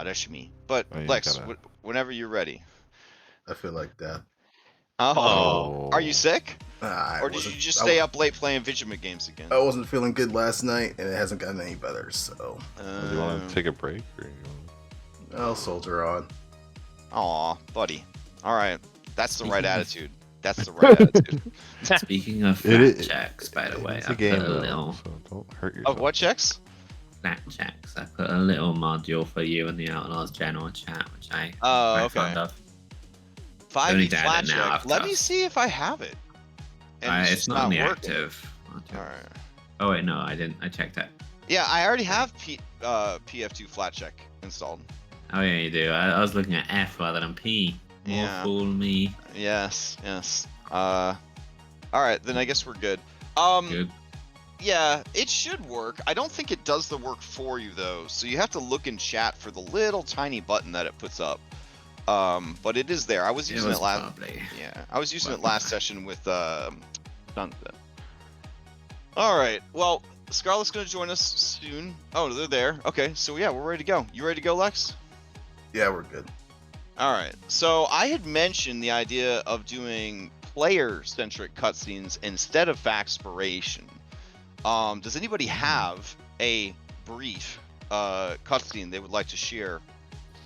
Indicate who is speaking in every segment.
Speaker 1: That's me. But
Speaker 2: Oh, you
Speaker 1: Lex,
Speaker 2: gotta...
Speaker 1: whenever you're ready.
Speaker 3: I feel like death.
Speaker 1: Oh, are you sick?
Speaker 3: I
Speaker 1: Or did you
Speaker 3: wasn't.
Speaker 1: just stay up late playing Vigilment games again?
Speaker 3: I wasn't feeling good last night, and it hasn't gotten any better. So,
Speaker 2: Do you want to take a break, or you want...
Speaker 3: I'll soldier on.
Speaker 1: Aw, buddy. All right, that's the right attitude. That's the right attitude.
Speaker 4: Speaking of flat checks, by the way,
Speaker 2: It's
Speaker 4: I
Speaker 2: a game,
Speaker 4: put a
Speaker 2: though,
Speaker 4: little
Speaker 2: so don't hurt yourself.
Speaker 1: Of what checks?
Speaker 4: flat checks. I put a little module for you in the Outlaws general chat, which I quite fond of.
Speaker 1: 5e
Speaker 4: to add
Speaker 1: flat
Speaker 4: it now,
Speaker 1: check.
Speaker 4: of
Speaker 1: Let me
Speaker 4: course.
Speaker 1: see if I have it. And
Speaker 4: It's
Speaker 1: just
Speaker 4: not on the
Speaker 1: working.
Speaker 4: active.
Speaker 1: All right.
Speaker 4: Oh wait, no, I didn't. I checked it.
Speaker 1: Yeah, I already have PF2 flat check installed.
Speaker 4: Oh yeah, you do. I was looking at F rather than P. More fool me.
Speaker 1: Yes. All right, then I guess we're good.
Speaker 4: Good.
Speaker 1: Yeah, it should work. I don't think it does the work for you though. So you have to look in chat for the little tiny button that it puts up. But it is there. I was using it last.
Speaker 4: Probably.
Speaker 1: Yeah, I was using it last session with Sunset. All right. Well, Scarlett's gonna join us soon. Oh, they're there. Okay, so yeah, we're ready to go. You ready to go, Lex?
Speaker 3: Yeah, we're good.
Speaker 1: All right. So I had mentioned the idea of doing player-centric cutscenes instead of Faxpiration. Does anybody have a brief cutscene they would like to share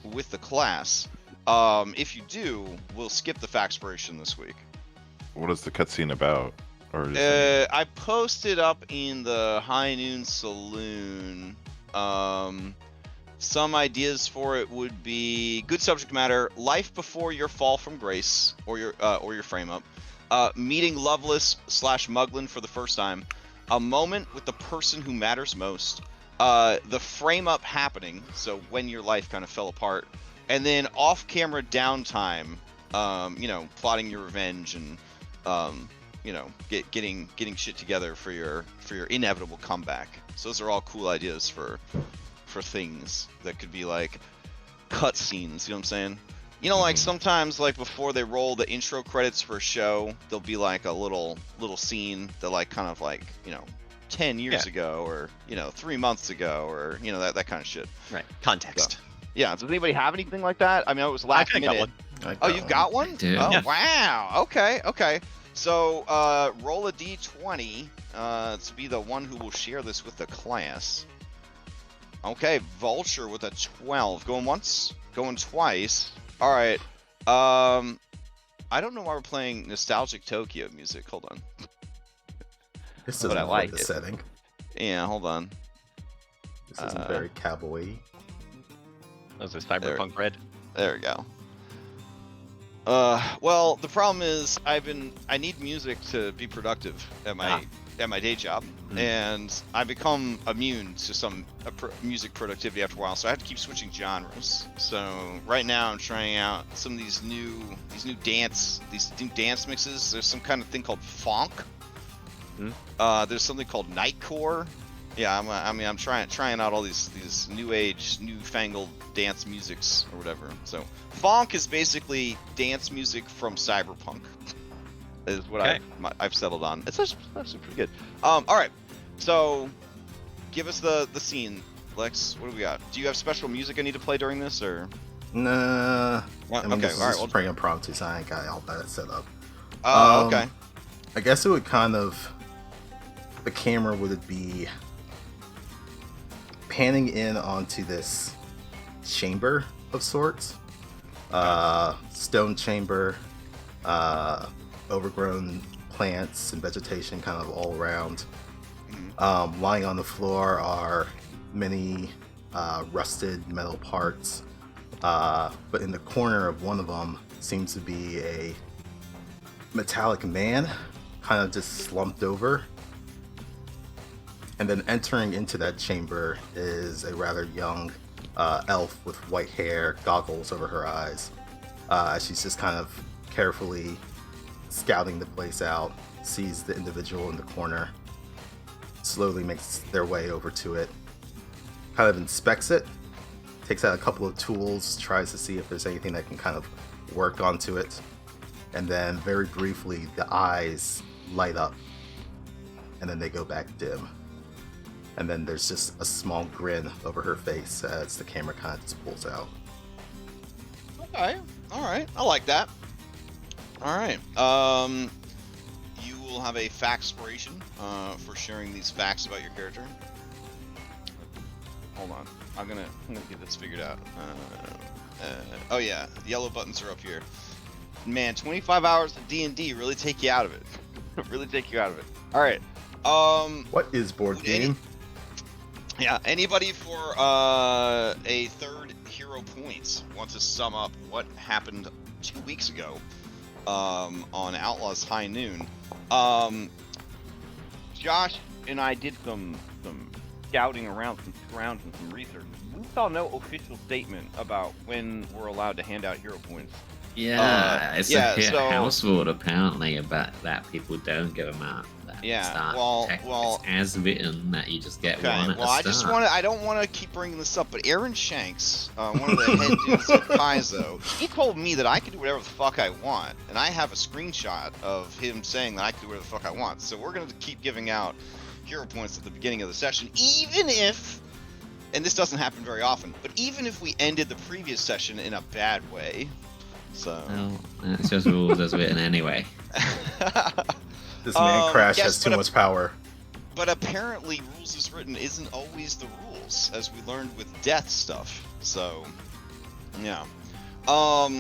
Speaker 1: with the class? If you do, we'll skip the Faxpiration this week.
Speaker 2: What is the cutscene about? Or
Speaker 1: I posted up in the High Noon Saloon. Some ideas for it would be good subject matter: life before your fall from grace, or your frame up. Meeting Loveless / Muglin for the first time. A moment with the person who matters most. The frame up happening, so when your life kind of fell apart, and then off-camera downtime. Plotting your revenge and getting shit together for your inevitable comeback. So those are all cool ideas for things that could be like cutscenes. You know what I'm saying? Like sometimes, like before they roll the intro credits for a show, there'll be like a little scene that like kind of like 10 years ago, or 3 months ago, or that kind of shit.
Speaker 5: Right. Context.
Speaker 1: So, yeah. Does anybody have anything like that? I mean, it was last minute.
Speaker 5: Got one.
Speaker 1: Oh, you've got one?
Speaker 4: do.
Speaker 1: Oh,
Speaker 5: Yeah.
Speaker 1: wow. Okay. So, roll a d20 to be the one who will share this with the class. Okay, Vulture with a 12. Going once, going twice. All right. I don't know why we're playing nostalgic Tokyo music. Hold on.
Speaker 3: This
Speaker 5: But
Speaker 3: doesn't
Speaker 5: I like
Speaker 3: the
Speaker 5: it.
Speaker 3: setting.
Speaker 1: Yeah, hold on.
Speaker 3: This isn't very cowboy.
Speaker 5: Those are Cyberpunk Red.
Speaker 1: There we go. Well, the problem is I need music to be productive at my day job, and I become immune to some music productivity after a while. So I have to keep switching genres. So right now I'm trying out some of these new dance mixes. There's some kind of thing called funk. There's something called nightcore. Yeah, I'm trying out all these new age, newfangled dance musics or whatever. So funk is basically dance music from cyberpunk. Is what I've settled on. It's actually pretty good. All right, so give us the scene, Lex. What do we got? Do you have special music I need to play during this, or?
Speaker 3: Nah.
Speaker 1: Well,
Speaker 3: I mean,
Speaker 1: okay, all right.
Speaker 3: Well, pretty impromptu, so I ain't got all that set up.
Speaker 1: Okay.
Speaker 3: I guess it would kind of, the camera would be panning in onto this chamber of sorts. Stone chamber, overgrown plants and vegetation kind of all around. Lying on the floor are many rusted metal parts, but in the corner of one of them seems to be a metallic man, kind of just slumped over. And then entering into that chamber is a rather young elf with white hair, goggles over her eyes. She's just kind of carefully scouting the place out, sees the individual in the corner, slowly makes their way over to it, kind of inspects it, takes out a couple of tools, tries to see if there's anything that can kind of work onto it, and then very briefly the eyes light up, and then they go back dim. And then there's just a small grin over her face as the camera kind of just pulls out.
Speaker 1: Okay. All right. I like that. All right. You will have a factspiration for sharing these facts about your character. Hold on. I'm gonna get this figured out. Oh yeah, the yellow buttons are up here. Man, 25 hours of D&D really take you out of it. Really take you out of it. All right.
Speaker 3: What is board game?
Speaker 1: Yeah. Anybody for a third hero points want to sum up what happened 2 weeks ago on Outlaws High Noon? Josh and I did some scouting around, some scrounge and some research. We saw no official statement about when we're allowed to hand out hero points.
Speaker 4: Yeah, it's a
Speaker 1: so,
Speaker 4: house rule apparently about that people don't give them out.
Speaker 1: Yeah,
Speaker 4: it's as written that you just get one at the start.
Speaker 1: I don't want to keep bringing this up, but Aaron Shanks, one of the head dudes at Paizo, he told me that I could do whatever the fuck I want, and I have a screenshot of him saying that I can do whatever the fuck I want. So we're going to keep giving out hero points at the beginning of the session, even if, and this doesn't happen very often, but even if we ended the previous session in a bad way. So
Speaker 4: well, it's just rules as written anyway.
Speaker 3: This man Crash has too much power.
Speaker 1: But apparently, rules as written isn't always the rules, as we learned with death stuff. So, yeah. All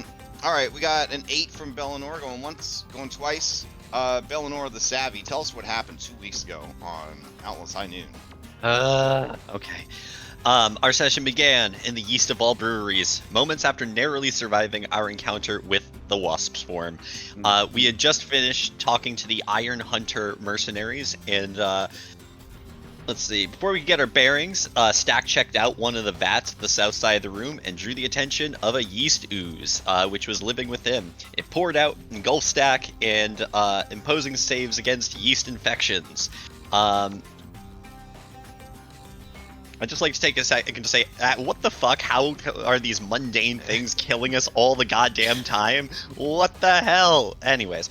Speaker 1: right, we got an 8 from Bellinor, going once, going twice. Bellinor the Savvy, tell us what happened 2 weeks ago on Outlaws High Noon.
Speaker 5: Okay. Our session began in the yeast of all breweries, moments after narrowly surviving our encounter with the Wasp Swarm. We had just finished talking to the Iron Hunter mercenaries, and let's see, before we could get our bearings, Stack checked out one of the vats at the south side of the room and drew the attention of a yeast ooze, which was living with him. It poured out, engulfed Stack, and imposing saves against yeast infections. I'd just like to take a second to say, what the fuck? How are these mundane things killing us all the goddamn time? What the hell? Anyways,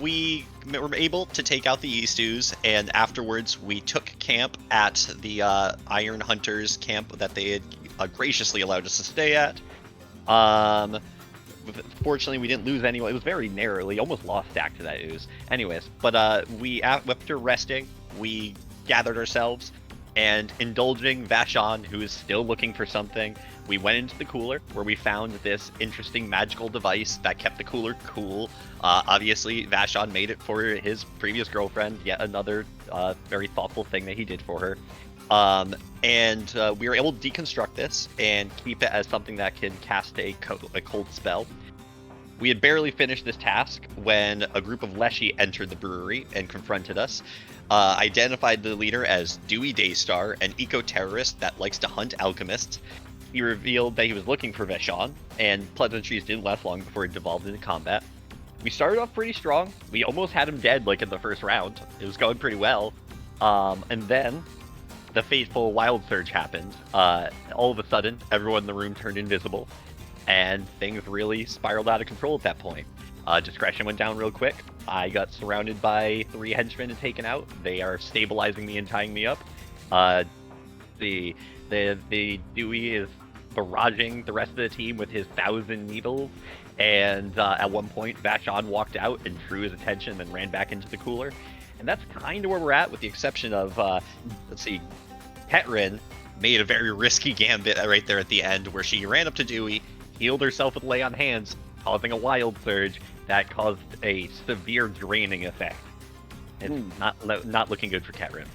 Speaker 5: we were able to take out the yeast ooze, and afterwards we took camp at the Iron Hunters camp that they had graciously allowed us to stay at. Fortunately, we didn't lose anyone. It was very narrowly, almost lost Stack to that ooze. Anyways, but we after resting, we gathered ourselves. And indulging Vashon, who is still looking for something, we went into the cooler where we found this interesting magical device that kept the cooler cool. Obviously, Vashon made it for his previous girlfriend, yet another very thoughtful thing that he did for her. And we were able to deconstruct this and keep it as something that can cast a cold spell. We had barely finished this task when a group of Leshy entered the brewery and confronted us. Identified the leader as Dewey Daystar, an eco-terrorist that likes to hunt alchemists. He revealed that he was looking for Vashon, and pleasantries didn't last long before it devolved into combat. We started off pretty strong. We almost had him dead, like, in the first round. It was going pretty well. And then the fateful Wild Surge happened. All of a sudden, everyone in the room turned invisible, and things really spiraled out of control at that point. Discretion went down real quick. I got surrounded by 3 henchmen and taken out. They are stabilizing me and tying me up. The Dewey is barraging the rest of the team with his 1,000 needles. And at one point, Vashon walked out and drew his attention and ran back into the cooler. And that's kind of where we're at, with the exception of, let's see, Petrin made a very risky gambit right there at the end, where she ran up to Dewey, healed herself with Lay on Hands, causing a Wild Surge that caused a severe draining effect. It's not looking good for Catrim.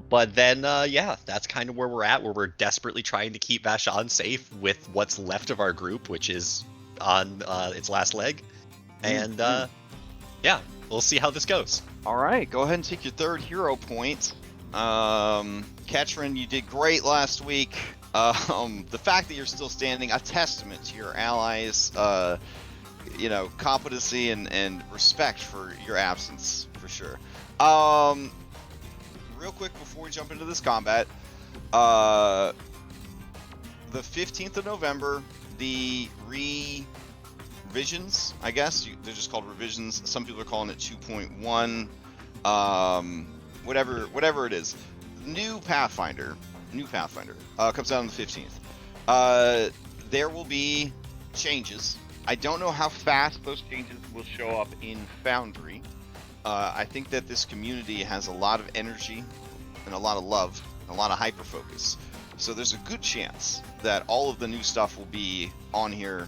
Speaker 5: But then, yeah, that's kind of where we're at, where we're desperately trying to keep Vashon safe with what's left of our group, which is on its last leg. And, yeah, we'll see how this goes.
Speaker 1: All right, go ahead and take your third hero point. Ketrin, you did great last week. The fact that you're still standing, a testament to your allies' competency and respect for your absence, for sure. Real quick before we jump into this combat, the 15th of November, the revisions, I guess, they're just called revisions. Some people are calling it 2.1. whatever it is. New Pathfinder comes out on the 15th. There will be changes. I don't know how fast those changes will show up in Foundry. I think that this community has a lot of energy and a lot of love and a lot of hyper focus. So there's a good chance that all of the new stuff will be on here,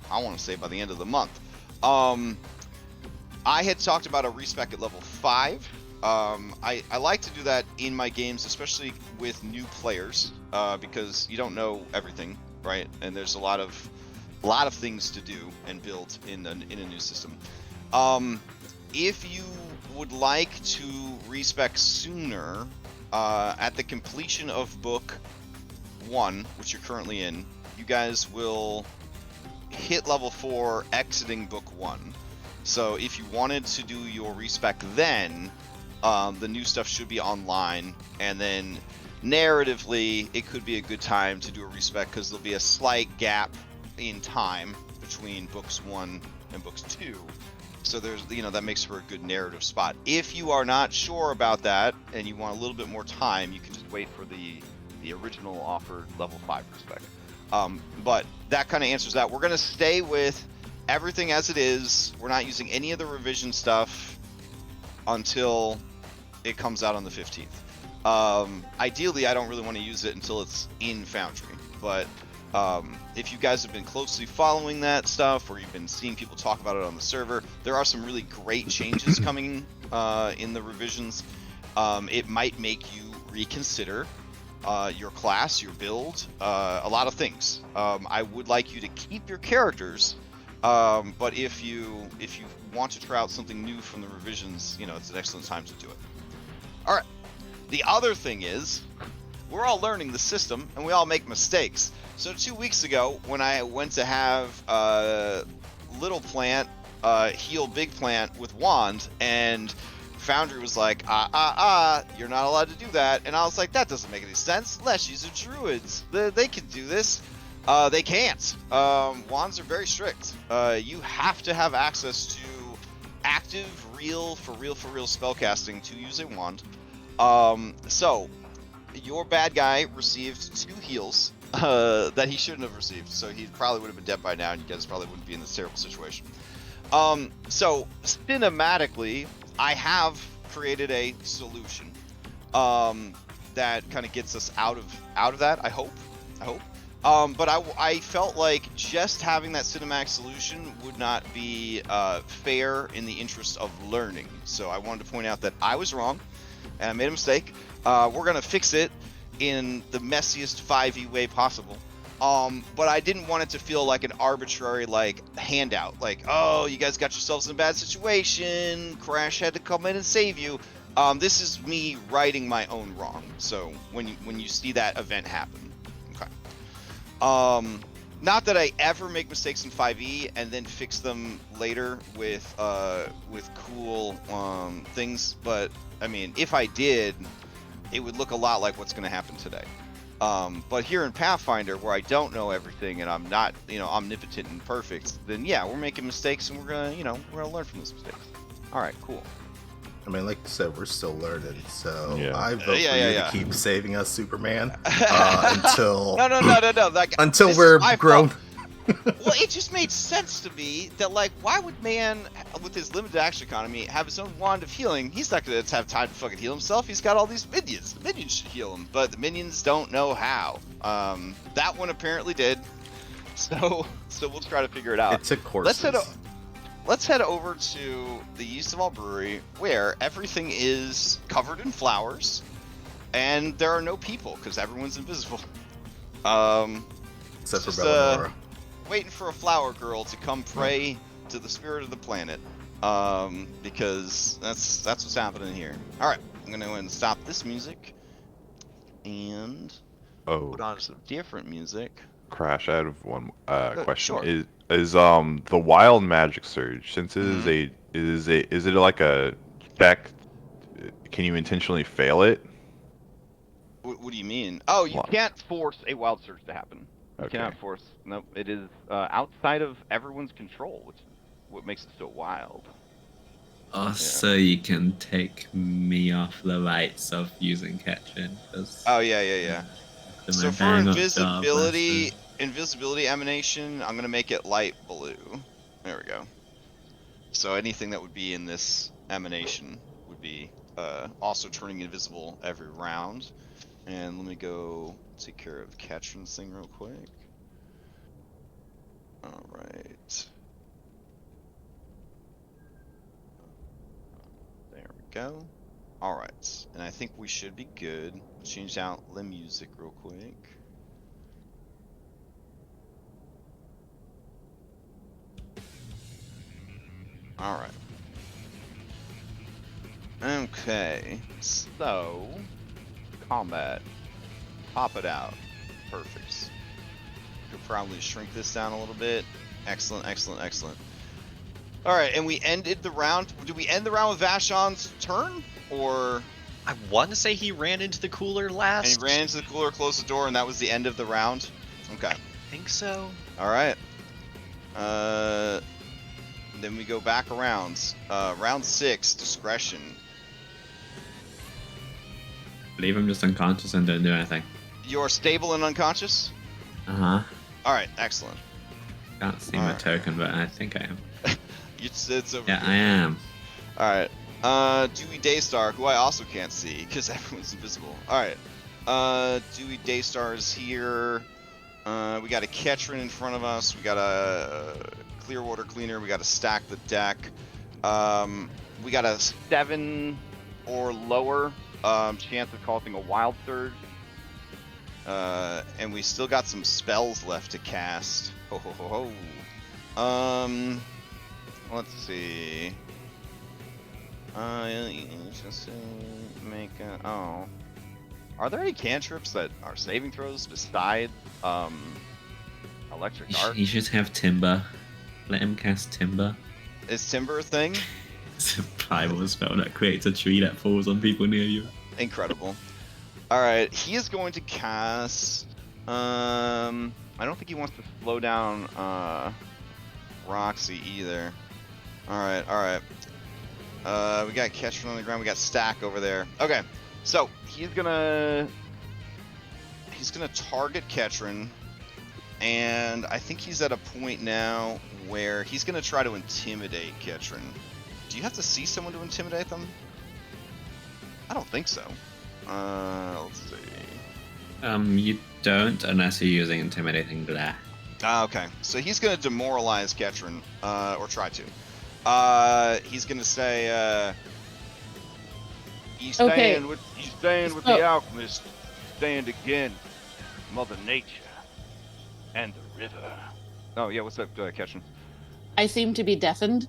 Speaker 1: I want to say by the end of the month. I had talked about a respec at level 5. I like to do that in my games, especially with new players, because you don't know everything, right? And there's a lot of things to do and build in a new system. If you would like to respec sooner, at the completion of book 1, which you're currently in, you guys will hit level 4 exiting book 1. So if you wanted to do your respec then, the new stuff should be online, and then narratively it could be a good time to do a respec because there'll be a slight gap in time between books 1 and books 2. So there's, that makes for a good narrative spot. If you are not sure about that and you want a little bit more time, you can just wait for the original offered level 5 respec. But that kind of answers that. We're going to stay with everything as it is. We're not using any of the revision stuff until it comes out on the 15th. Ideally, I don't really want to use it until it's in Foundry, but if you guys have been closely following that stuff, or you've been seeing people talk about it on the server, there are some really great changes coming in the revisions. It might make you reconsider your class, your build, a lot of things. I would like you to keep your characters, but if you want to try out something new from the revisions, it's an excellent time to do it. All right. The other thing is, we're all learning the system, and we all make mistakes. So 2 weeks ago, when I went to have Little Plant heal Big Plant with Wand, and Foundry was like, you're not allowed to do that. And I was like, that doesn't make any sense. Leshies are druids. They can do this. They can't. Wands are very strict. You have to have access to active, for real spellcasting to use a wand. So your bad guy received 2 heals that he shouldn't have received. So he probably would have been dead by now, and you guys probably wouldn't be in this terrible situation. So cinematically, I have created a solution that kind of gets us out of that. I hope. But I felt like just having that cinematic solution would not be fair in the interest of learning. So I wanted to point out that I was wrong, and I made a mistake. We're gonna fix it in the messiest 5e way possible. But I didn't want it to feel like an arbitrary handout. Oh, you guys got yourselves in a bad situation. Crash had to come in and save you. This is me righting my own wrong. So when you see that event happen. Okay. Not that I ever make mistakes in 5e and then fix them later with cool things, but I mean, if I did, it would look a lot like what's going to happen today. But here in Pathfinder, where I don't know everything and I'm not, omnipotent and perfect, then yeah, we're making mistakes and we're gonna learn from those mistakes. All right, cool.
Speaker 3: I mean, like you said, we're still learning, so
Speaker 2: Yeah.
Speaker 3: I vote for you to keep saving us, Superman, until
Speaker 1: No.
Speaker 3: until we're grown.
Speaker 1: Well, it just made sense to me that, why would man, with his limited action economy, have his own wand of healing? He's not going to have time to fucking heal himself. He's got all these minions. The minions should heal him, but the minions don't know how. That one apparently did. So we'll try to figure it out.
Speaker 3: It took courses.
Speaker 1: Let's head over to the Yeast of All Brewery, where everything is covered in flowers, and there are no people because everyone's invisible.
Speaker 3: Except for Bellanora.
Speaker 1: Waiting for a flower girl to come pray to the spirit of the planet, because that's what's happening here. All right, I'm gonna go ahead and stop this music and put on some different music.
Speaker 2: Crash, I have one question.
Speaker 1: Sure.
Speaker 2: Is the wild magic surge, since it is it like a check? Can you intentionally fail it?
Speaker 1: What do you mean? Oh, you
Speaker 2: What?
Speaker 1: can't force a wild surge to happen. You
Speaker 2: Okay.
Speaker 1: cannot force. Nope. It is outside of everyone's control, which is what makes it so wild.
Speaker 4: I so you can take me off the rights of using Ketchin.
Speaker 1: Oh yeah. So for invisibility emanation, I'm gonna make it light blue. There we go. So anything that would be in this emanation would be also turning invisible every round. And let me go take care of Ketrin's thing real quick. All right. There we go. All right, and I think we should be good. Change out the music real quick. All right. Okay, so combat. Pop it out. Perfect. Could probably shrink this down a little bit. Excellent. All right, and we ended the round. Did we end the round with Vashon's turn, or?
Speaker 5: I want to say he ran into the cooler last.
Speaker 1: And he ran into the cooler, closed the door, and that was the end of the round. Okay.
Speaker 5: I think so.
Speaker 1: All right. Then we go back around. Round 6, discretion.
Speaker 4: Leave him just unconscious and don't do anything.
Speaker 1: You're stable and unconscious?
Speaker 4: Uh-huh.
Speaker 1: All right, excellent.
Speaker 4: Can't see my token, but I think I am.
Speaker 1: It's over
Speaker 4: Yeah,
Speaker 1: here.
Speaker 4: I am.
Speaker 1: All right. Dewey Daystar, who I also can't see because everyone's invisible. All right. Dewey Daystar is here. We got a Ketrin in front of us. We got a Clearwater Cleaner. We got to stack the deck. We got a 7 or lower chance of causing a Wild Surge. And we still got some spells left to cast. Ho ho ho ho. Let's see. Just make a, oh. Are there any cantrips that are saving throws beside Electric Arc?
Speaker 4: You should have Timber. Let him cast Timber.
Speaker 1: Is Timber a thing?
Speaker 4: It's a primal spell that creates a tree that falls on people near you.
Speaker 1: Incredible. Alright, he is going to cast... I don't think he wants to slow down Roxy either. Alright. We got Ketrin on the ground, we got Stack over there. Okay, so he's gonna target Ketrin, and I think he's at a point now where he's gonna try to intimidate Ketrin. Do you have to see someone to intimidate them? I don't think so. Let's see.
Speaker 4: You don't unless you're using intimidating glare.
Speaker 1: Okay, so he's gonna demoralize Ketrin, or try to. He's gonna say, "You stand with the alchemist, stand against Mother Nature and the river." Oh yeah, what's up, Ketrin?
Speaker 6: I seem to be deafened.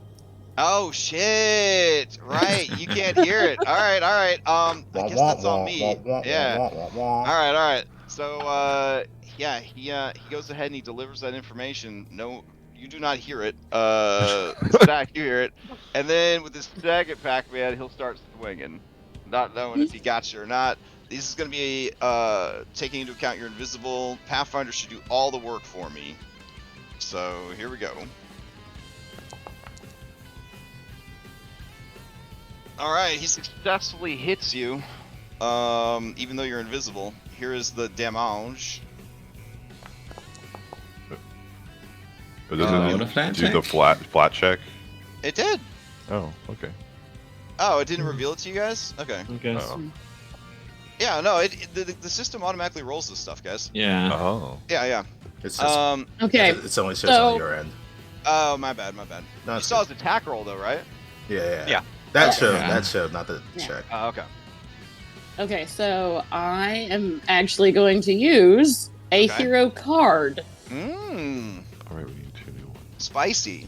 Speaker 1: Oh shit! Right, you can't hear it. All right. I guess that's on me. Yeah. All right. So yeah, he goes ahead and he delivers that information. No, you do not hear it. Stack, you hear it. And then with his second Pac-Man, he'll start swinging, not knowing if he got you or not. This is going to be taking into account you're invisible. Pathfinder should do all the work for me. So here we go. All right, he successfully hits you, even though you're invisible. Here is the damage.
Speaker 2: It doesn't do the flat check.
Speaker 1: It did.
Speaker 2: Oh, okay.
Speaker 1: Oh, it didn't reveal it to you guys? Okay.
Speaker 2: Oh.
Speaker 1: Yeah, no, the system automatically rolls this stuff, guys.
Speaker 4: Yeah.
Speaker 2: Oh.
Speaker 1: Yeah.
Speaker 3: It's just,
Speaker 6: Okay.
Speaker 3: It's only shows on your end.
Speaker 1: Oh, my bad.
Speaker 3: No,
Speaker 1: You saw his attack roll though, right?
Speaker 3: Yeah.
Speaker 1: Yeah.
Speaker 3: That showed, not the check.
Speaker 1: Okay.
Speaker 6: Okay, so I am actually going to use a
Speaker 1: Okay.
Speaker 6: hero card.
Speaker 2: All right, we need 2 new ones.
Speaker 1: Spicy.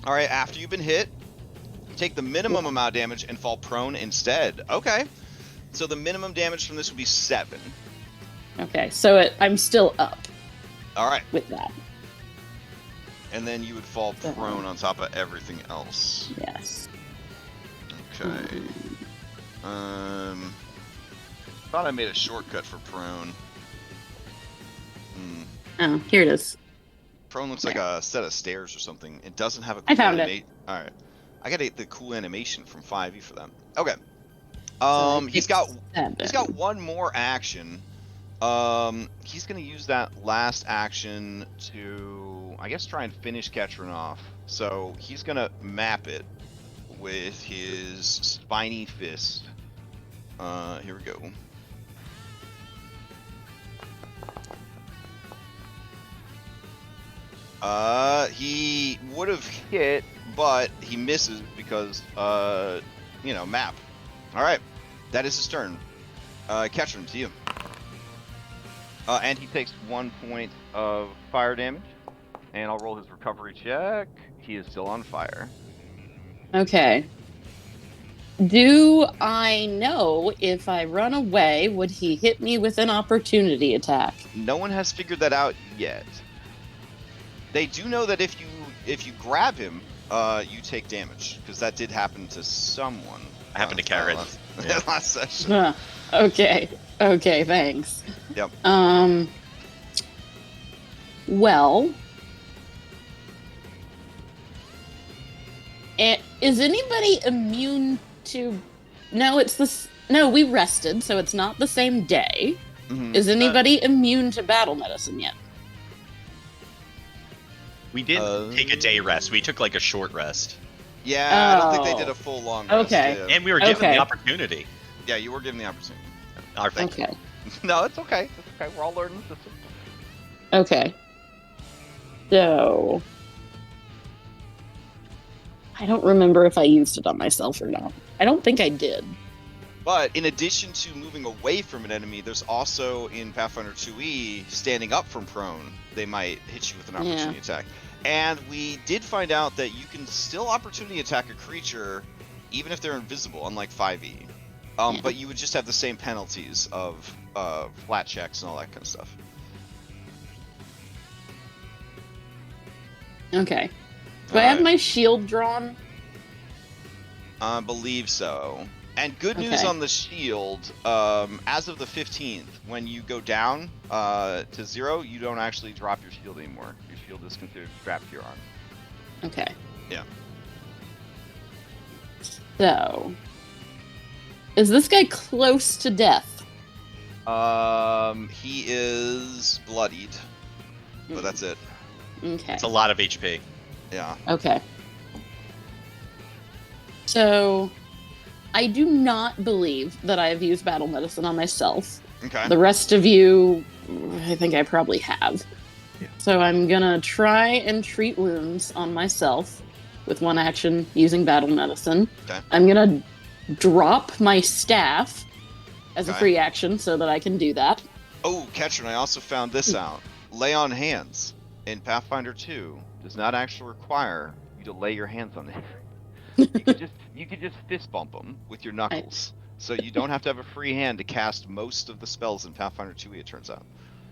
Speaker 1: All right, after you've been hit, take the minimum amount of damage and fall prone instead. Okay. So the minimum damage from this would be 7.
Speaker 6: Okay, so I'm still up
Speaker 1: All right.
Speaker 6: with that.
Speaker 1: And then you would fall prone on top of everything else.
Speaker 6: Yes.
Speaker 1: Okay. Thought I made a shortcut for prone.
Speaker 6: Oh, here it is.
Speaker 1: Prone looks like a set of stairs or something. It doesn't have a.
Speaker 6: I found it.
Speaker 1: All right. I got the cool animation from 5e for them. Okay.
Speaker 6: So I
Speaker 1: He's
Speaker 6: picked
Speaker 1: got
Speaker 6: 7.
Speaker 1: one more action. He's gonna use that last action to, I guess, try and finish Ketron off. So he's gonna map it with his spiny fist. Here we go. He would have hit, but he misses because, map. All right, that is his turn. Ketron, to you. And he takes 1 point of fire damage, and I'll roll his recovery check. He is still on fire.
Speaker 6: Okay. Do I know if I run away, would he hit me with an opportunity attack?
Speaker 1: No one has figured that out yet. They do know that if you grab him, you take damage, because that did happen to someone.
Speaker 5: I happened to Karen.
Speaker 1: Last session.
Speaker 6: Okay. Okay, thanks.
Speaker 1: Yep.
Speaker 6: Well, is anybody immune to? No, it's this. No, we rested, so it's not the same day.
Speaker 1: Mhm.
Speaker 6: Is anybody immune to battle medicine yet?
Speaker 5: We didn't take a day rest. We took like a short rest.
Speaker 1: Yeah, I don't think they did
Speaker 6: Oh.
Speaker 1: a full long rest.
Speaker 6: Okay.
Speaker 1: Yeah,
Speaker 5: And we were given
Speaker 6: Okay.
Speaker 5: the opportunity.
Speaker 1: yeah, you were given the opportunity.
Speaker 5: Our thank you.
Speaker 6: Okay.
Speaker 1: No, it's okay. It's okay. We're all learning the system.
Speaker 6: Okay. So, I don't remember if I used it on myself or not. I don't think I did.
Speaker 1: But in addition to moving away from an enemy, there's also in Pathfinder 2e standing up from prone. They might hit you with an opportunity attack. And we did find out that you can still opportunity attack a creature even if they're invisible, unlike 5e.
Speaker 6: Yeah.
Speaker 1: But you would just have the same penalties of flat checks and all that kind of stuff.
Speaker 6: Okay. Do I have my shield drawn?
Speaker 1: I believe so. And good news
Speaker 6: Okay.
Speaker 1: on the shield, as of the 15th, when you go down to 0, you don't actually drop your shield anymore. Your shield is considered strapped to your arm.
Speaker 6: Okay.
Speaker 1: Yeah.
Speaker 6: So, is this guy close to death?
Speaker 1: He is bloodied, but that's it.
Speaker 6: Okay.
Speaker 5: It's a lot of HP.
Speaker 1: Yeah.
Speaker 6: Okay. So, I do not believe that I have used battle medicine on myself.
Speaker 1: Okay.
Speaker 6: The rest of you, I think I probably have.
Speaker 2: Yeah.
Speaker 6: So I'm gonna try and treat wounds on myself with one action using battle medicine.
Speaker 1: Okay.
Speaker 6: I'm gonna drop my staff as a
Speaker 1: Okay.
Speaker 6: free action so that I can do that.
Speaker 1: Oh, Ketron, I also found this out. Lay on hands in Pathfinder 2 does not actually require you to lay your hands on them. You could just fist bump them with your knuckles. So you don't have to have a free hand to cast most of the spells in Pathfinder 2e, it turns out.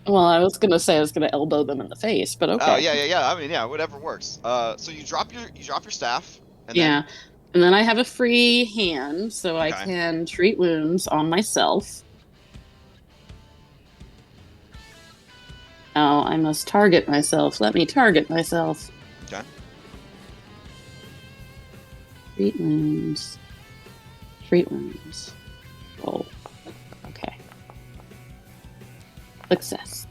Speaker 6: Well, I was gonna say I was gonna elbow them in the face, but okay.
Speaker 1: Oh, yeah. I mean, yeah, whatever works. So you drop your staff. And
Speaker 6: Yeah. And then I have a free hand, so I
Speaker 1: Okay.
Speaker 6: can treat wounds on myself. Oh, I must target myself. Let me target myself.
Speaker 1: Okay.
Speaker 6: Treat wounds. Treat wounds. Roll. Okay. Success.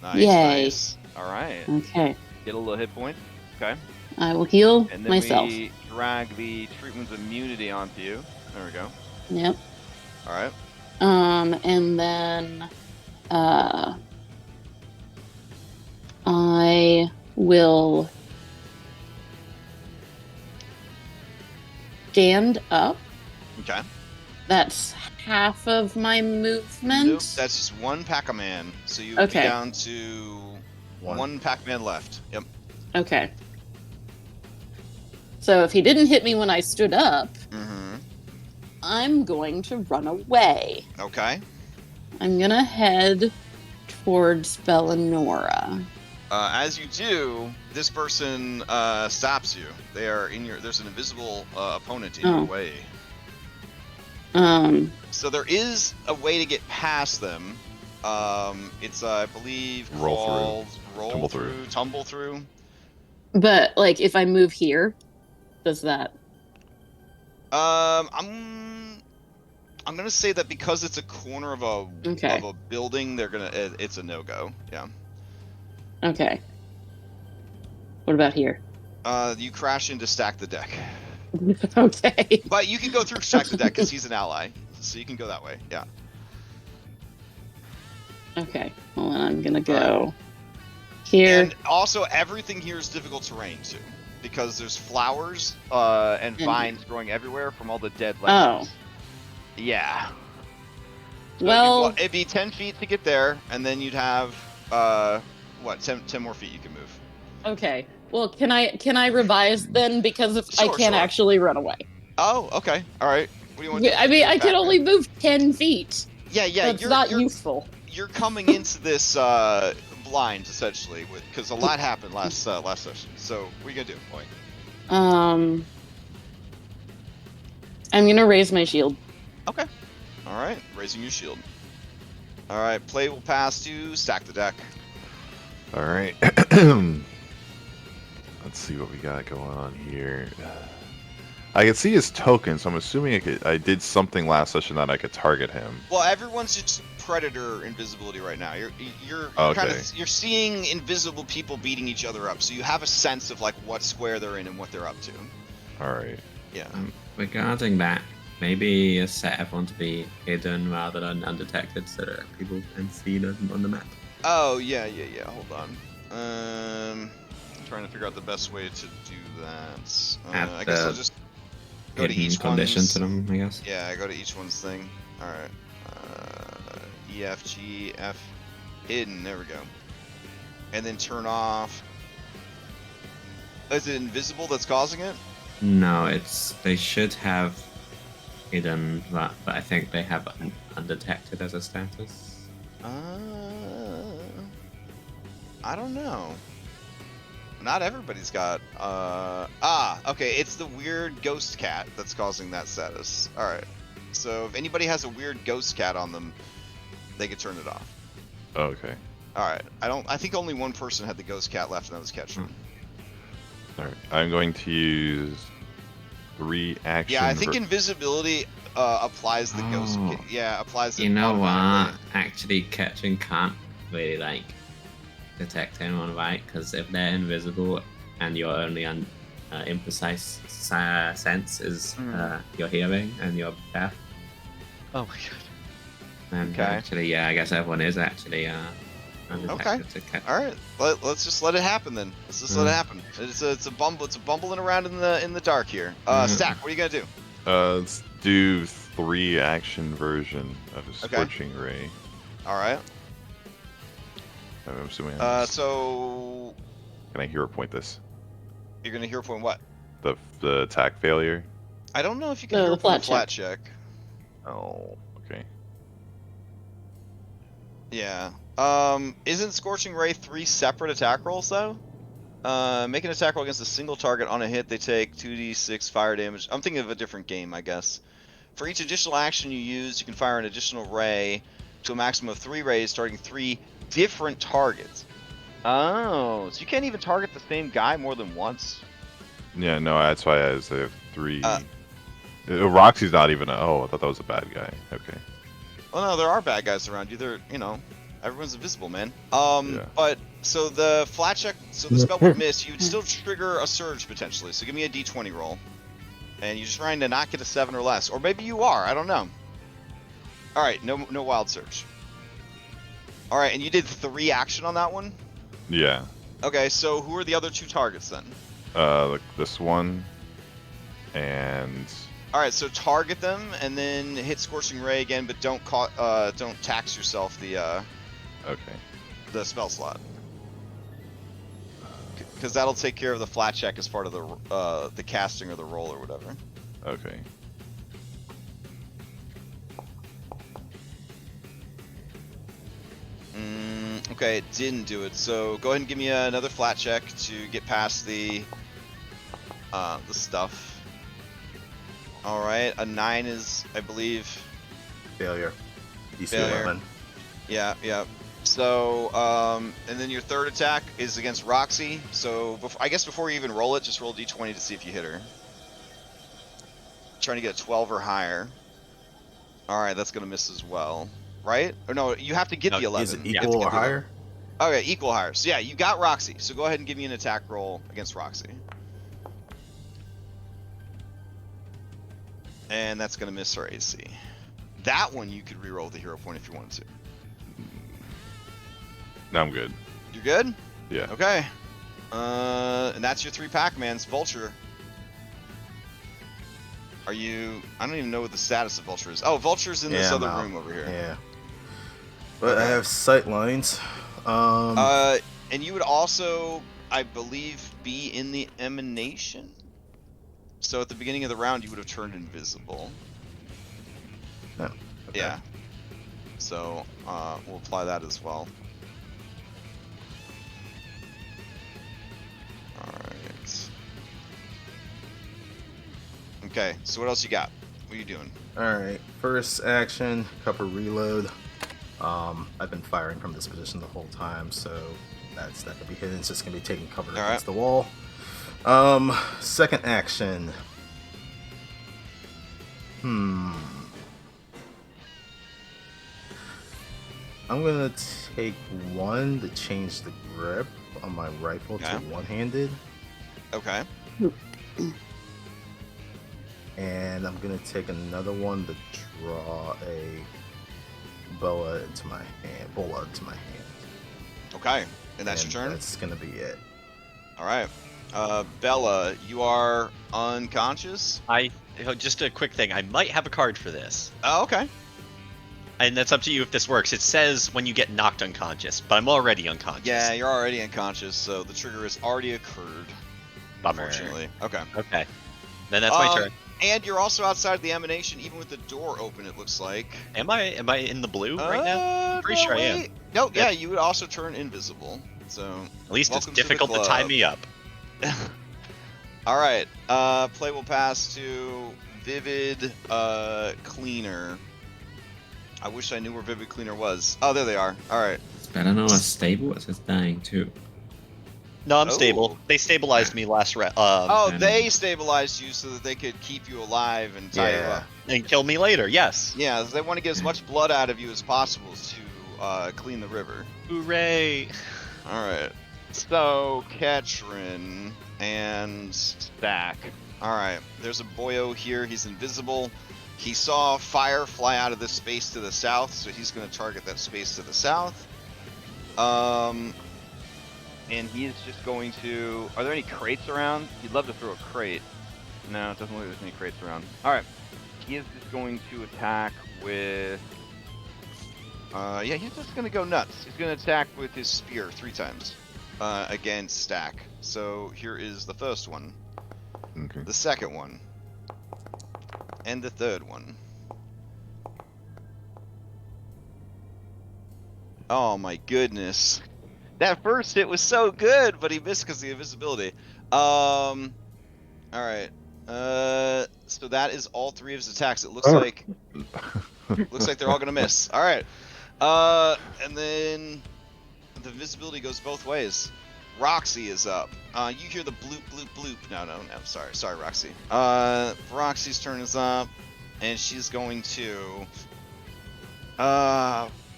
Speaker 1: Nice,
Speaker 6: Yay.
Speaker 1: nice. All right.
Speaker 6: Okay.
Speaker 1: Get a little hit point. Okay.
Speaker 6: I will heal
Speaker 1: And then
Speaker 6: myself.
Speaker 1: we drag the treatment's immunity onto you. There we go.
Speaker 6: Yep.
Speaker 1: All right.
Speaker 6: And then I will stand up.
Speaker 1: Okay.
Speaker 6: That's half of my movement.
Speaker 1: Nope, that's just one Pac-Man. So you would
Speaker 6: Okay.
Speaker 1: be down to one Pac-Man left. Yep.
Speaker 6: Okay. So if he didn't hit me when I stood up,
Speaker 1: Mm-hmm.
Speaker 6: I'm going to run away.
Speaker 1: Okay.
Speaker 6: I'm gonna head towards Bellinora.
Speaker 1: As you do, this person stops you. They are in your. There's an invisible opponent in your
Speaker 6: Oh.
Speaker 1: way. So there is a way to get past them. It's I believe
Speaker 2: Roll through.
Speaker 1: roll
Speaker 2: Tumble through.
Speaker 1: tumble through.
Speaker 6: But like if I move here, does that
Speaker 1: I'm gonna say that because it's a corner of a building, it's a no-go. Yeah.
Speaker 6: Okay. What about here?
Speaker 1: You crash into stack the deck,
Speaker 6: Okay.
Speaker 1: but you can go through stack the deck because he's an ally, so you can go that way. Yeah.
Speaker 6: Okay. Well, then I'm gonna go here.
Speaker 1: And also, everything here is difficult terrain too, because there's flowers and vines growing everywhere from all the dead legends.
Speaker 6: Oh.
Speaker 1: Yeah. So
Speaker 6: Well,
Speaker 1: it'd be 10 feet to get there, and then you'd have what 10 more feet you can move.
Speaker 6: okay. Well, can I revise then, because if I
Speaker 1: Sure,
Speaker 6: can't
Speaker 1: sure.
Speaker 6: actually run away?
Speaker 1: Oh, okay. All right. What do you want to do?
Speaker 6: I mean, I can only move 10 feet.
Speaker 1: Yeah.
Speaker 6: That's not useful.
Speaker 1: You're coming into this blind essentially, because a lot happened last session. So what are you gonna do?
Speaker 6: I'm gonna raise my shield.
Speaker 1: Okay. All right. Raising your shield. All right. Play will pass to stack the deck.
Speaker 2: All right. Let's see what we got going on here. I can see his token, so I'm assuming I did something last session that I could target him.
Speaker 1: Well, everyone's just predator invisibility right now. You're
Speaker 2: Okay.
Speaker 1: kind of you're seeing invisible people beating each other up, so you have a sense of like what square they're in and what they're up to.
Speaker 2: All right.
Speaker 1: Yeah.
Speaker 4: Regarding that, maybe set everyone to be hidden rather than undetected so that people can see them on the map.
Speaker 1: Oh yeah. Hold on. I'm trying to figure out the best way to do that. I guess I'll just go to each
Speaker 4: condition
Speaker 1: one's.
Speaker 4: to them, I guess.
Speaker 1: Yeah, I go to each one's thing. All right. E, F, G, F, hidden. There we go. And then turn off. Is it invisible that's causing it?
Speaker 4: No, they should have hidden that, but I think they have undetected as a status.
Speaker 1: I don't know. Not everybody's got. Okay. It's the weird ghost cat that's causing that status. All right. So if anybody has a weird ghost cat on them, they could turn it off.
Speaker 2: Okay.
Speaker 1: All right. I think only one person had the ghost cat left, and that was Ketchum.
Speaker 2: All right. I'm going to use 3 action.
Speaker 1: Yeah, I think invisibility applies the ghost. Yeah, applies.
Speaker 4: You know what? Actually, Ketchum can't really like detect anyone, right? Because if they're invisible and your only imprecise sense is your hearing and your deaf.
Speaker 5: Oh my god.
Speaker 4: And
Speaker 1: Okay.
Speaker 4: actually, yeah, I guess everyone is actually undetected to catch.
Speaker 1: All right. Let's just let it happen then. Let's just let it happen. It's a bumble. It's a bumbling around in the dark here. Stack. What are you gonna do?
Speaker 2: Let's do 3 action version of a scorching ray.
Speaker 1: All right.
Speaker 2: I'm assuming.
Speaker 1: So
Speaker 2: Can I hero point this?
Speaker 1: you're gonna hero point what?
Speaker 2: The attack failure.
Speaker 1: I don't know if you can
Speaker 6: No,
Speaker 1: hero
Speaker 6: the
Speaker 1: point
Speaker 6: flat
Speaker 1: flat check.
Speaker 2: Oh, okay.
Speaker 1: Yeah. Isn't Scorching Ray 3 separate attack rolls though? Make an attack roll against a single target. On a hit, they take 2d6 fire damage. I'm thinking of a different game, I guess. For each additional action you use, you can fire an additional ray to a maximum of 3 rays, targeting 3 different targets. Oh, so you can't even target the same guy more than once?
Speaker 2: Yeah, no, that's why I have 3. Roxy's not even. I thought that was a bad guy. Okay.
Speaker 1: Well, no, there are bad guys around you. Everyone's invisible, man.
Speaker 2: Yeah.
Speaker 1: But so the flat check, so the spell would miss. You'd still trigger a surge potentially. So give me a d20 roll, and you're just trying to not get a 7 or less, or maybe you are. I don't know. All right, no wild surge. All right, and you did 3 action on that one.
Speaker 2: Yeah.
Speaker 1: Okay, so who are the other 2 targets then?
Speaker 2: This one, and.
Speaker 1: All right, so target them and then hit Scorching Ray again, but don't tax yourself the spell slot, because that'll take care of the flat check as part of the casting or the roll or whatever.
Speaker 2: Okay.
Speaker 1: Okay, it didn't do it. So go ahead and give me another flat check to get past the stuff. All right, a 9 is, I believe,
Speaker 3: Failure. DC
Speaker 1: Failure.
Speaker 3: 11.
Speaker 1: Yeah. So, and then your third attack is against Roxy. So, I guess before you even roll it, just roll d20 to see if you hit her. trying to get a 12 or higher. All right, that's gonna miss as well, right? Or no, you have to get
Speaker 5: No,
Speaker 1: the 11.
Speaker 3: Is it
Speaker 1: You have to
Speaker 3: equal
Speaker 1: get
Speaker 3: or
Speaker 1: the 11.
Speaker 3: higher?
Speaker 1: Okay, equal or higher. So yeah, you got Roxy. So go ahead and give me an attack roll against Roxy. And that's gonna miss her AC. That one you could reroll the hero point if you wanted to.
Speaker 2: No, I'm good.
Speaker 1: You're good?
Speaker 2: Yeah.
Speaker 1: Okay. And that's your 3 Pac-Mans. Vulture. Are you... I don't even know what the status of Vulture is. Oh, Vulture's in this
Speaker 3: I'm
Speaker 1: other
Speaker 3: out.
Speaker 1: room over here.
Speaker 3: Yeah. But I
Speaker 1: Okay.
Speaker 3: have sight lines.
Speaker 1: And you would also, I believe, be in the emanation? So at the beginning of the round, you would have turned invisible.
Speaker 3: Oh, okay.
Speaker 1: Yeah. So, we'll apply that as well. Alright. Okay, so what else you got? What are you doing?
Speaker 3: Alright, first action, cover reload. I've been firing from this position the whole time, so that's not gonna be hidden. It's just gonna be taking cover against the wall. Second action. I'm gonna take one to change the grip on my rifle to one-handed.
Speaker 1: Okay.
Speaker 3: And I'm gonna take another one to draw a boa into my hand.
Speaker 1: Okay. And that's your turn?
Speaker 3: That's gonna be it.
Speaker 1: Alright. Bella, you are unconscious?
Speaker 5: Just a quick thing. I might have a card for this.
Speaker 1: Oh, okay.
Speaker 5: And that's up to you if this works. It says when you get knocked unconscious, but I'm already unconscious.
Speaker 1: Yeah, you're already unconscious, so the trigger has already occurred.
Speaker 5: Bummer.
Speaker 1: Unfortunately. Okay.
Speaker 5: Okay. Then that's my turn.
Speaker 1: And you're also outside of the emanation, even with the door open, it looks like.
Speaker 5: Am I in the blue right now? I'm pretty sure I am.
Speaker 1: No, yeah, you would also turn invisible. So
Speaker 5: At least it's
Speaker 1: welcome to the
Speaker 5: difficult to tie
Speaker 1: club.
Speaker 5: me up.
Speaker 1: Alright. Play will pass to Vivid Cleaner. I wish I knew where Vivid Cleaner was. Oh, there they are. Alright.
Speaker 4: I don't know, a stable, it says dying too.
Speaker 5: No, I'm
Speaker 1: Oh.
Speaker 5: stable. They stabilized me last
Speaker 1: They stabilized you so that they could keep you alive and tie you up.
Speaker 5: and kill me later. Yes.
Speaker 1: Yeah, they want to get as much blood out of you as possible to clean the river.
Speaker 5: Hooray!
Speaker 1: Alright. So, Ketrin and Stack. Alright, there's a boyo here. He's invisible. He saw fire fly out of this space to the south, so he's going to target that space to the south. And he is just going to... Are there any crates around? He'd love to throw a crate. No, it doesn't look like there's any crates around. Alright. He is just going to attack with... yeah, he's just going to go nuts. He's going to attack with his spear 3 times. Against Stack. So here is the first one.
Speaker 2: Okay.
Speaker 1: The second one. And the third one. Oh my goodness. That first hit was so good, but he missed because of the invisibility. Alright. So that is all 3 of his attacks. It looks like they're all gonna miss. Alright. And then the visibility goes both ways. Roxy is up. You hear the bloop bloop bloop. No, sorry Roxy. Roxy's turn is up, and she's going to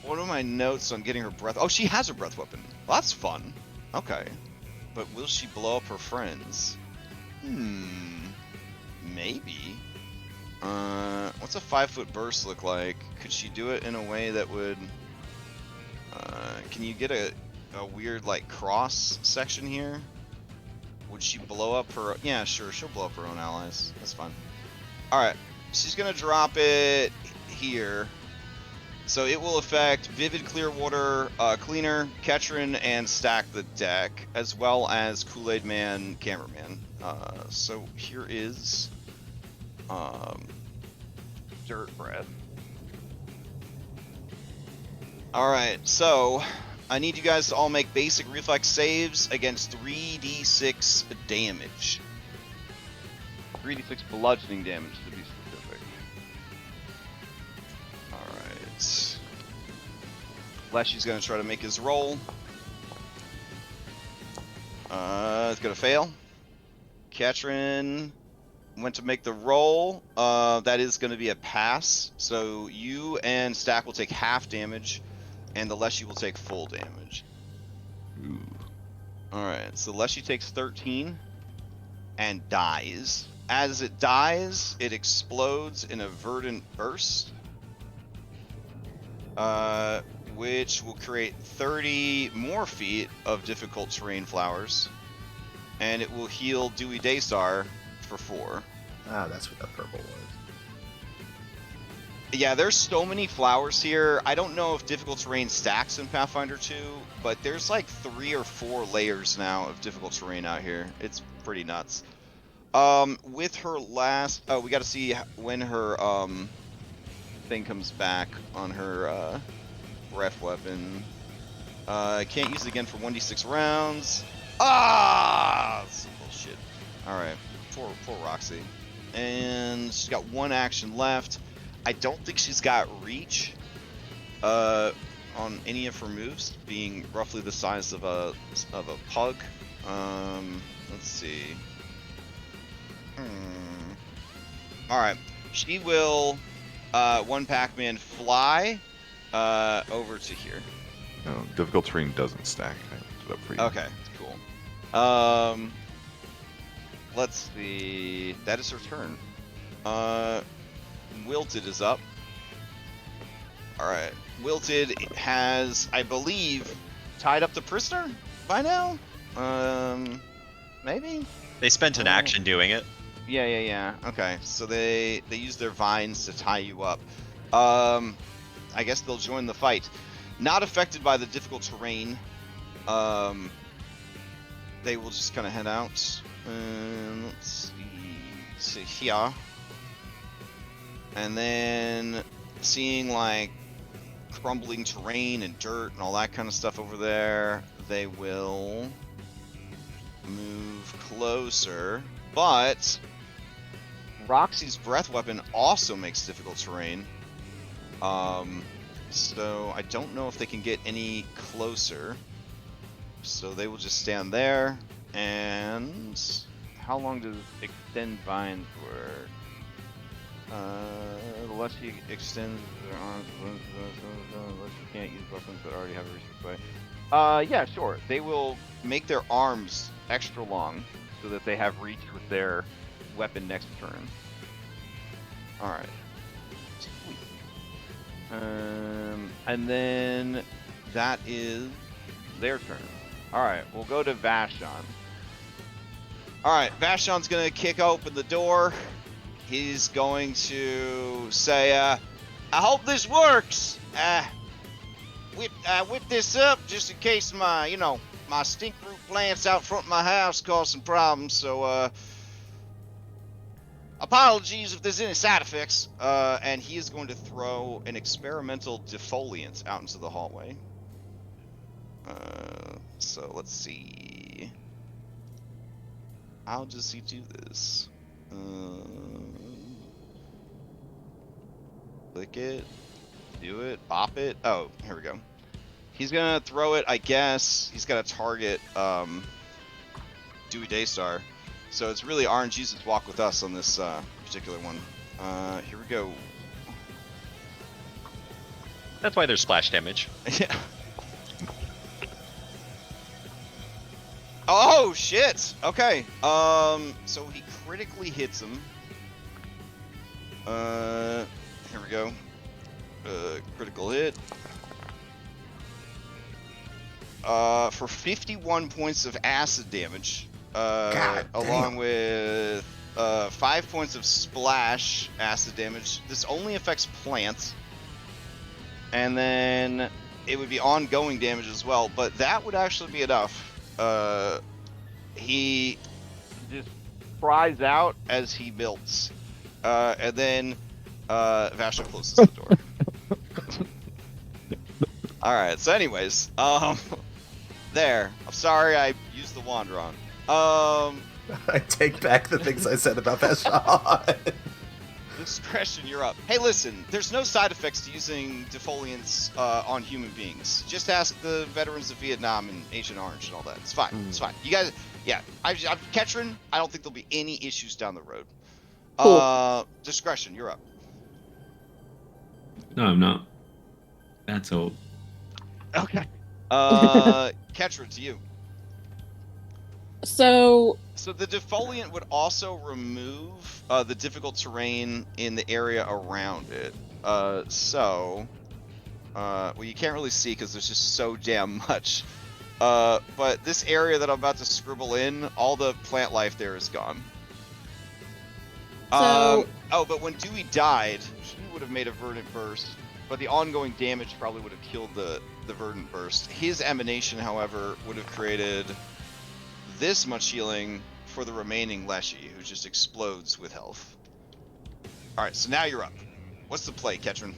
Speaker 1: what are my notes on getting her breath? Oh, she has her breath weapon. Well, that's fun. Okay. But will she blow up her friends? Maybe. What's a 5-foot burst look like? Could she do it in a way that would... can you get a weird, like, cross section here? Would she blow up her... Yeah, sure, she'll blow up her own allies. That's fine. Alright, she's gonna drop it here. So it will affect Vivid Clearwater, Cleaner, Ketrin, and Stack the deck, as well as Kool-Aid Man, Cameraman. So here is Dirt Breath. Alright, so I need you guys to all make basic reflex saves against 3d6 damage. 3d6 bludgeoning damage to be specific. Alright. Fleshy's gonna try to make his roll. It's gonna fail. Ketrin went to make the roll. That is going to be a pass. So you and Stack will take half damage, and the Leshy will take full damage.
Speaker 2: Ooh.
Speaker 1: All right. So Leshy takes 13 and dies. As it dies, it explodes in a verdant burst, which will create 30 more feet of difficult terrain flowers, and it will heal Dewey Daystar for 4.
Speaker 3: Ah, that's what that purple was.
Speaker 1: Yeah, there's so many flowers here. I don't know if difficult terrain stacks in Pathfinder 2, but there's like 3 or 4 layers now of difficult terrain out here. It's pretty nuts. With her last, we got to see when her thing comes back on her breath weapon. Can't use it again for 1d6 rounds. Ah, that's bullshit. All right, poor Roxy, and she's got 1 action left. I don't think she's got reach on any of her moves, being roughly the size of a pug. Let's see. All right, she will 1 Pac-Man fly over to here.
Speaker 2: No, difficult terrain doesn't stack. I looked it up for you.
Speaker 1: Okay, cool. Let's see. That is her turn. Wilted is up. All right, Wilted has, I believe, tied up the prisoner by now. Maybe.
Speaker 5: They spent an action doing it.
Speaker 1: Yeah. Okay, so they use their vines to tie you up. I guess they'll join the fight. Not affected by the difficult terrain. They will just kind of head out. Let's see here. And then seeing like crumbling terrain and dirt and all that kind of stuff over there, they will move closer. But Roxy's breath weapon also makes difficult terrain. So I don't know if they can get any closer. So they will just stand there. And how long does extend vines work? The less you extend their arms, unless you can't use weapons that already have a restricted way. Yeah, sure. They will make their arms extra long so that they have reach with their weapon next turn. Alright. Sweet. And then that is their turn. Alright, we'll go to Vashon. Alright, Vashon's gonna kick open the door. He's going to say, I hope this works. Whip this up just in case my stink root plants out front of my house cause some problems. So, apologies if there's any side effects. And he is going to throw an experimental defoliant out into the hallway. So let's see. How does he do this? Click it, do it, bop it. Oh, here we go. He's gonna throw it, I guess. He's got to target Dewey Daystar. So it's really RNG's walk with us on this particular one. Here we go.
Speaker 5: That's why there's splash damage.
Speaker 1: Yeah. Oh shit! Okay. So he critically hits him. Here we go. Critical hit. For 51 points of acid damage. Along with 5 points of splash acid damage. This only affects plants. And then it would be ongoing damage as well, but that would actually be enough. He just cries out as he melts. And then Vashon closes the door. Alright, so anyways, there. I'm sorry I used the wand wrong.
Speaker 3: I take back the things I said about Vashon.
Speaker 1: Discretion, you're up. Hey, listen, there's no side effects to using defoliants on human beings. Just ask the veterans of Vietnam and Agent Orange and all that. It's fine. It's fine. You guys, yeah. Ketrin, I don't think there'll be any issues down the road.
Speaker 6: Cool.
Speaker 1: Discretion, you're up.
Speaker 4: No, I'm not. That's all.
Speaker 1: Okay. Ketra, to you.
Speaker 6: So
Speaker 1: So the defoliant would also remove the difficult terrain in the area around it. Well, you can't really see because there's just so damn much. But this area that I'm about to scribble in, all the plant life there is gone.
Speaker 6: So-
Speaker 1: but when Dewey died, he would have made a verdant burst, but the ongoing damage probably would have killed the verdant burst. His emanation, however, would have created this much healing for the remaining Leshy, who just explodes with health. Alright, so now you're up. What's the play, Ketrin?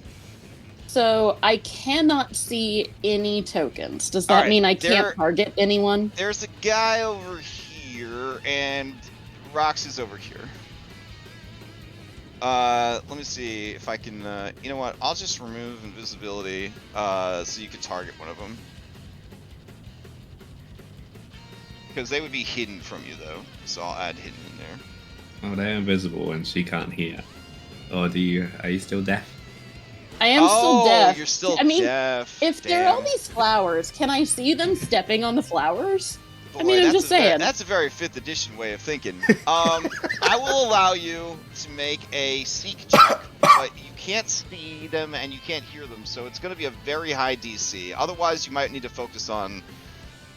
Speaker 6: So I cannot see any tokens. Does that
Speaker 1: Alright,
Speaker 6: mean I
Speaker 1: there-
Speaker 6: can't target anyone?
Speaker 1: There's a guy over here, and Rox is over here. Let me see if I can, you know what, I'll just remove invisibility, so you can target one of them. Because they would be hidden from you, though, so I'll add hidden in there.
Speaker 4: Oh, they're invisible and she can't hear. Or are you still deaf?
Speaker 6: I am still deaf.
Speaker 1: You're still
Speaker 6: I mean,
Speaker 1: deaf.
Speaker 6: if there are all
Speaker 1: Damn.
Speaker 6: these flowers, can I see them stepping on the flowers?
Speaker 1: Boy,
Speaker 6: I mean, I'm
Speaker 1: that's
Speaker 6: just
Speaker 1: a
Speaker 6: saying.
Speaker 1: that's a very 5th edition way of thinking. I will allow you to make a seek check, but you can't see them and you can't hear them, so it's going to be a very high DC. Otherwise, you might need to focus on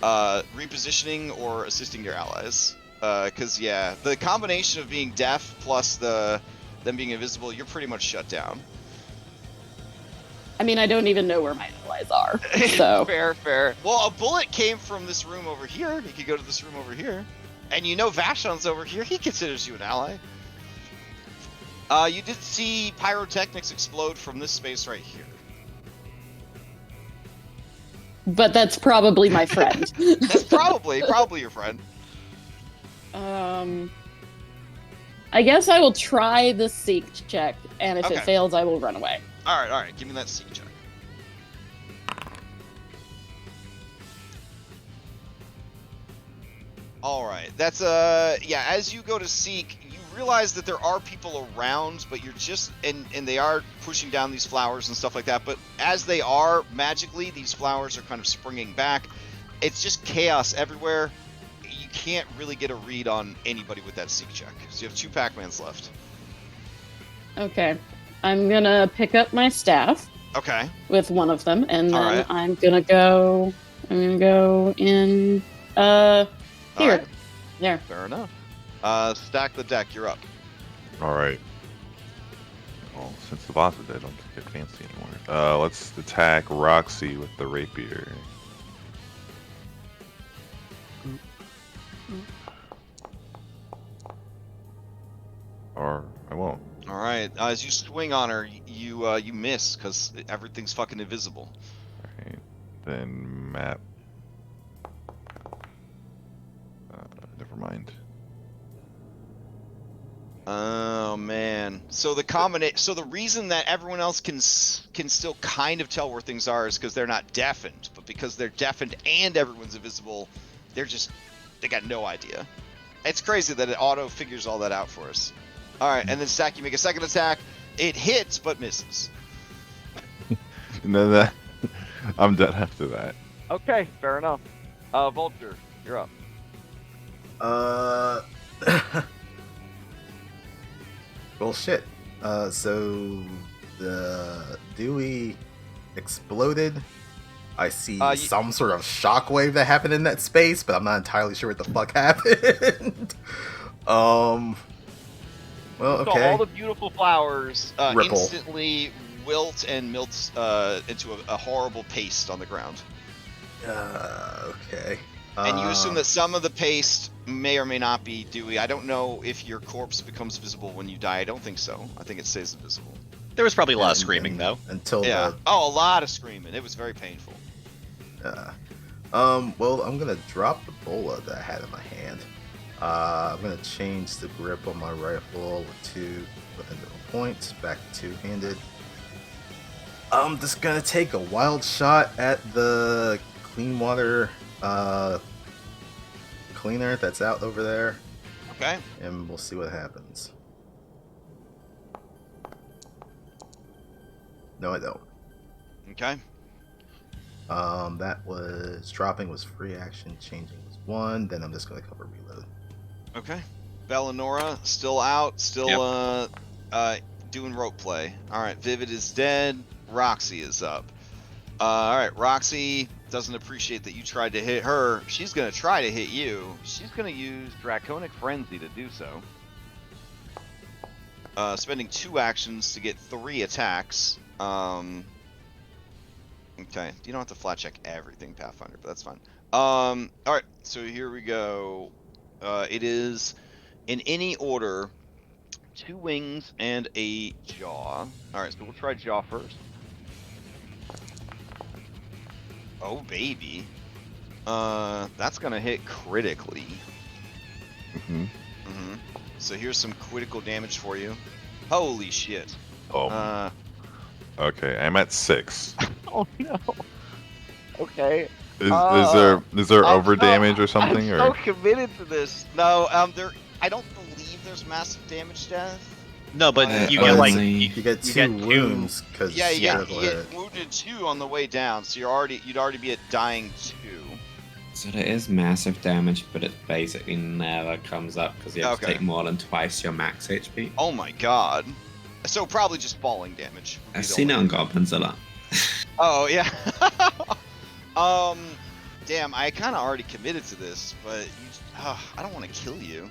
Speaker 1: repositioning or assisting your allies. Because, yeah, the combination of being deaf plus them being invisible, you're pretty much shut down.
Speaker 6: I mean, I don't even know where my allies are. So
Speaker 1: Fair. Well, a bullet came from this room over here. He could go to this room over here. And you know Vashon's over here. He considers you an ally. You did see pyrotechnics explode from this space right here.
Speaker 6: but that's probably my friend.
Speaker 1: That's probably your friend.
Speaker 6: I guess I will try the seek check, and if
Speaker 1: Okay.
Speaker 6: it fails, I will run away.
Speaker 1: All right. Give me that seek check. All right. That's yeah. As you go to seek, you realize that there are people around, but you're just and they are pushing down these flowers and stuff like that. But as they are magically, these flowers are kind of springing back. It's just chaos everywhere. You can't really get a read on anybody with that seek check. So you have 2 Pac-Mans left.
Speaker 6: Okay. I'm gonna pick up my staff
Speaker 1: Okay.
Speaker 6: with one of them, and
Speaker 1: All
Speaker 6: then
Speaker 1: right.
Speaker 6: I'm gonna go in
Speaker 1: All
Speaker 6: here.
Speaker 1: right.
Speaker 6: There.
Speaker 1: Fair enough. Stack the deck. You're up.
Speaker 2: All right. Well, since the boss is dead, I don't get fancy anymore. Let's attack Roxy with the rapier. Or I won't.
Speaker 1: All right. As you swing on her, you miss because everything's fucking invisible.
Speaker 2: Alright. Then map. Never mind.
Speaker 1: Oh man. So the reason that everyone else can still kind of tell where things are is because they're not deafened, but because they're deafened and everyone's invisible, they got no idea. It's crazy that it auto figures all that out for us. All right, and then Stack, you make a second attack. It hits but misses.
Speaker 2: No, that I'm done after that.
Speaker 7: Okay, fair enough. Vulture, you're up.
Speaker 3: Well, shit. So the Dewey exploded. I see some sort of shockwave that happened in that space, but I'm not entirely sure what the fuck happened. Well,
Speaker 1: So
Speaker 3: okay.
Speaker 1: all the beautiful flowers
Speaker 3: Ripple.
Speaker 1: instantly wilt and melt into a horrible paste on the ground.
Speaker 3: Okay.
Speaker 1: And you assume that some of the paste may or may not be Dewey. I don't know if your corpse becomes visible when you die. I don't think so. I think it stays invisible.
Speaker 5: There was probably a lot of screaming, though.
Speaker 3: Until
Speaker 1: Yeah.
Speaker 3: the
Speaker 1: Oh, a lot of screaming. It was very painful.
Speaker 3: well, I'm gonna drop the bola that I had in my hand. I'm gonna change the grip on my rifle with a point back to two-handed. I'm just gonna take a wild shot at the clean water cleaner that's out over there,
Speaker 1: Okay.
Speaker 3: and we'll see what happens. No, I don't.
Speaker 1: Okay.
Speaker 3: That was dropping was free action, changing was 1. Then I'm just gonna cover reload.
Speaker 1: Okay. Bellinora still out, still doing rope play. All right, Vivid is dead. Roxy is up. All right, Roxy doesn't appreciate that you tried to hit her. She's gonna try to hit you. She's gonna use Draconic Frenzy to do so. Spending 2 actions to get 3 attacks. Okay, you don't have to flat check everything, Pathfinder, but that's fine. All right, so here we go. It is in any order: 2 wings and a jaw. All right, so we'll try jaw first. Oh baby, that's gonna hit critically. So here's some critical damage for you. Holy shit.
Speaker 2: Oh. Okay, I'm at 6.
Speaker 7: Oh no. Okay.
Speaker 2: Is there over damage or something?
Speaker 1: I'm
Speaker 2: or
Speaker 1: so committed to this. No, I don't believe there's massive damage death.
Speaker 5: No, but you
Speaker 2: Oh,
Speaker 5: get like
Speaker 4: see.
Speaker 3: You get
Speaker 5: You
Speaker 3: 2
Speaker 5: get 2
Speaker 3: wounds because
Speaker 1: Yeah, you
Speaker 3: critical hit.
Speaker 1: get wounded 2 on the way down, so you'd already be at dying 2.
Speaker 4: So there is massive damage, but it basically never comes up because you have to
Speaker 1: Okay.
Speaker 4: take more than twice your max HP.
Speaker 1: Oh my god. So probably just falling damage.
Speaker 4: I've seen it on goblins a lot.
Speaker 1: Oh yeah. Damn, I kind of already committed to this, but I don't want to kill you.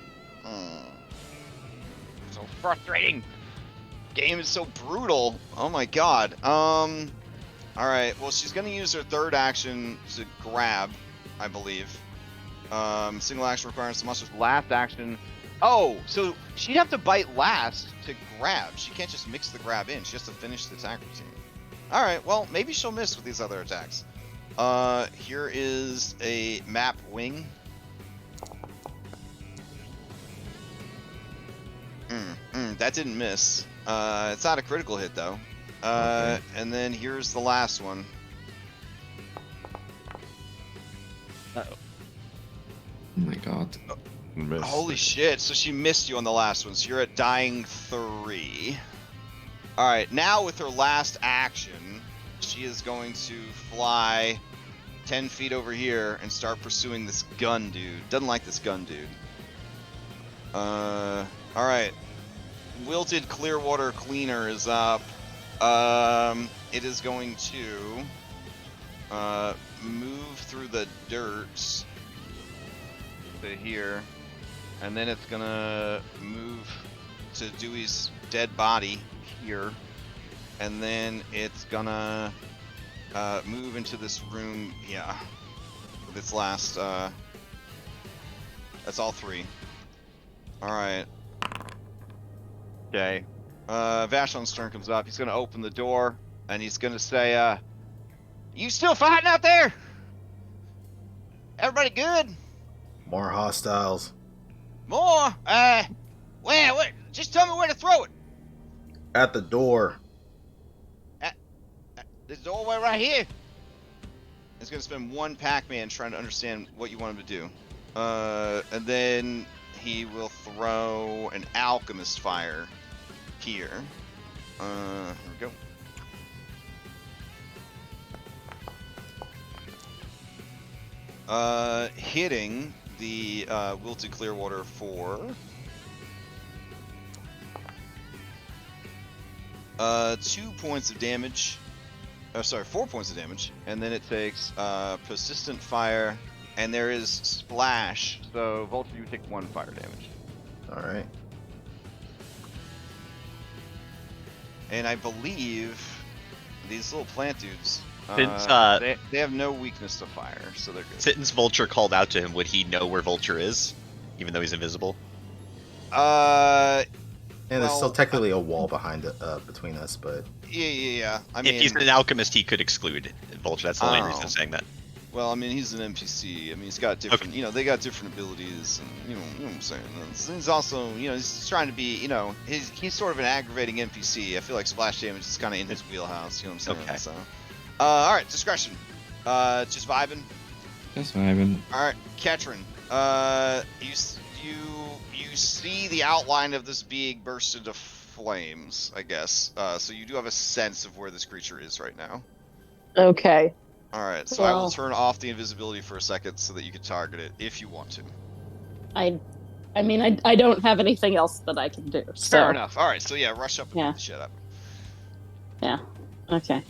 Speaker 1: So frustrating. Game is so brutal. Oh my god. All right. Well, she's gonna use her 3rd action to grab, I believe. Single action requires the monster's last action. Oh, so she'd have to bite last to grab. She can't just mix the grab in. She has to finish the attack routine. All right. Well, maybe she'll miss with these other attacks. Here is a map wing. That didn't miss. It's not a critical hit though.
Speaker 4: Okay.
Speaker 1: And then here's the last one.
Speaker 4: Oh my god.
Speaker 2: Missed.
Speaker 1: Holy shit! So she missed you on the last one. So you're at dying 3. All right. Now with her last action, she is going to fly 10 feet over here and start pursuing this gun dude. Doesn't like this gun dude. All right. Wilted Clearwater Cleaner is up. It is going to move through the dirt to here, and then it's gonna move to Dewey's dead body here, and then it's gonna move into this room, yeah, with its last, that's all 3. Alright. Okay. Vashon's turn comes up. He's gonna open the door, and he's gonna say, you still fighting out there? Everybody good?
Speaker 3: More hostiles.
Speaker 1: More? Where? Just tell me where to throw it.
Speaker 3: At the door.
Speaker 1: This doorway right here. He's gonna spend 1 Pac-Man trying to understand what you want him to do. And then he will throw an alchemist fire here. Here we go. Hitting the Wilted Clearwater for 2 points of damage. Oh, sorry, 4 points of damage, and then it takes persistent fire, and there is splash. So Vulture, you take 1 fire damage.
Speaker 3: All right.
Speaker 1: And I believe these little plant dudes,
Speaker 5: Since,
Speaker 1: they have no weakness to fire, so they're good.
Speaker 5: Since Vulture called out to him, would he know where Vulture is, even though he's invisible?
Speaker 3: And there's
Speaker 1: Well,
Speaker 3: still technically a wall behind between us, but
Speaker 1: Yeah. I mean,
Speaker 5: If he's an alchemist, he could exclude Vulture. That's the only reason I'm saying that.
Speaker 1: well, I mean, he's an NPC. I mean, he's got different, they got different abilities, and you know what I'm saying. He's also, he's trying to be, he's sort of an aggravating NPC. I feel like splash damage is kind of in his wheelhouse. You know what I'm saying?
Speaker 5: Okay.
Speaker 1: So, all right, discretion. Just vibing.
Speaker 4: Just vibing.
Speaker 1: All right, Ketrin. You see the outline of this being burst into flames, I guess. So you do have a sense of where this creature is right now.
Speaker 6: Okay.
Speaker 1: All right, so I will
Speaker 6: Well-
Speaker 1: turn off the invisibility for a second so that you can target it if you want to.
Speaker 6: I mean, I don't have anything else that I can do. So.
Speaker 1: Fair enough. All right, so yeah, rush up and
Speaker 6: Yeah.
Speaker 1: beat the shit up.
Speaker 6: Yeah. Okay.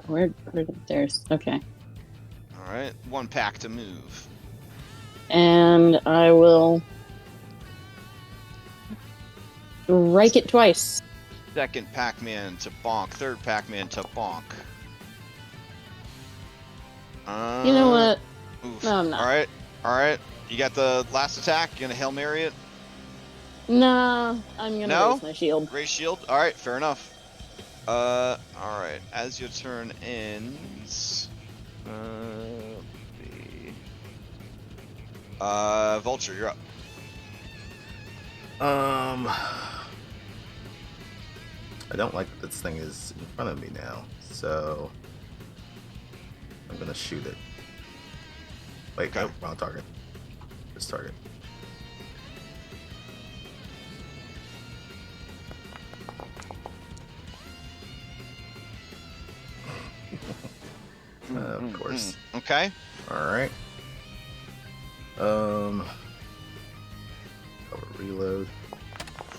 Speaker 6: Where there's okay.
Speaker 1: All right, 1 pack to move.
Speaker 6: And I will strike it twice.
Speaker 1: Second Pac-Man to bonk. Third Pac-Man to bonk.
Speaker 6: You know what?
Speaker 1: Oof.
Speaker 6: No, I'm not.
Speaker 1: All right. You got the last attack. You gonna Hail Mary it?
Speaker 6: Nah, I'm gonna
Speaker 1: No?
Speaker 6: raise my shield.
Speaker 1: Raise shield. All right, fair enough. All right. As your turn ends, let's see. Vulture, you're up.
Speaker 3: I don't like that this thing is in front of me now, so I'm gonna shoot it. Wait,
Speaker 1: Okay.
Speaker 3: no, wrong target. This target. Of course.
Speaker 1: Okay.
Speaker 3: All right. Reload.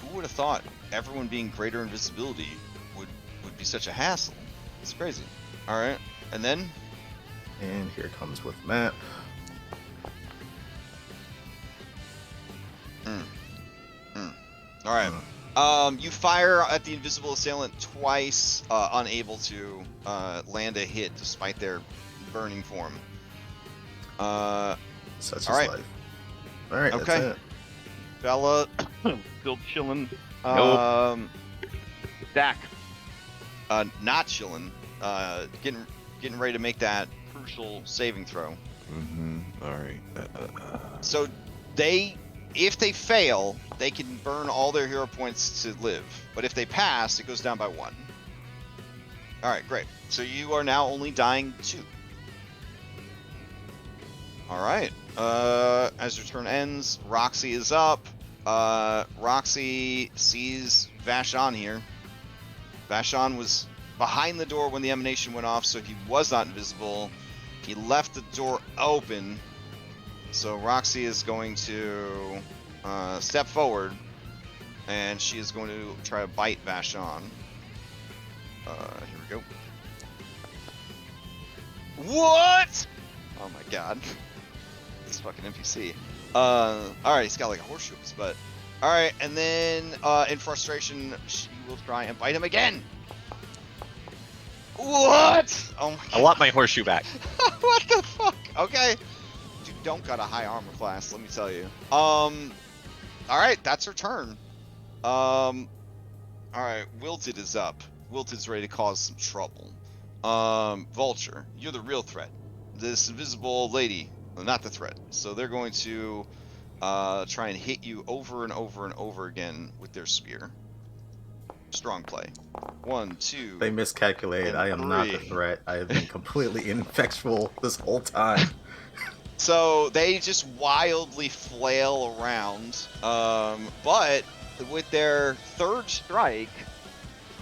Speaker 1: Who would have thought everyone being greater invisibility would be such a hassle? It's crazy. All right, and then
Speaker 3: And here comes with map.
Speaker 1: all right. You fire at the invisible assailant twice, unable to land a hit despite their burning form.
Speaker 3: Such
Speaker 1: all
Speaker 3: is
Speaker 1: right.
Speaker 3: life. All right,
Speaker 1: Okay.
Speaker 3: that's it.
Speaker 1: Bella,
Speaker 7: Still chilling.
Speaker 1: nope.
Speaker 7: Dak.
Speaker 1: Not chilling. Getting ready to make that crucial saving throw.
Speaker 2: All right.
Speaker 1: So if they fail, they can burn all their hero points to live. But if they pass, it goes down by 1. All right, great. So you are now only dying 2. All right. As your turn ends, Roxy is up. Roxy sees Vashon here. Vashon was behind the door when the emanation went off, so he was not invisible. He left the door open. So Roxy is going to step forward, and she is going to try to bite Vashon. Here we go. What? Oh my god. This fucking NPC. Alright, he's got like a horseshoe, but... Alright, and then in frustration, she will try and bite him again! What? Oh my god.
Speaker 5: I want my horseshoe back.
Speaker 1: What the fuck? Okay. You don't got a high armor class, let me tell you. Alright, that's her turn. Alright, Wilted is up. Wilted's ready to cause some trouble. Vulture, you're the real threat. This invisible lady, well, not the threat. So they're going to try and hit you over and over and over again with their spear. Strong play. 1, 2.
Speaker 3: They miscalculated.
Speaker 1: and
Speaker 3: I am not the
Speaker 1: 3.
Speaker 3: threat. I have been completely ineffectual this whole time.
Speaker 1: So they just wildly flail around, but with their third strike,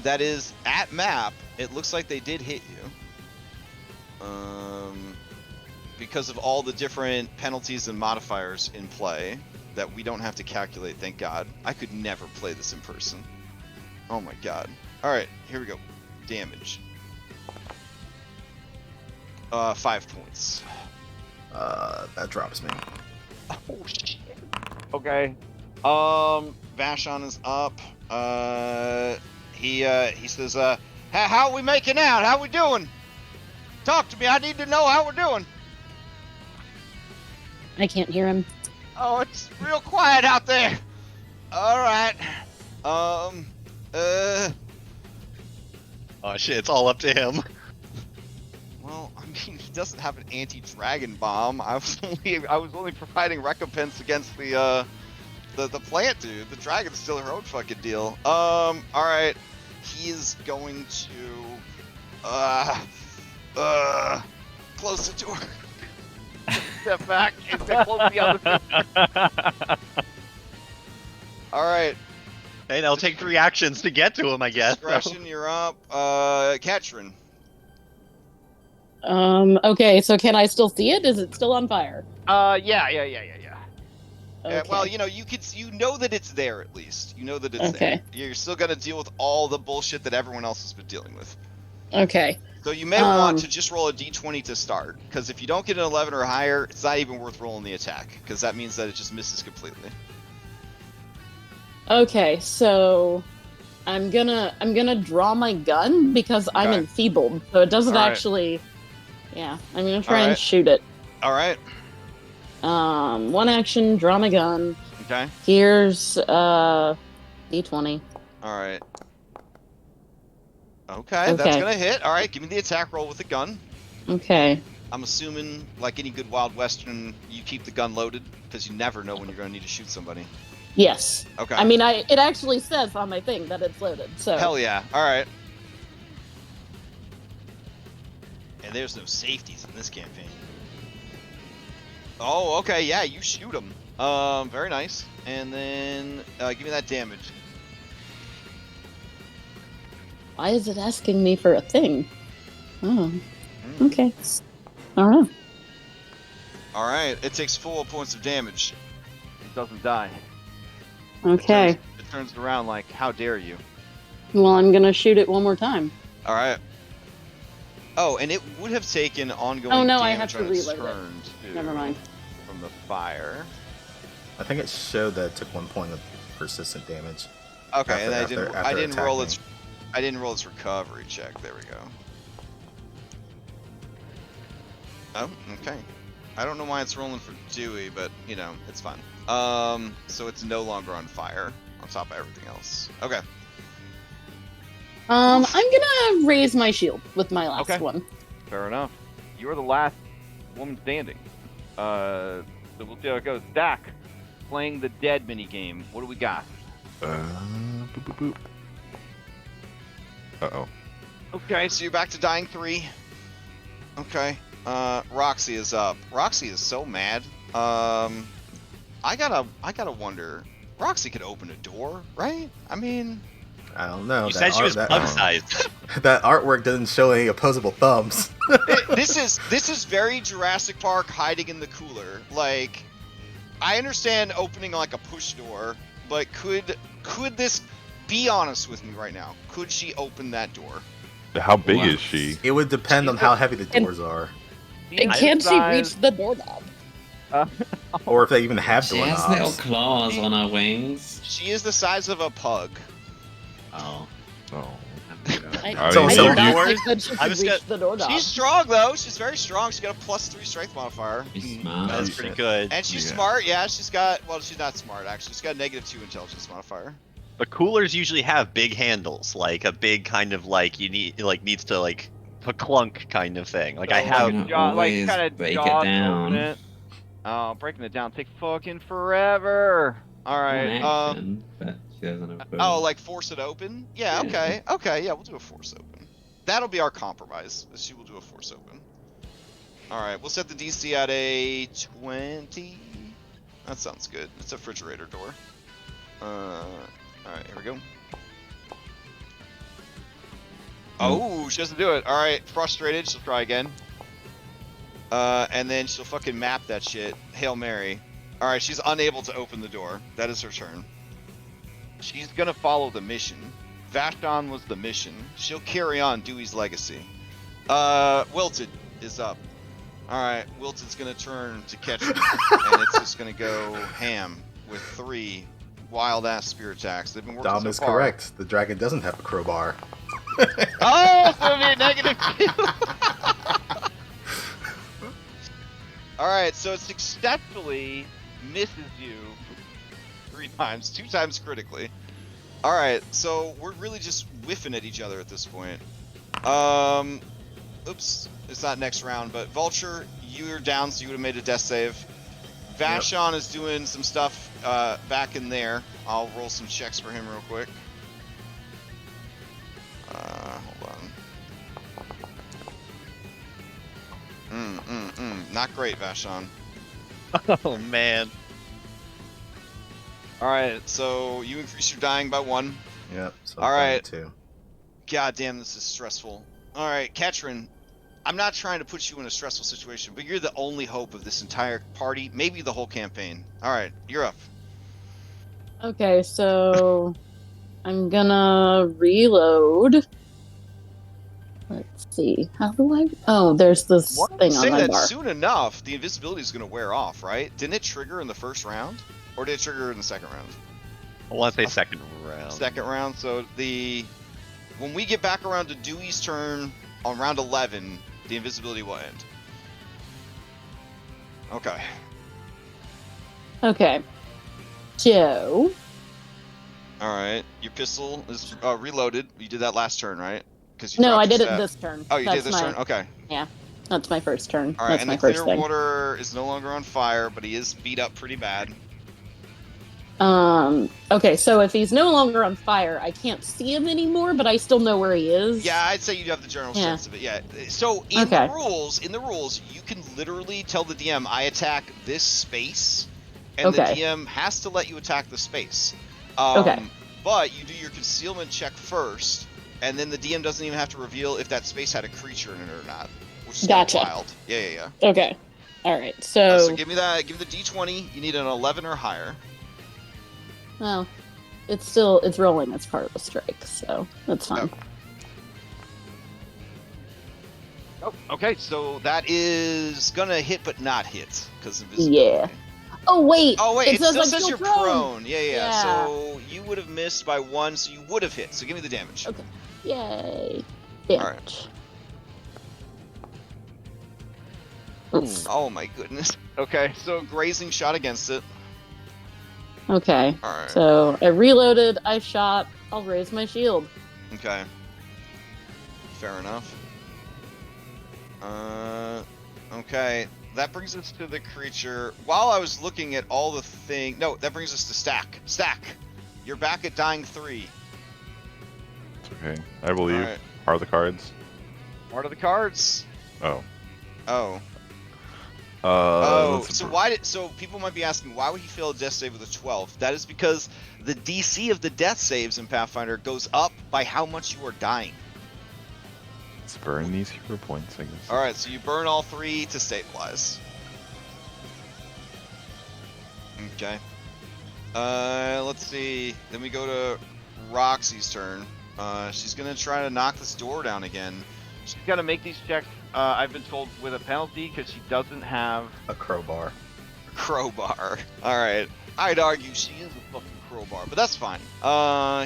Speaker 1: that is at map, it looks like they did hit you. Because of all the different penalties and modifiers in play that we don't have to calculate, thank God. I could never play this in person. Oh my god. Alright, here we go. Damage. 5 points.
Speaker 3: That drops me.
Speaker 1: Oh shit. Okay. Vashon is up. He says, how are we making out? How we doing? Talk to me. I need to know how we're doing.
Speaker 6: I can't hear him.
Speaker 1: Oh, it's real quiet out there. All right.
Speaker 5: Oh shit, it's all up to him.
Speaker 1: Well, I mean, he doesn't have an anti-dragon bomb. I was only providing recompense against the plant dude. The dragon's still her own fucking deal. All right. He is going to close the door. Step back and step close to the other. All right.
Speaker 5: Hey, that'll take 3 actions to get to him, I guess.
Speaker 1: Discretion, you're up. Katrin.
Speaker 6: Okay, so can I still see it? Is it still on fire?
Speaker 7: Yeah.
Speaker 6: Okay.
Speaker 1: Well, you know that it's there at least. You know that it's
Speaker 6: Okay.
Speaker 1: there. You're still gonna deal with all the bullshit that everyone else has been dealing with.
Speaker 6: Okay.
Speaker 1: So you may want to just roll a d20 to start, because if you don't get an 11 or higher, it's not even worth rolling the attack, because that means that it just misses completely.
Speaker 6: Okay, so I'm gonna draw my gun because I'm
Speaker 1: Okay.
Speaker 6: enfeebled, so it doesn't
Speaker 1: Alright.
Speaker 6: actually. Yeah, I'm gonna try and
Speaker 1: Alright.
Speaker 6: shoot it.
Speaker 1: All right.
Speaker 6: One action, draw my gun.
Speaker 1: Okay.
Speaker 6: Here's d20.
Speaker 1: All right. Okay, that's
Speaker 6: Okay.
Speaker 1: gonna hit. All right, give me the attack roll with the gun.
Speaker 6: Okay.
Speaker 1: I'm assuming, like any good Wild Western, you keep the gun loaded because you never know when you're gonna need to shoot somebody.
Speaker 6: Yes.
Speaker 1: Okay.
Speaker 6: I mean, it actually says on my thing that it's loaded. So.
Speaker 1: Hell yeah. All right. And there's no safeties in this campaign. Oh, okay. Yeah, you shoot him. Very nice. And then give me that damage.
Speaker 6: Why is it asking me for a thing? Oh. Okay. All right.
Speaker 1: All right. It takes 4 points of damage.
Speaker 7: It doesn't die.
Speaker 6: Okay.
Speaker 1: It turns around like, how dare you?
Speaker 6: Well, I'm gonna shoot it one more time.
Speaker 1: All right. Oh, and it would have taken ongoing
Speaker 6: Oh, no,
Speaker 1: damage
Speaker 6: I have to
Speaker 1: on its
Speaker 6: reload it.
Speaker 1: turn, too,
Speaker 6: Never mind.
Speaker 1: from the fire.
Speaker 3: I think it showed that it took 1 point of persistent damage.
Speaker 1: Okay, and
Speaker 3: After
Speaker 1: I didn't roll
Speaker 3: attacking.
Speaker 1: I didn't roll its recovery check. There we go. Oh, okay. I don't know why it's rolling for Dewey, but you know, it's fine. So it's no longer on fire on top of everything else. Okay.
Speaker 6: I'm gonna raise my shield with my last
Speaker 7: Okay.
Speaker 6: one.
Speaker 7: Fair enough. You're the last woman standing. So we'll see how it goes. Dak, playing the dead mini game. What do we got?
Speaker 2: Boop, boop, boop. Uh-oh.
Speaker 1: Okay, so you're back to dying 3. Okay. Roxy is up. Roxy is so mad. I gotta wonder. Roxy could open a door, right? I mean,
Speaker 3: I don't know.
Speaker 5: You
Speaker 3: that
Speaker 5: said she
Speaker 3: art-
Speaker 5: was
Speaker 3: that,
Speaker 5: plug-sized.
Speaker 3: that artwork doesn't show any opposable thumbs.
Speaker 1: this is very Jurassic Park hiding in the cooler. Like, I understand opening like a push door, but could this? Be honest with me right now. Could she open that door?
Speaker 2: How big
Speaker 4: Wow.
Speaker 2: is she?
Speaker 3: It would depend on how heavy the doors are,
Speaker 6: Can she reach the doorknob?
Speaker 3: or if they even have
Speaker 4: She has little
Speaker 3: doorknobs.
Speaker 4: claws on her wings.
Speaker 1: She is the size of a pug.
Speaker 4: Oh.
Speaker 2: Oh.
Speaker 6: I
Speaker 2: I
Speaker 3: So-
Speaker 2: mean,
Speaker 3: so
Speaker 6: did
Speaker 2: you-
Speaker 6: not think that she
Speaker 5: I
Speaker 6: could
Speaker 5: was
Speaker 6: reach
Speaker 5: gonna-
Speaker 6: the doorknob.
Speaker 1: She's strong though. She's very strong. She's got a +3 strength modifier.
Speaker 4: She's smart.
Speaker 5: That's
Speaker 2: Oh,
Speaker 5: pretty
Speaker 2: shit.
Speaker 5: good.
Speaker 1: And she's
Speaker 2: Yeah.
Speaker 1: smart, yeah. She's got, well, she's not smart actually. She's got a -2 intelligence modifier.
Speaker 5: But coolers usually have big handles, like a big kind of like needs to like a clunk kind of thing. Like I
Speaker 1: So,
Speaker 5: have.
Speaker 4: Like,
Speaker 7: Jaw, like
Speaker 4: always
Speaker 7: kind of
Speaker 4: break it
Speaker 7: jaws
Speaker 4: down.
Speaker 7: open it. Oh, breaking it down takes fucking forever.
Speaker 1: All
Speaker 4: One
Speaker 1: right.
Speaker 4: action, but she doesn't have boom.
Speaker 1: Oh, like force it open? Yeah.
Speaker 4: Yeah.
Speaker 1: Okay. Okay. Yeah, we'll do a force open. That'll be our compromise. Is she will do a force open. All right. We'll set the DC at a 20. That sounds good. It's a refrigerator door. All right. Here we go. Oh, she doesn't do it. All right. Frustrated. She'll try again. And then she'll fucking map that shit. Hail Mary. All right. She's unable to open the door. That is her turn. She's gonna follow the mission. Vashon was the mission. She'll carry on Dewey's legacy. Wilted is up. Alright, Wilted's gonna turn to catch me. And it's just gonna go ham with 3 wild ass spear attacks. They've been working
Speaker 3: Dom
Speaker 1: so
Speaker 3: is
Speaker 1: far.
Speaker 3: correct. The dragon doesn't have a crowbar.
Speaker 1: Oh, so it'll be a -2. Alright, so it successfully misses you 3 times, 2 times critically. Alright, so we're really just whiffing at each other at this point. Oops, it's not next round, but Vulture, you're down, so you would have made a death save. Vashon is doing some stuff back in there. I'll roll some checks for him real quick. Hold on. Not great, Vashon.
Speaker 5: Oh man.
Speaker 1: All right, so you increase your dying by 1.
Speaker 3: Yep. So
Speaker 1: All right.
Speaker 3: 2.
Speaker 1: God damn, this is stressful. All right, Katrin, I'm not trying to put you in a stressful situation, but you're the only hope of this entire party, maybe the whole campaign. All right, you're up.
Speaker 6: Okay, so I'm gonna reload. Let's see. How do I? Oh, there's this
Speaker 1: Why don't
Speaker 6: thing
Speaker 1: you
Speaker 6: on
Speaker 1: say
Speaker 6: my
Speaker 1: that
Speaker 6: bar.
Speaker 1: soon enough, the invisibility is going to wear off, right? Didn't it trigger in the first round? Or did it trigger in the second round?
Speaker 5: I want to say second round.
Speaker 1: Second round, so when we get back around to Dewey's turn on round 11, the invisibility will end. Okay.
Speaker 6: Okay. So,
Speaker 1: All right. Your pistol is reloaded. You did that last turn, right? Because
Speaker 6: no, I did it this turn.
Speaker 1: Oh, you
Speaker 6: That's
Speaker 1: did this
Speaker 6: my,
Speaker 1: turn? Okay.
Speaker 6: Yeah, that's my first turn.
Speaker 1: All right,
Speaker 6: That's
Speaker 1: and
Speaker 6: my
Speaker 1: the
Speaker 6: first thing.
Speaker 1: Clearwater is no longer on fire, but he is beat up pretty bad.
Speaker 6: Okay, so if he's no longer on fire, I can't see him anymore, but I still know where he is.
Speaker 1: Yeah, I'd say you have the general
Speaker 6: Yeah.
Speaker 1: sense of it. Yeah. So in the rules, you can literally tell the DM, I attack this space, and the DM has to let you attack the space.
Speaker 6: Okay.
Speaker 1: But you do your concealment check first, and then the DM doesn't even have to reveal if that space had a creature in it or not, which is
Speaker 6: Gotcha.
Speaker 1: wild. Yeah.
Speaker 6: Okay. All right. So,
Speaker 1: So give me that. Give me the D20. You need an 11 or higher.
Speaker 6: well, it's rolling as part of the strike, so that's fine.
Speaker 1: Oh, okay. So that is gonna hit, but not hit because of
Speaker 6: Yeah. Oh wait.
Speaker 1: Oh wait, it still
Speaker 6: I'm
Speaker 1: says
Speaker 6: still
Speaker 1: you're prone. Yeah. So you would have missed by 1, so you would have hit. So give me the damage.
Speaker 6: Okay. Yay. Damage.
Speaker 1: All right. Oh my goodness. Okay, so grazing shot against it.
Speaker 6: Okay.
Speaker 1: All right.
Speaker 6: So I reloaded. I shot. I'll raise my shield.
Speaker 1: Okay. Fair enough. Okay. That brings us to the creature. While I was looking at all the things... No, that brings us to Stack. Stack! You're back at dying 3.
Speaker 2: It's okay. I believe.
Speaker 1: Right.
Speaker 2: Are the cards?
Speaker 1: What are the cards?
Speaker 2: Oh.
Speaker 1: Oh.
Speaker 2: That's
Speaker 1: So people might be asking, why would he fail a death save with a 12? That is because the DC of the death saves in Pathfinder goes up by how much you are dying.
Speaker 2: Let's burn these hero points, I guess.
Speaker 1: Alright, so you burn all 3 to stabilize. Okay. Let's see. Then we go to Roxy's turn. She's gonna try to knock this door down again.
Speaker 7: She's got to make these checks, I've been told, with a penalty because she doesn't have
Speaker 3: A crowbar.
Speaker 1: Crowbar. Alright. I'd argue she is a fucking crowbar, but that's fine.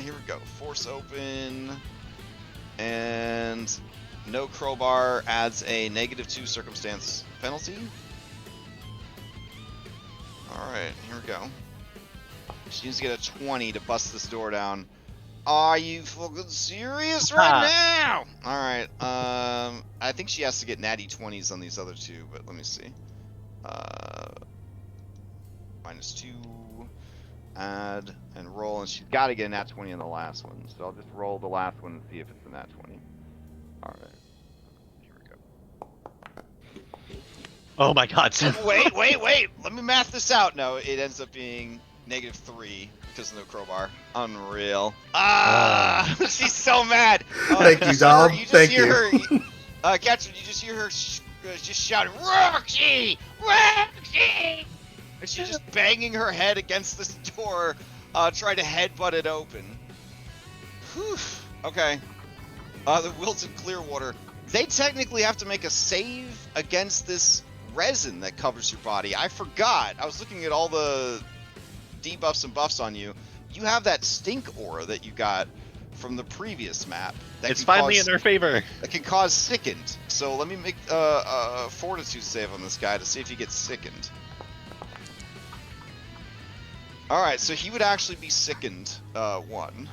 Speaker 1: Here we go. Force open. And no crowbar adds a -2 circumstance penalty. Alright, here we go. She needs to get a 20 to bust this door down. Are you fucking serious right now? Alright, I think she has to get natty 20s on these other 2, but let me see. -2, add, and roll, and she's got to get a nat 20 on the last one, so I'll just roll the last one and see if it's a nat 20. Alright, here we go.
Speaker 5: Oh my god.
Speaker 1: Wait, let me math this out. No, it ends up being -3 because of no crowbar. Unreal. She's so mad.
Speaker 3: Thank you, Dom. Thank you.
Speaker 1: Catherine, you just hear her just shouting, Roxy! Roxy! And she's just banging her head against this door, trying to headbutt it open. Whew. Okay. The Wilton Clearwater. They technically have to make a save against this resin that covers your body. I forgot. I was looking at all the debuffs and buffs on you. You have that stink aura that you got from the previous map.
Speaker 5: It's finally in their favor.
Speaker 1: That can cause sickened. So let me make a fortitude save on this guy to see if he gets sickened. Alright, so he would actually be sickened 1.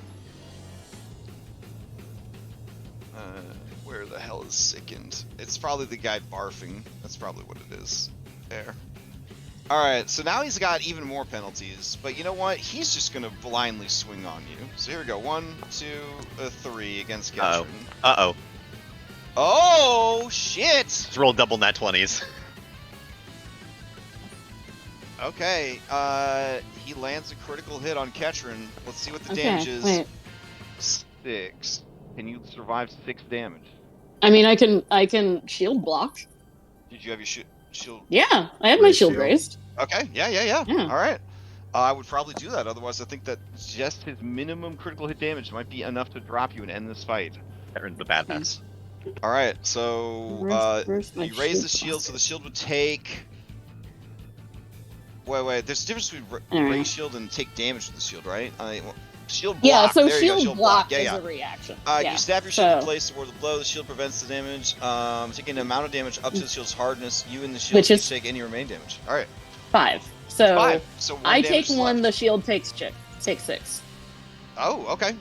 Speaker 1: Where the hell is sickened? It's probably the guy barfing. That's probably what it is. There. Alright, so now he's got even more penalties, but you know what? He's just gonna blindly swing on you. So here we go. 1, 2, 3 against Genshin.
Speaker 5: Uh-oh.
Speaker 1: Oh, shit!
Speaker 5: Let's roll double nat 20s.
Speaker 1: Okay, he lands a critical hit on Ketrin. Let's see what the
Speaker 6: Okay,
Speaker 1: damage is.
Speaker 6: wait.
Speaker 7: 6. Can you survive 6 damage?
Speaker 6: I mean, I can shield block.
Speaker 1: Did you have your shield?
Speaker 6: Yeah, I had my
Speaker 3: Raise
Speaker 6: shield
Speaker 3: shield.
Speaker 6: raised.
Speaker 1: Okay, yeah.
Speaker 6: Yeah.
Speaker 1: All right. I would probably do that. Otherwise, I think that just his minimum critical hit damage might be enough to drop you and end this fight.
Speaker 5: Ketrin's the badass.
Speaker 1: All right, so
Speaker 6: Where's my
Speaker 1: you raise the
Speaker 6: shield
Speaker 1: shield, so the
Speaker 6: block?
Speaker 1: shield would take. Wait. There's a difference between
Speaker 6: Alright.
Speaker 1: raise shield and take damage with the shield, right? Shield block.
Speaker 6: Yeah, so
Speaker 1: there you go,
Speaker 6: shield block is
Speaker 1: Yeah.
Speaker 6: a reaction.
Speaker 1: You stab your shield in
Speaker 6: so-
Speaker 1: place toward the blow. The shield prevents the damage. Taking the amount of damage up to the shield's hardness. You and the shield
Speaker 6: Which
Speaker 1: each
Speaker 6: is-
Speaker 1: take any remaining damage. All right.
Speaker 6: 5. So
Speaker 1: 5. So one
Speaker 6: I
Speaker 1: damage
Speaker 6: take
Speaker 1: is
Speaker 6: 1,
Speaker 1: left.
Speaker 6: the shield takes 6.
Speaker 1: Oh, okay.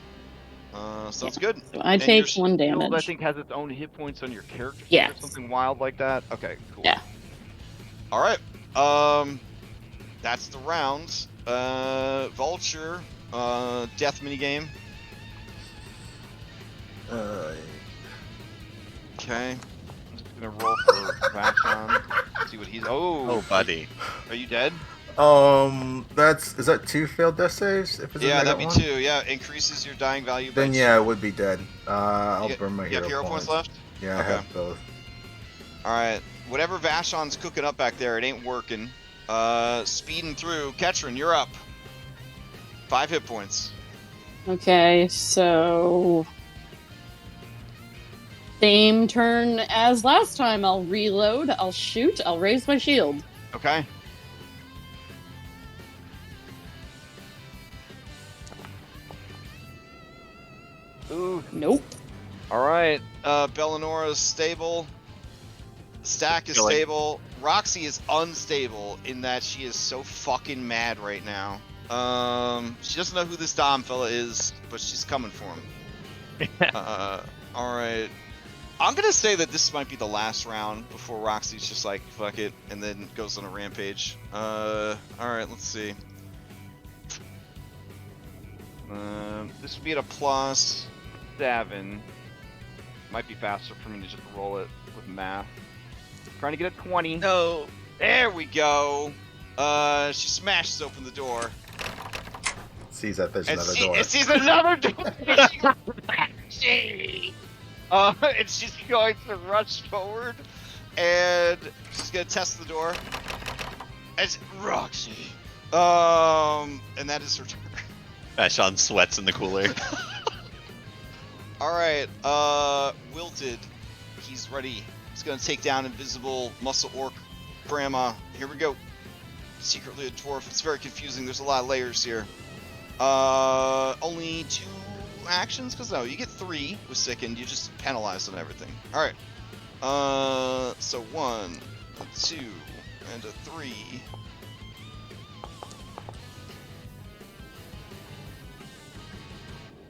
Speaker 1: Sounds good.
Speaker 6: So I
Speaker 1: And
Speaker 6: take
Speaker 1: your
Speaker 6: 1
Speaker 7: Shield, I
Speaker 6: damage.
Speaker 7: think, has its own hit points on your character sheet
Speaker 6: Yes.
Speaker 7: or something wild like that. Okay, cool.
Speaker 6: Yeah.
Speaker 1: All right. That's the round. Vulture. Death minigame. Okay. I'm just gonna roll for Vashon. See what he's.
Speaker 5: Oh, buddy.
Speaker 1: Are you dead?
Speaker 3: Is that 2 failed death saves? If it's a
Speaker 1: Yeah,
Speaker 3: negative
Speaker 1: that'd be
Speaker 3: one?
Speaker 1: 2. Yeah, increases your dying value.
Speaker 3: Then
Speaker 1: by
Speaker 3: yeah, I
Speaker 1: 2.
Speaker 3: would be dead. I'll
Speaker 1: You
Speaker 3: burn my
Speaker 1: You have hero points left.
Speaker 3: Yeah, I
Speaker 1: Okay.
Speaker 3: have both.
Speaker 1: All right. Whatever Vashon's cooking up back there, it ain't working. Speeding through. Ketrin, you're up. 5 hit points.
Speaker 6: Okay, so same turn as last time. I'll reload, I'll shoot, I'll raise my shield.
Speaker 1: Okay.
Speaker 7: Ooh.
Speaker 6: Nope.
Speaker 7: All right.
Speaker 1: Bellinora's stable. Stack is
Speaker 5: Really?
Speaker 1: stable. Roxy is unstable in that she is so fucking mad right now. She doesn't know who this Dom fella is, but she's coming for him. All right. I'm gonna say that this might be the last round before Roxy's just like fuck it, and then goes on a rampage. All right, let's see. This would be at a +7. Might be faster for me to just roll it with math. Trying to get a 20.
Speaker 5: No.
Speaker 1: There we go. She smashes open the door.
Speaker 3: Sees that there's
Speaker 1: And
Speaker 3: another door.
Speaker 1: sees another door. And she's going to rush forward, and she's gonna test the door. It's Roxy. And that is her turn.
Speaker 5: Vashon sweats in the cooler.
Speaker 1: All right, Wilted. He's ready. He's gonna take down invisible muscle orc grandma. Here we go. Secretly a dwarf. It's very confusing. There's a lot of layers here. Only 2 actions? Because no, you get 3 with sickened. You just penalize on everything. All right. So 1, a 2, and a 3.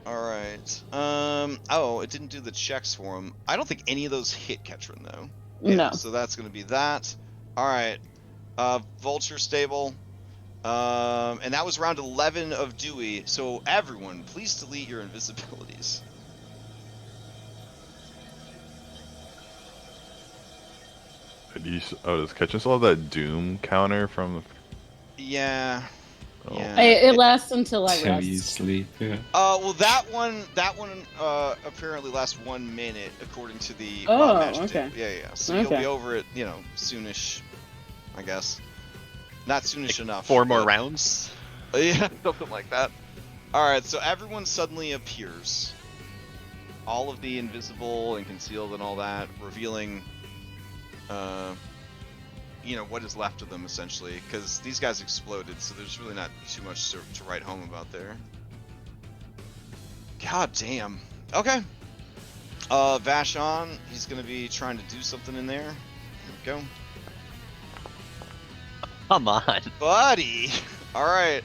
Speaker 1: All right. Oh, it didn't do the checks for him. I don't think any of those hit Ketrin though. Yeah,
Speaker 6: No.
Speaker 1: So that's gonna be that. All right. Vulture stable. And that was round 11 of Dewey. So everyone, please delete your invisibilities.
Speaker 2: Does Ketchum still have that Doom counter from?
Speaker 1: Yeah.
Speaker 2: Oh.
Speaker 1: Yeah.
Speaker 6: It lasts until I
Speaker 4: Till you
Speaker 6: rest.
Speaker 4: sleep. Yeah.
Speaker 1: Well, that one apparently lasts 1 minute according to the
Speaker 6: Oh,
Speaker 1: Wild Magic
Speaker 6: okay.
Speaker 1: table. Yeah. So you'll
Speaker 6: Okay.
Speaker 1: be over it, soonish, I guess. Not soonish enough.
Speaker 5: 4 more
Speaker 1: but-
Speaker 5: rounds.
Speaker 1: Yeah, something like that. Alright, so everyone suddenly appears. All of the invisible and concealed and all that, revealing, what is left of them, essentially. Because these guys exploded, so there's really not too much to write home about there. God damn. Okay. Vashon, he's going to be trying to do something in there. Here we go.
Speaker 5: Come on.
Speaker 1: Buddy! Alright.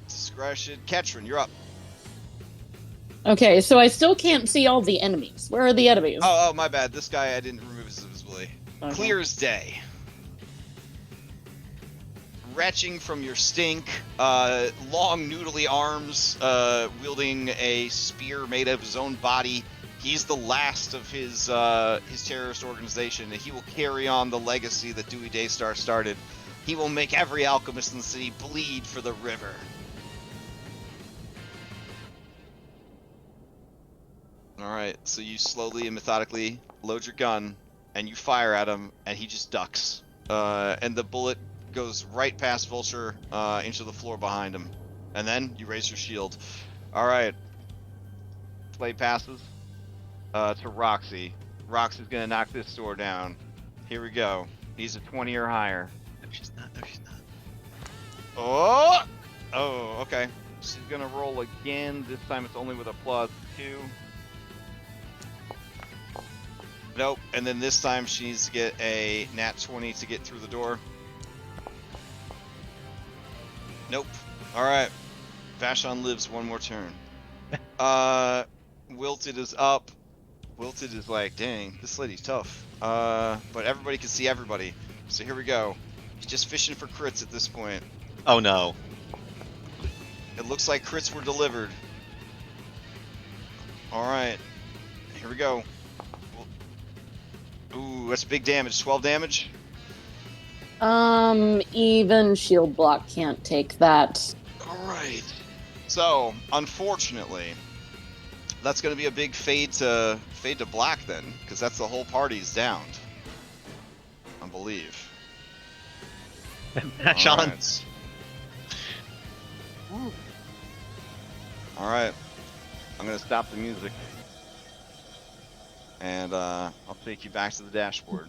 Speaker 1: Discretion. Ketrin, you're up.
Speaker 6: Okay, so I still can't see all the enemies. Where are the enemies?
Speaker 1: Oh, my bad. This guy I didn't remove his invisibility.
Speaker 6: Okay.
Speaker 1: Clear as day. Retching from your stink, long noodly arms, wielding a spear made of his own body. He's the last of his terrorist organization, and he will carry on the legacy that Dewey Daystar started. He will make every alchemist in the city bleed for the river. Alright, so you slowly and methodically load your gun, and you fire at him, and he just ducks. And the bullet goes right past Vulture into the floor behind him. And then you raise your shield. Alright. Play passes to Roxy. Roxy's gonna knock this door down. Here we go. He's a 20 or higher.
Speaker 8: No, she's not. No, she's not.
Speaker 1: Oh! Oh, okay. She's gonna roll again. This time it's only with a +2. Nope. And then this time she needs to get a nat 20 to get through the door. Nope. Alright. Vashon lives one more turn. Wilted is up. Wilted is like, dang, this lady's tough. But everybody can see everybody. So here we go. He's just fishing for crits at this point.
Speaker 5: Oh no.
Speaker 1: It looks like crits were delivered. Alright. Here we go. Ooh, that's big damage. 12 damage?
Speaker 6: Even shield block can't take that.
Speaker 1: Alright. So, unfortunately, that's going to be a big fade to black then, because that's the whole party's downed. I believe.
Speaker 5: Sean.
Speaker 1: Alright. I'm going to stop the music. And I'll take you back to the dashboard.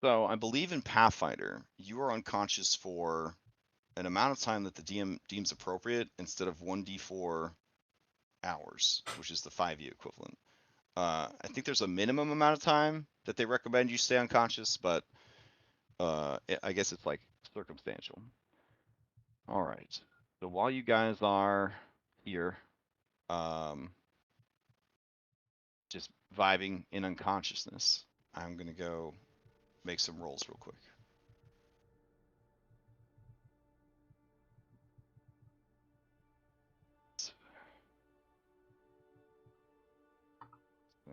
Speaker 1: So, I believe in Pathfinder, you are unconscious for an amount of time that the DM deems appropriate instead of 1d4 hours, which is the 5e equivalent. I think there's a minimum amount of time that they recommend you stay unconscious, but I guess it's like circumstantial. All right. So while you guys are here, just vibing in unconsciousness, I'm gonna go make some rolls real quick.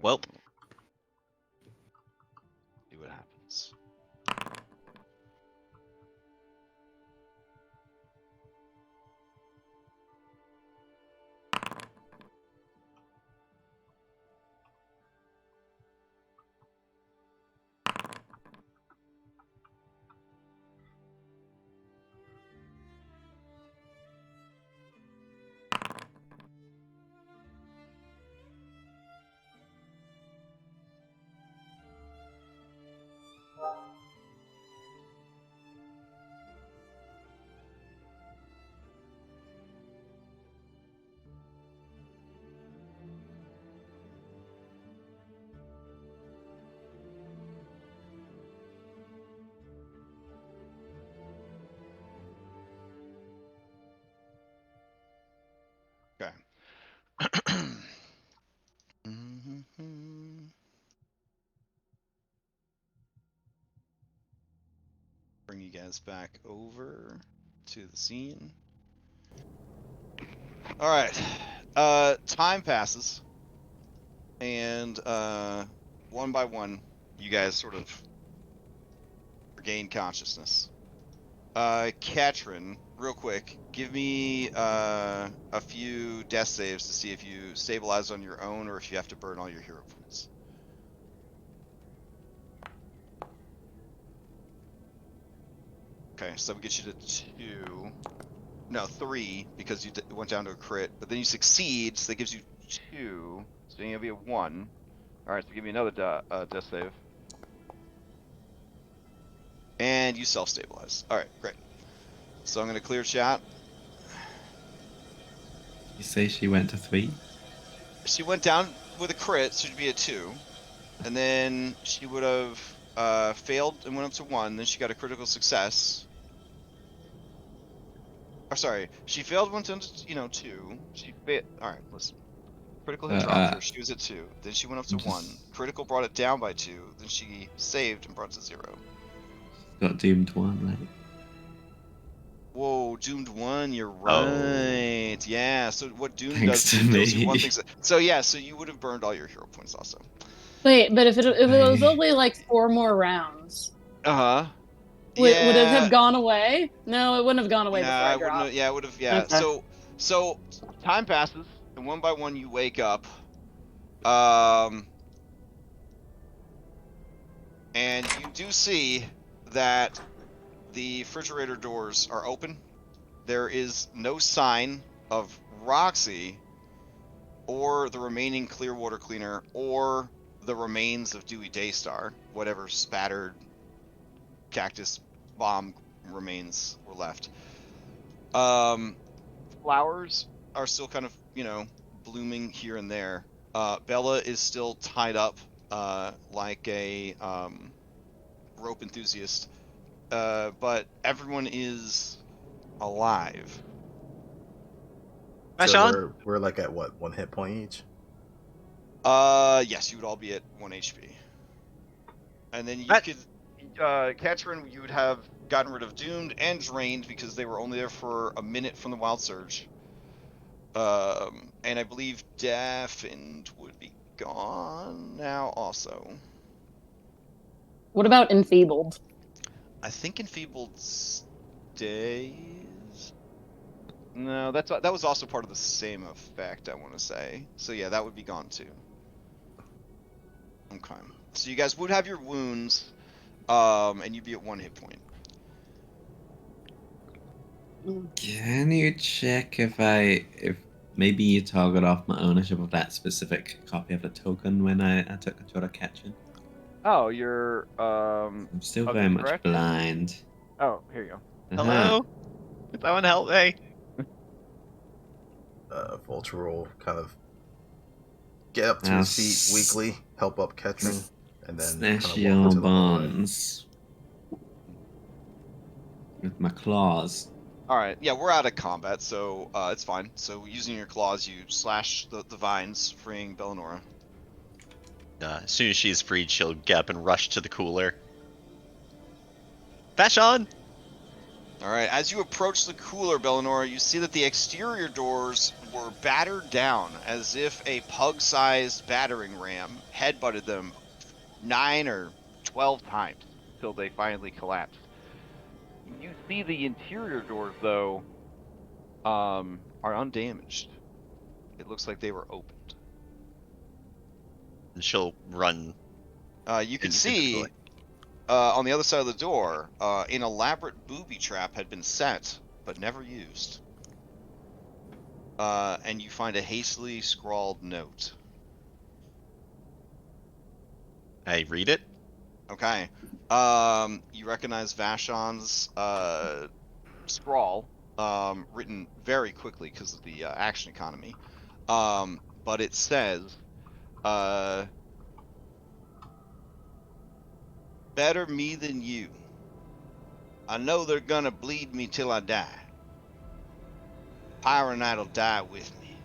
Speaker 5: Well.
Speaker 1: See what happens. Okay. Bring you guys back over to the scene. All right. Time passes, and one by one, you guys sort of regain consciousness. Katrin, real quick, give me a few death saves to see if you stabilize on your own or if you have to burn all your hero points. Okay, so that would get you to 2. No, 3, because you went down to a crit. But then you succeed, so that gives you 2. So you're going to be a 1. Alright, so give me another death save. And you self-stabilize. Alright, great. So I'm going to clear chat.
Speaker 8: You say she went to 3?
Speaker 1: She went down with a crit, so she'd be a 2. And then she would have failed and went up to 1. Then she got a critical success. Oh, sorry. She failed, went down to, 2. Alright, listen. Critical hit dropped her. She was at 2. Then she went up to 1. Critical brought it down by 2. Then she saved and brought it to 0.
Speaker 8: Got doomed 1, right?
Speaker 1: Whoa, Doomed 1. You're
Speaker 5: Oh.
Speaker 1: right. Yeah. So what Doom
Speaker 8: Thanks
Speaker 1: does,
Speaker 8: to
Speaker 1: Doom deals you
Speaker 8: me.
Speaker 1: one thing. So yeah. So you would have burned all your hero points also.
Speaker 6: Wait, but if it was
Speaker 8: I-
Speaker 6: only like 4 more rounds,
Speaker 1: Uh huh.
Speaker 6: would it
Speaker 1: Yeah.
Speaker 6: have gone away? No, it wouldn't have gone away
Speaker 1: Nah,
Speaker 6: before I
Speaker 1: I wouldn't.
Speaker 6: dropped.
Speaker 1: Yeah, it would have. Yeah.
Speaker 6: Okay.
Speaker 1: So time passes, and one by one you wake up. Um. And you do see that the refrigerator doors are open. There is no sign of Roxy or the remaining Clearwater Cleaner or the remains of Dewey Daystar, whatever spattered cactus bomb remains were left. Flowers are still kind of, blooming here and there. Bella is still tied up like a rope enthusiast, but everyone is alive.
Speaker 3: So
Speaker 5: Vashon?
Speaker 3: we're like at what, 1 hit point each?
Speaker 1: Yes, you would all be at 1 HP. And then you
Speaker 5: That-
Speaker 1: could, Katrin, you would have gotten rid of Doomed and Drained because they were only there for a minute from the Wild Surge. And I believe Deafened would be gone now also.
Speaker 6: What about enfeebled?
Speaker 1: I think Enfeebled stays. No, that was also part of the same effect, I want to say. So yeah, that would be gone too. Okay. So you guys would have your wounds, and you'd be at 1 hit point.
Speaker 8: Can you check if maybe you target off my ownership of that specific copy of the token when I took control of Catching?
Speaker 7: Oh, you're
Speaker 8: I'm still
Speaker 7: of
Speaker 8: very
Speaker 7: the
Speaker 8: much
Speaker 7: correction?
Speaker 8: blind.
Speaker 7: Oh, here you go.
Speaker 5: Hello? Can someone help me?
Speaker 3: Vulture will kind of get up to
Speaker 8: Now
Speaker 3: his feet weakly, help up Ketrin, and then kind
Speaker 8: Snash
Speaker 3: of
Speaker 8: your
Speaker 3: walk into the hallway.
Speaker 8: bonds with my claws.
Speaker 1: All right. Yeah, we're out of combat, so it's fine. So using your claws, you slash the vines, freeing Bellinora.
Speaker 5: As soon as she's freed, she'll get up and rush to the cooler. Vashon!
Speaker 1: All right. As you approach the cooler, Bellinora, you see that the exterior doors were battered down as if a pug-sized battering ram headbutted them
Speaker 7: 9 or 12 times until they finally collapsed. You see the interior doors, though,
Speaker 1: are undamaged. It looks like they were opened.
Speaker 5: And she'll run.
Speaker 1: You can
Speaker 5: into the
Speaker 1: see
Speaker 5: cooler.
Speaker 1: on the other side of the door, an elaborate booby trap had been set, but never used. And you find a hastily scrawled note.
Speaker 5: I read it.
Speaker 1: Okay. You recognize Vashon's scrawl, written very quickly because of the action economy. But it says, better me than you. I know they're gonna bleed me till I die. Pyronite'll die with me.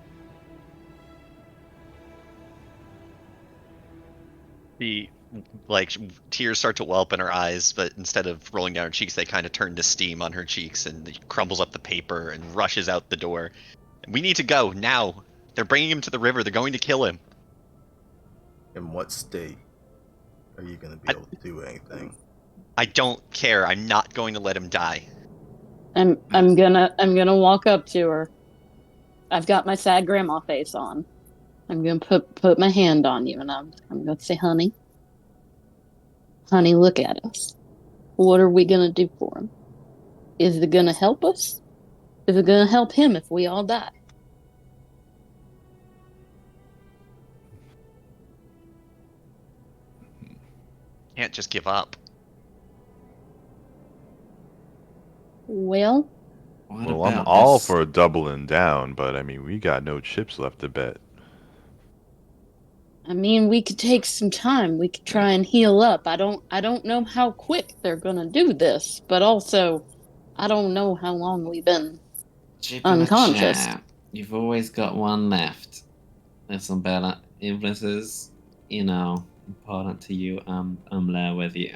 Speaker 5: Tears start to well up in her eyes, but instead of rolling down her cheeks, they kind of turn to steam on her cheeks, and he crumbles up the paper and rushes out the door. We need to go now. They're bringing him to the river. They're going to kill him.
Speaker 3: In what state are you going to be able to do anything?
Speaker 5: I don't care. I'm not going to let him die.
Speaker 6: I'm gonna walk up to her. I've got my sad grandma face on. I'm gonna put my hand on you, and I'm gonna say, honey, look at us. What are we gonna do for him? Is it gonna help us? Is it gonna help him if we all die?
Speaker 5: Can't just give up.
Speaker 6: Well,
Speaker 8: What
Speaker 2: Well, I'm
Speaker 8: about
Speaker 2: all
Speaker 8: this?
Speaker 2: for doubling down, but I mean, we got no chips left to bet.
Speaker 6: I mean, we could take some time. We could try and heal up. I don't know how quick they're gonna do this, but also, I don't know how long we've been
Speaker 8: Chip in a
Speaker 6: unconscious.
Speaker 8: chair. You've always got one left. Listen, Bella, if this is, important to you, I'm there with you.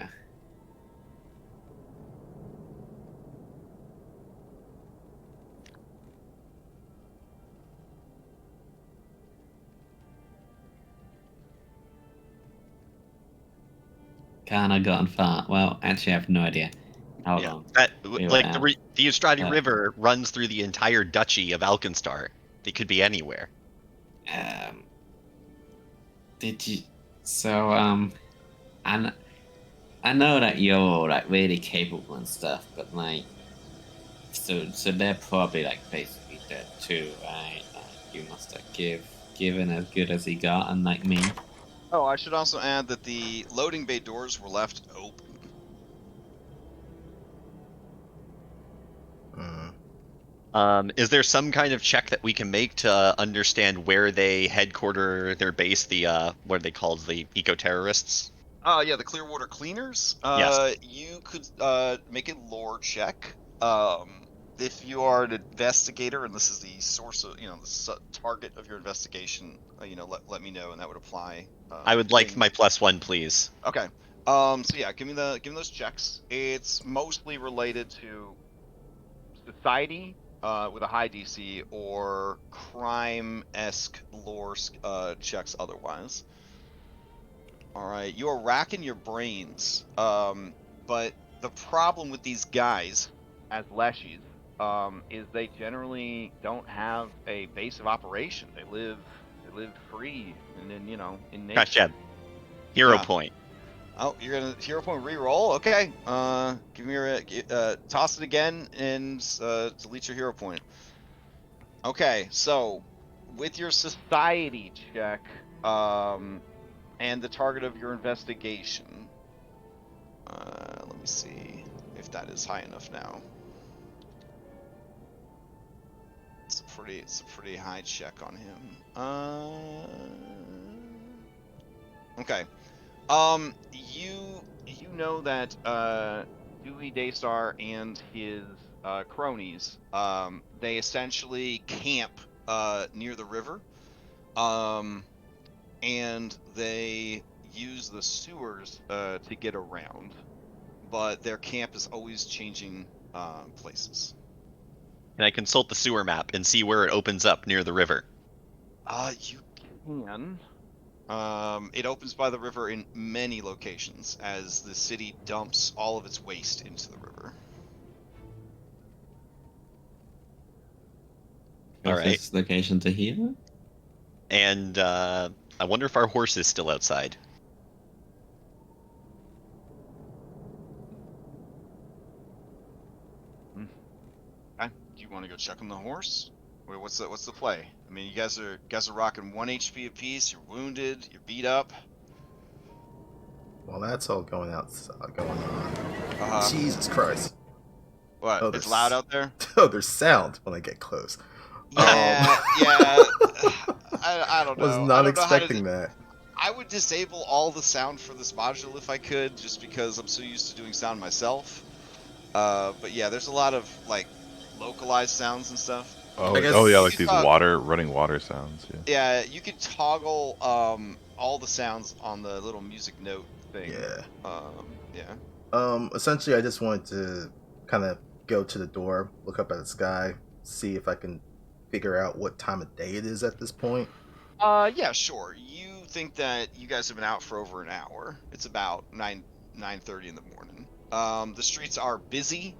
Speaker 8: kind of gotten far. Well, actually, I have no idea how
Speaker 5: Yeah,
Speaker 8: long.
Speaker 5: that
Speaker 8: we were
Speaker 5: like
Speaker 8: out.
Speaker 5: the Ustrati
Speaker 8: Uh,
Speaker 5: River runs through the entire duchy of Alkenstar. It could be anywhere.
Speaker 8: Did you? So I I know that you're like really capable and stuff, but like, so they're probably like basically dead too, right? Like, you must have given as good as he got, unlike me.
Speaker 1: Oh, I should also add that the loading bay doors were left open.
Speaker 5: Is there some kind of check that we can make to understand where they headquarter their base? The what are they called? The eco-terrorists?
Speaker 1: Yeah, the Clearwater Cleaners.
Speaker 5: Yes.
Speaker 1: You could make a lore check. If you are an investigator and this is the source of, the target of your investigation, let me know, and that would apply.
Speaker 5: I would like
Speaker 1: thing.
Speaker 5: my +1, please.
Speaker 1: Okay. So yeah, give me those checks. It's mostly related to society, with a high DC, or crime-esque lore checks otherwise. All right, you're racking your brains. But the problem with these guys, as leshies, is they generally don't have a base of operation. They live free and then in nature.
Speaker 5: Gotcha. Hero
Speaker 1: Yeah.
Speaker 5: point.
Speaker 1: Oh, you're gonna hero point reroll. Okay. Give me your toss it again and delete your hero point. Okay, so with your society check, and the target of your investigation. Let me see if that is high enough now. It's a pretty high check on him. Okay. You know that Dewey Daystar and his cronies, they essentially camp near the river, and they use the sewers to get around, but their camp is always changing places.
Speaker 5: Can I consult the sewer map and see where it opens up near the river?
Speaker 1: You can. It opens by the river in many locations as the city dumps all of its waste into the river.
Speaker 5: All right.
Speaker 8: Closest location to here.
Speaker 5: And I wonder if our horse is still outside.
Speaker 1: Do you want to go check on the horse? Wait, what's the play? I mean, you guys are rocking 1 HP apiece. You're wounded. You're beat up.
Speaker 3: Well, that's all going on.
Speaker 1: Uh-huh.
Speaker 3: Jesus Christ.
Speaker 1: What?
Speaker 3: Oh,
Speaker 1: It's loud out there.
Speaker 3: Oh, there's sound when I get close.
Speaker 1: Yeah, I don't know.
Speaker 3: Was
Speaker 1: I
Speaker 3: not
Speaker 1: don't know how to
Speaker 3: expecting that.
Speaker 1: I would disable all the sound for this module if I could, just because I'm so used to doing sound myself. But yeah, there's a lot of like localized sounds and stuff.
Speaker 2: Oh,
Speaker 3: I guess
Speaker 2: yeah,
Speaker 1: you
Speaker 2: like
Speaker 1: could
Speaker 2: these running water sounds. Yeah.
Speaker 1: Yeah, you could toggle all the sounds on the little music note thing.
Speaker 3: Yeah.
Speaker 1: Yeah.
Speaker 3: Essentially, I just wanted to kind of go to the door, look up at the sky, see if I can figure out what time of day it is at this point.
Speaker 1: Yeah, sure. You think that you guys have been out for over an hour. It's about 9:30 in the morning. The streets are busy.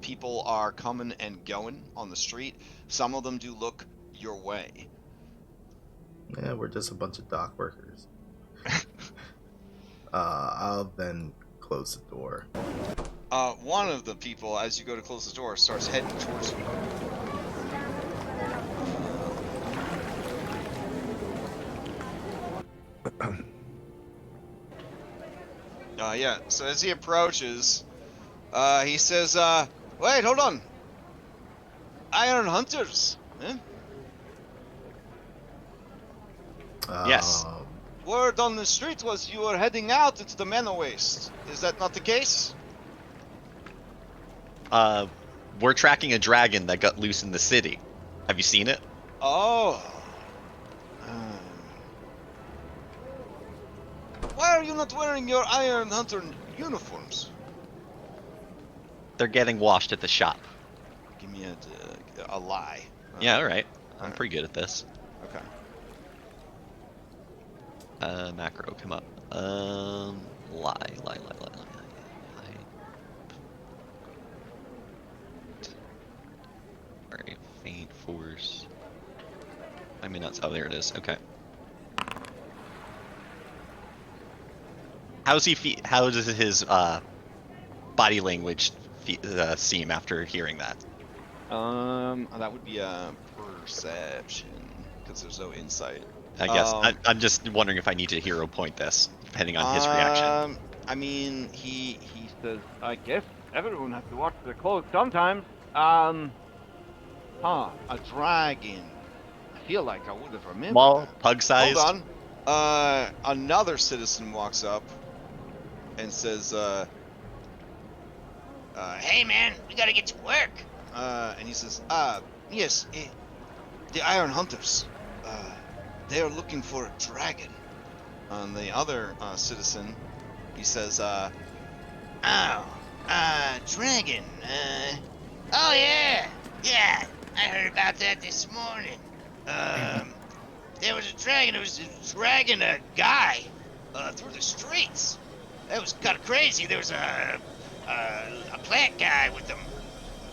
Speaker 1: People are coming and going on the street. Some of them do look your way.
Speaker 3: Yeah, we're just a bunch of dock workers. I'll then close the door.
Speaker 1: One of the people, as you go to close the door, starts heading towards you. Yeah, so as he approaches, he says, wait, hold on. Iron Hunters, eh?
Speaker 5: Yes.
Speaker 1: Word on the street was you were heading out into the manor waste. Is that not the case?
Speaker 5: We're tracking a dragon that got loose in the city. Have you seen it?
Speaker 1: Oh. Why are you not wearing your Iron Hunter uniforms?
Speaker 5: They're getting washed at the shop.
Speaker 1: Give me a lie.
Speaker 5: Yeah, all right. I'm
Speaker 1: Alright.
Speaker 5: pretty good at this.
Speaker 1: Okay.
Speaker 5: Macro, come up. Lie. Alright, faint force. I mean, that's, oh, there it is, okay. How does his, body language seem after hearing that?
Speaker 1: That would be a perception, because there's no insight.
Speaker 5: I guess, I'm just wondering if I need to hero point this, depending on his reaction.
Speaker 1: I mean, he
Speaker 7: Says, I guess everyone has to watch their clothes sometimes.
Speaker 1: a dragon. I feel like I would have remembered.
Speaker 5: Small,
Speaker 1: that.
Speaker 5: pug-sized.
Speaker 1: Hold on. Another citizen walks up and says, "Hey man, we gotta get to work." And he says, "Yes, the Iron Hunters. They are looking for a dragon." On the other citizen, he says, dragon. Oh yeah, I heard about that this morning. There was a dragon. It was dragging a guy through the streets. That was kind of crazy. There was a plant guy with them.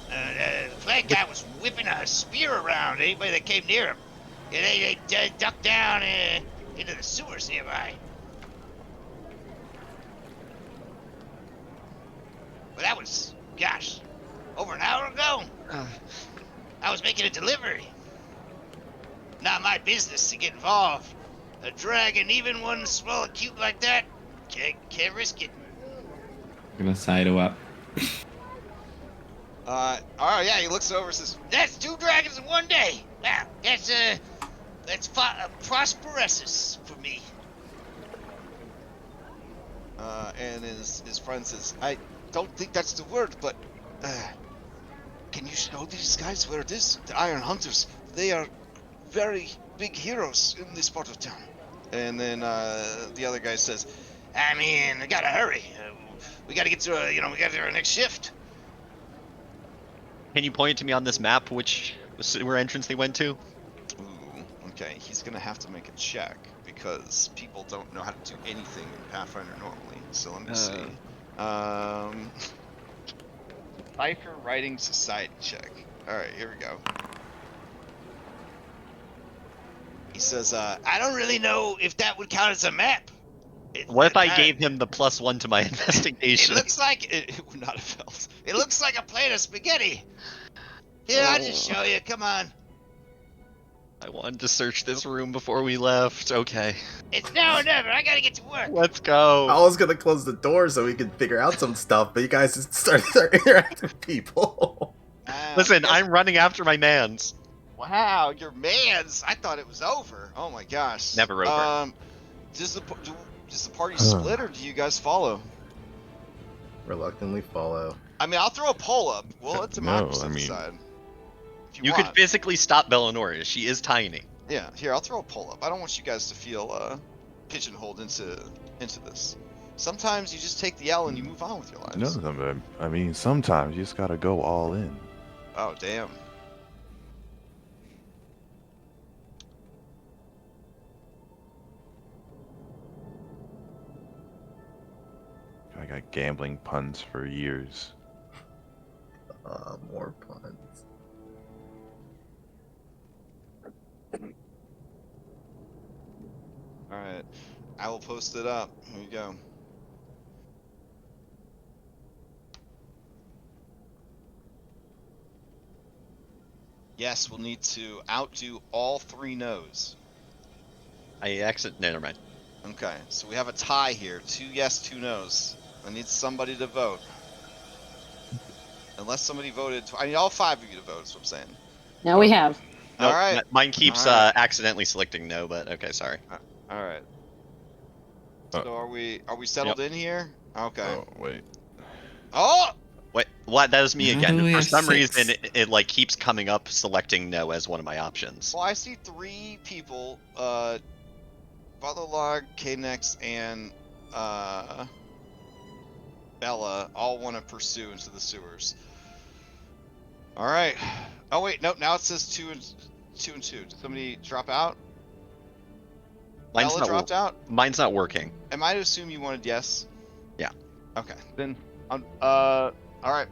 Speaker 1: The plant guy was whipping a spear around anybody that came near him. They ducked down into the sewers nearby. But that was, gosh, over an hour ago. I was making a delivery. Not my business to get involved. A dragon, even one small and cute like that, can't risk it.
Speaker 8: I'm gonna sidle up.
Speaker 1: Oh yeah, he looks over and says, "That's 2 dragons in one day. Wow, that's prosperous for me." And his friend says, "I don't think that's the word, but can you show these guys where it is? The Iron Hunters. They are very big heroes in this part of town." And then the other guy says, "I mean, I gotta hurry. We gotta get to we gotta do our next shift."
Speaker 5: Can you point to me on this map which sewer entrance they went to?
Speaker 1: Ooh, okay. He's gonna have to make a check because people don't know how to do anything in Pathfinder normally. So let me see. Cipher Writing Society check. All right, here we go. He says, "I don't really know if that would count as a map."
Speaker 5: What if I gave him the +1 to my investigation?
Speaker 1: It looks like it would not have helped. It looks like a plate of spaghetti. Here, I'll just show you. Come on.
Speaker 5: I wanted to search this room before we left. Okay.
Speaker 1: It's now or never. I gotta get to work.
Speaker 5: Let's go.
Speaker 3: I was gonna close the door so we could figure out some stuff, but you guys just started interacting with people.
Speaker 5: Listen, I'm running after my mans.
Speaker 1: Wow, your mans! I thought it was over. Oh my gosh.
Speaker 5: Never over.
Speaker 1: Does the party split or do you guys follow?
Speaker 3: Reluctantly follow.
Speaker 1: I mean, I'll throw a poll up. Well, it's democracy decide.
Speaker 5: You could physically stop Bellinora. She is tiny.
Speaker 1: Yeah, here, I'll throw a poll up. I don't want you guys to feel pigeonholed into this. Sometimes you just take the L and you move on with your lives.
Speaker 2: No, I mean, sometimes you just gotta go all in.
Speaker 1: Oh, damn.
Speaker 2: I got gambling puns for years.
Speaker 3: More puns.
Speaker 1: Alright. I will post it up. Here we go. Yes, we'll need to outdo all 3 no's.
Speaker 5: Never mind.
Speaker 1: Okay, so we have a tie here. 2 yes, 2 no's. I need somebody to vote. Unless somebody voted... I need all 5 of you to vote, is what I'm saying.
Speaker 6: Now we have.
Speaker 5: Nope,
Speaker 1: Alright.
Speaker 5: Mine keeps accidentally selecting no, but okay, sorry.
Speaker 1: Alright. So are we settled in here? Okay.
Speaker 2: Oh, wait.
Speaker 1: Oh!
Speaker 5: Wait, what? That is me
Speaker 8: How
Speaker 5: again.
Speaker 8: do we
Speaker 5: For
Speaker 8: have
Speaker 5: some
Speaker 8: 6?
Speaker 5: reason, it like keeps coming up selecting no as one of my options.
Speaker 1: Well, I see 3 people, Butlerlog, K-Nex, and, Bella all want to pursue into the sewers. Alright. Oh, wait, nope, now it says 2 and 2. Did somebody drop out?
Speaker 5: Mine's
Speaker 1: Bella
Speaker 5: not
Speaker 1: dropped out?
Speaker 5: Mine's not working.
Speaker 1: Am I to assume you wanted yes? Okay.
Speaker 7: Then,
Speaker 1: All right.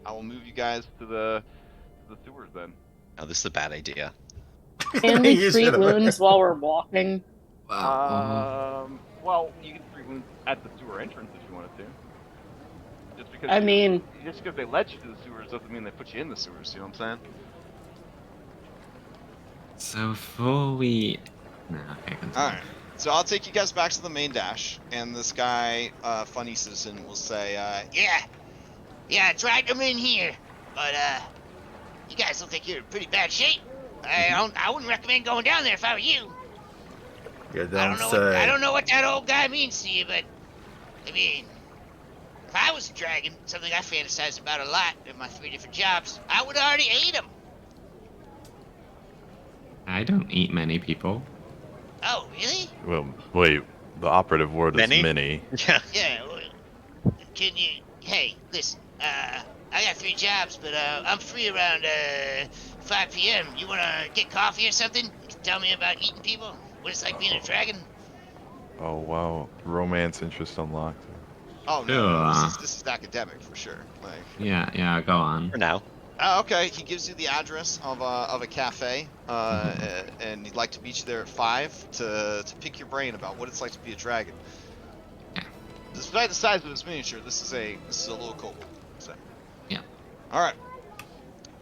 Speaker 1: I will move you guys to
Speaker 7: the sewers then.
Speaker 5: Oh, this is a bad idea.
Speaker 6: And we
Speaker 3: You
Speaker 6: treat
Speaker 3: should've-
Speaker 6: wounds while we're walking.
Speaker 7: Well, you can treat wounds at the sewer entrance if you wanted to. Just because
Speaker 6: I mean,
Speaker 7: just because they led you to the sewers doesn't mean they put you in the sewers. You know what I'm saying?
Speaker 8: So before we. No, okay, continue.
Speaker 1: All right. So I'll take you guys back to the main dash, and this guy, funny citizen, will say,
Speaker 9: Yeah, I dragged them in here, but you guys look like you're in pretty bad shape. I wouldn't recommend going down there if I were you.
Speaker 3: You
Speaker 9: I
Speaker 3: don't
Speaker 9: don't
Speaker 3: say.
Speaker 9: know what that old guy means to you, but I mean, if I was a dragon, something I fantasize about a lot in my 3 different jobs, I would already ate him.
Speaker 8: I don't eat many people.
Speaker 9: Oh, really?
Speaker 2: Well, wait. The operative word
Speaker 5: Many?
Speaker 2: is many.
Speaker 5: Yeah.
Speaker 9: Yeah. Can you? Hey, listen. I got 3 jobs, but I'm free around 5 p.m. You wanna get coffee or something? You can tell me about eating people. What it's like being a dragon.
Speaker 2: Oh wow, romance interest unlocked.
Speaker 1: "Oh no,
Speaker 8: Sure.
Speaker 1: this is academic for sure." Like,
Speaker 8: Yeah, go on.
Speaker 5: For now.
Speaker 1: okay, he gives you the address of a cafe, and he'd like to meet you there at 5 to pick your brain about what it's like to be a dragon.
Speaker 8: Yeah.
Speaker 1: Despite the size of his miniature, this is a little kobold. So.
Speaker 8: Yeah.
Speaker 1: All right.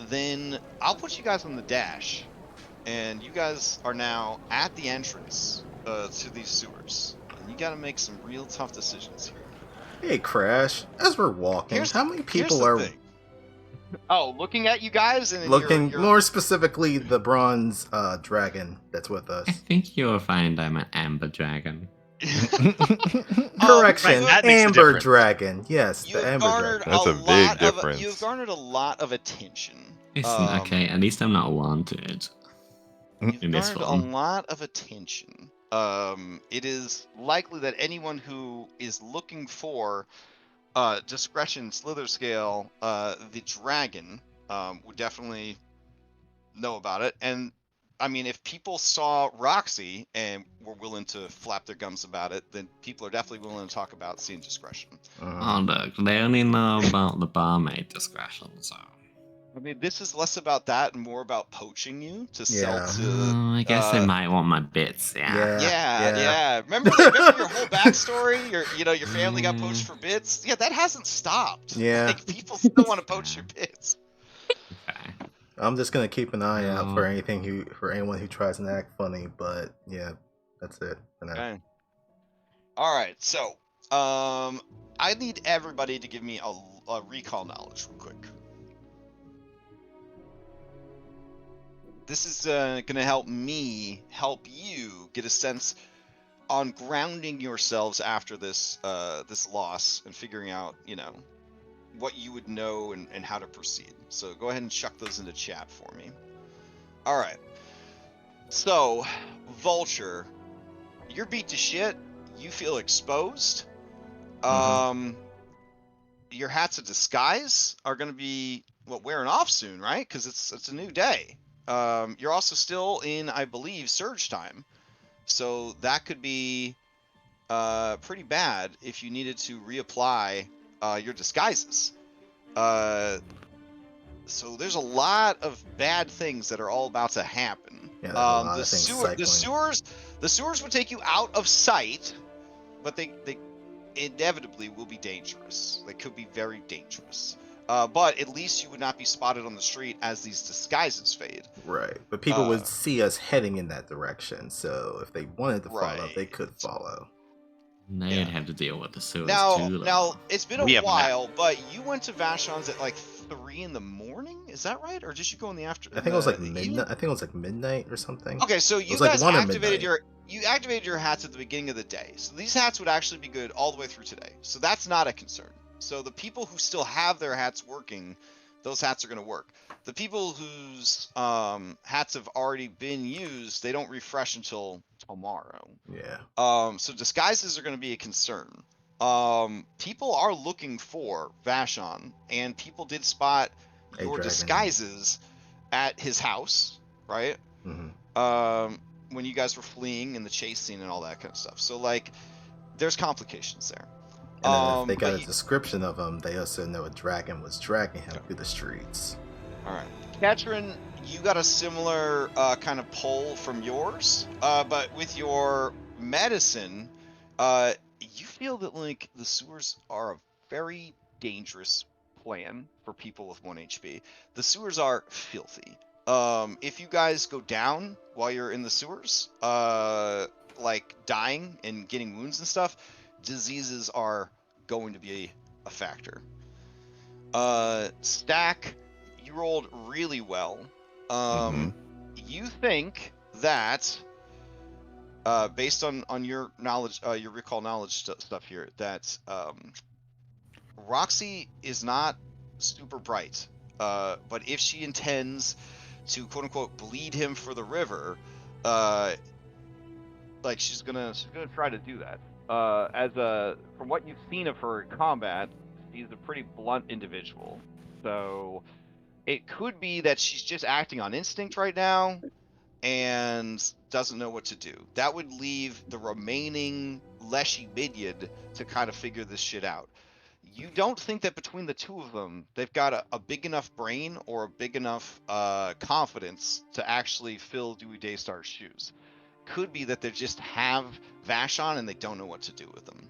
Speaker 1: Then I'll put you guys on the dash, and you guys are now at the entrance to these sewers. And you got to make some real tough decisions here.
Speaker 3: Hey, Crash. As we're walking, how many people
Speaker 1: the
Speaker 3: are
Speaker 1: thing. Oh, looking at you guys and then
Speaker 3: looking?
Speaker 1: you're...
Speaker 3: More specifically, the bronze dragon that's with us.
Speaker 8: I think you'll find I'm an amber dragon.
Speaker 3: Correction,
Speaker 5: right, that makes a
Speaker 3: amber
Speaker 5: difference.
Speaker 3: dragon. Yes,
Speaker 1: You've
Speaker 3: the amber
Speaker 1: garnered
Speaker 3: dragon.
Speaker 2: That's a big difference.
Speaker 1: You've garnered a lot of attention.
Speaker 8: Listen, okay, at least I'm not wanted.
Speaker 1: You've
Speaker 8: in this
Speaker 1: garnered a
Speaker 8: one.
Speaker 1: lot of attention. It is likely that anyone who is looking for discretion slither scale, the dragon, would definitely know about it. And I mean, if people saw Roxy and were willing to flap their gums about it, then people are definitely willing to talk about seeing discretion.
Speaker 8: Oh, look, they only know about the barmaid discretion, so.
Speaker 1: I mean, this is less about that and more about poaching you to sell
Speaker 3: Yeah.
Speaker 1: to.
Speaker 8: I guess they might want my bits, yeah.
Speaker 1: Yeah. Remember your whole backstory? Your family got poached for bits. Yeah, that hasn't stopped.
Speaker 3: Yeah.
Speaker 1: Like, people still want to poach your bits.
Speaker 8: Okay.
Speaker 3: I'm just gonna keep an eye out for
Speaker 8: No.
Speaker 3: for anyone who tries to act funny. But yeah, that's it for now.
Speaker 1: Okay. All right. So, I need everybody to give me a recall knowledge real quick. This is going to help me help you get a sense on grounding yourselves after this loss and figuring out, what you would know and how to proceed. So go ahead and chuck those into chat for me. All right. So, Vulture, you're beat to shit. You feel exposed. Your hats of disguise are going to be wearing off soon, right? Because it's a new day. You're also still in, I believe, surge time, so that could be pretty bad if you needed to reapply your disguises. So there's a lot of bad things that are all about to happen.
Speaker 3: Yeah, there's a lot of things
Speaker 1: The sewers would take you out of sight, but they inevitably will be dangerous. They could be very dangerous. But at least you would not be spotted on the street as these disguises fade.
Speaker 3: Right, but people would see us heading in that direction, so if they wanted to follow, they
Speaker 1: Right.
Speaker 3: could follow.
Speaker 8: They'd have to deal with the sewers
Speaker 1: Now,
Speaker 8: too, though.
Speaker 1: now it's been
Speaker 5: We
Speaker 1: a
Speaker 5: have
Speaker 1: while, but you went to Vashon's at like 3 in the morning. Is that right, or did you go in the after?
Speaker 3: I think it was like
Speaker 1: the
Speaker 3: midnight.
Speaker 1: evening?
Speaker 3: I think it was like midnight or something.
Speaker 1: Okay, so you
Speaker 3: was like
Speaker 1: guys
Speaker 3: 1 or
Speaker 1: activated
Speaker 3: midnight.
Speaker 1: you activated your hats at the beginning of the day, so these hats would actually be good all the way through today. So that's not a concern. So the people who still have their hats working, those hats are going to work. The people whose hats have already been used, they don't refresh until tomorrow.
Speaker 3: Yeah.
Speaker 1: So disguises are going to be a concern. People are looking for Vashon, and people did spot
Speaker 3: A
Speaker 1: your
Speaker 3: dragon.
Speaker 1: disguises at his house, right?
Speaker 3: hmm
Speaker 1: When you guys were fleeing in the chase scene and all that kind of stuff. So like, there's complications there.
Speaker 3: And then if they got
Speaker 1: but
Speaker 3: a description of him, they also know a dragon was dragging him through the streets.
Speaker 1: All right, Katrin, you got a similar kind of pull from yours, but with your medicine, you feel that like the sewers are a very dangerous plan for people with 1 HP. The sewers are filthy. If you guys go down while you're in the sewers, like dying and getting wounds and stuff, diseases are going to be a factor. Stack, you rolled really well. You think that, based on your knowledge, your recall knowledge stuff here, that Roxy is not super bright. But if she intends to quote unquote bleed him for the river, like she's gonna
Speaker 7: try to do that. From what you've seen of her in combat, she's a pretty blunt individual.
Speaker 1: So it could be that she's just acting on instinct right now and doesn't know what to do. That would leave the remaining Leshy Midyad to kind of figure this shit out. You don't think that between the two of them, they've got a big enough brain or a big enough confidence to actually fill Dewey Daystar's shoes. Could be that they just have Vashon and they don't know what to do with them.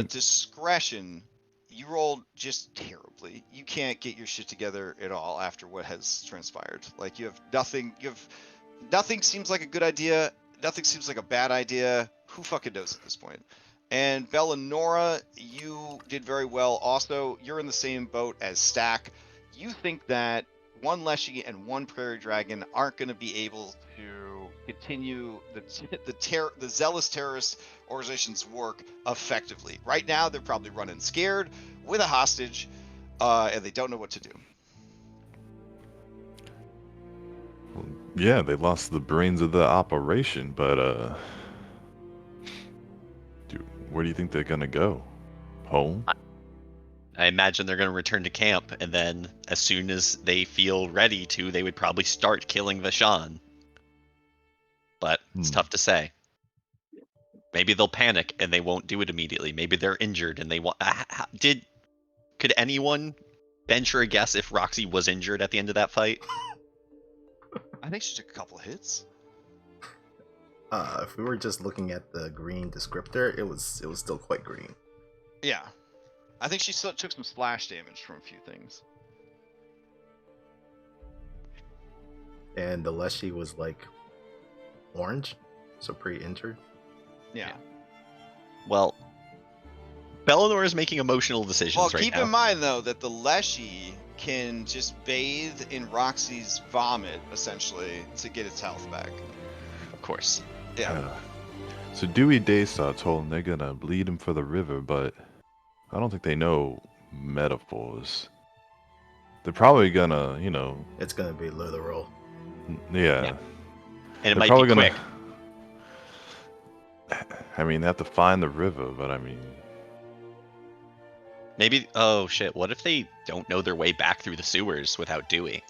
Speaker 1: Discretion, you rolled just terribly. You can't get your shit together at all after what has transpired. Like you have nothing seems like a good idea. Nothing seems like a bad idea. Who fucking knows at this point? And Bellanora, you did very well. Also, you're in the same boat as Stack. You think that one Leshy and one Prairie Dragon aren't going to be able to continue the zealous terrorist organization's work effectively. Right now, they're probably running scared with a hostage, and they don't know what to do.
Speaker 2: Yeah, they lost the brains of the operation, but where do you think they're gonna go? Home?
Speaker 5: I imagine they're going to return to camp, and then as soon as they feel ready to, they would probably start killing Vashon. But it's tough to say. Maybe they'll panic and they won't do it immediately. Maybe they're injured and they want. Could anyone venture a guess if Roxy was injured at the end of that fight?
Speaker 1: I think she took a couple of hits.
Speaker 3: If we were just looking at the green descriptor, it was still quite green.
Speaker 1: Yeah. I think she still took some splash damage from a few things.
Speaker 3: And the Leshy was like orange, so pretty injured.
Speaker 1: Yeah.
Speaker 5: Well, Bellanor is making emotional decisions right now.
Speaker 1: Well, keep in mind though that the Leshy can just bathe in Roxy's vomit essentially to get its health back.
Speaker 5: Of course.
Speaker 1: Yeah.
Speaker 2: So Dewey Daystar told them they're gonna bleed him for the river, but I don't think they know metaphors. They're probably gonna,
Speaker 3: It's gonna be literal.
Speaker 2: Yeah.
Speaker 5: And it might be quick.
Speaker 2: I mean, they have to find the river, but I mean...
Speaker 5: Maybe, oh shit, what if they don't know their way back through the sewers without Dewey?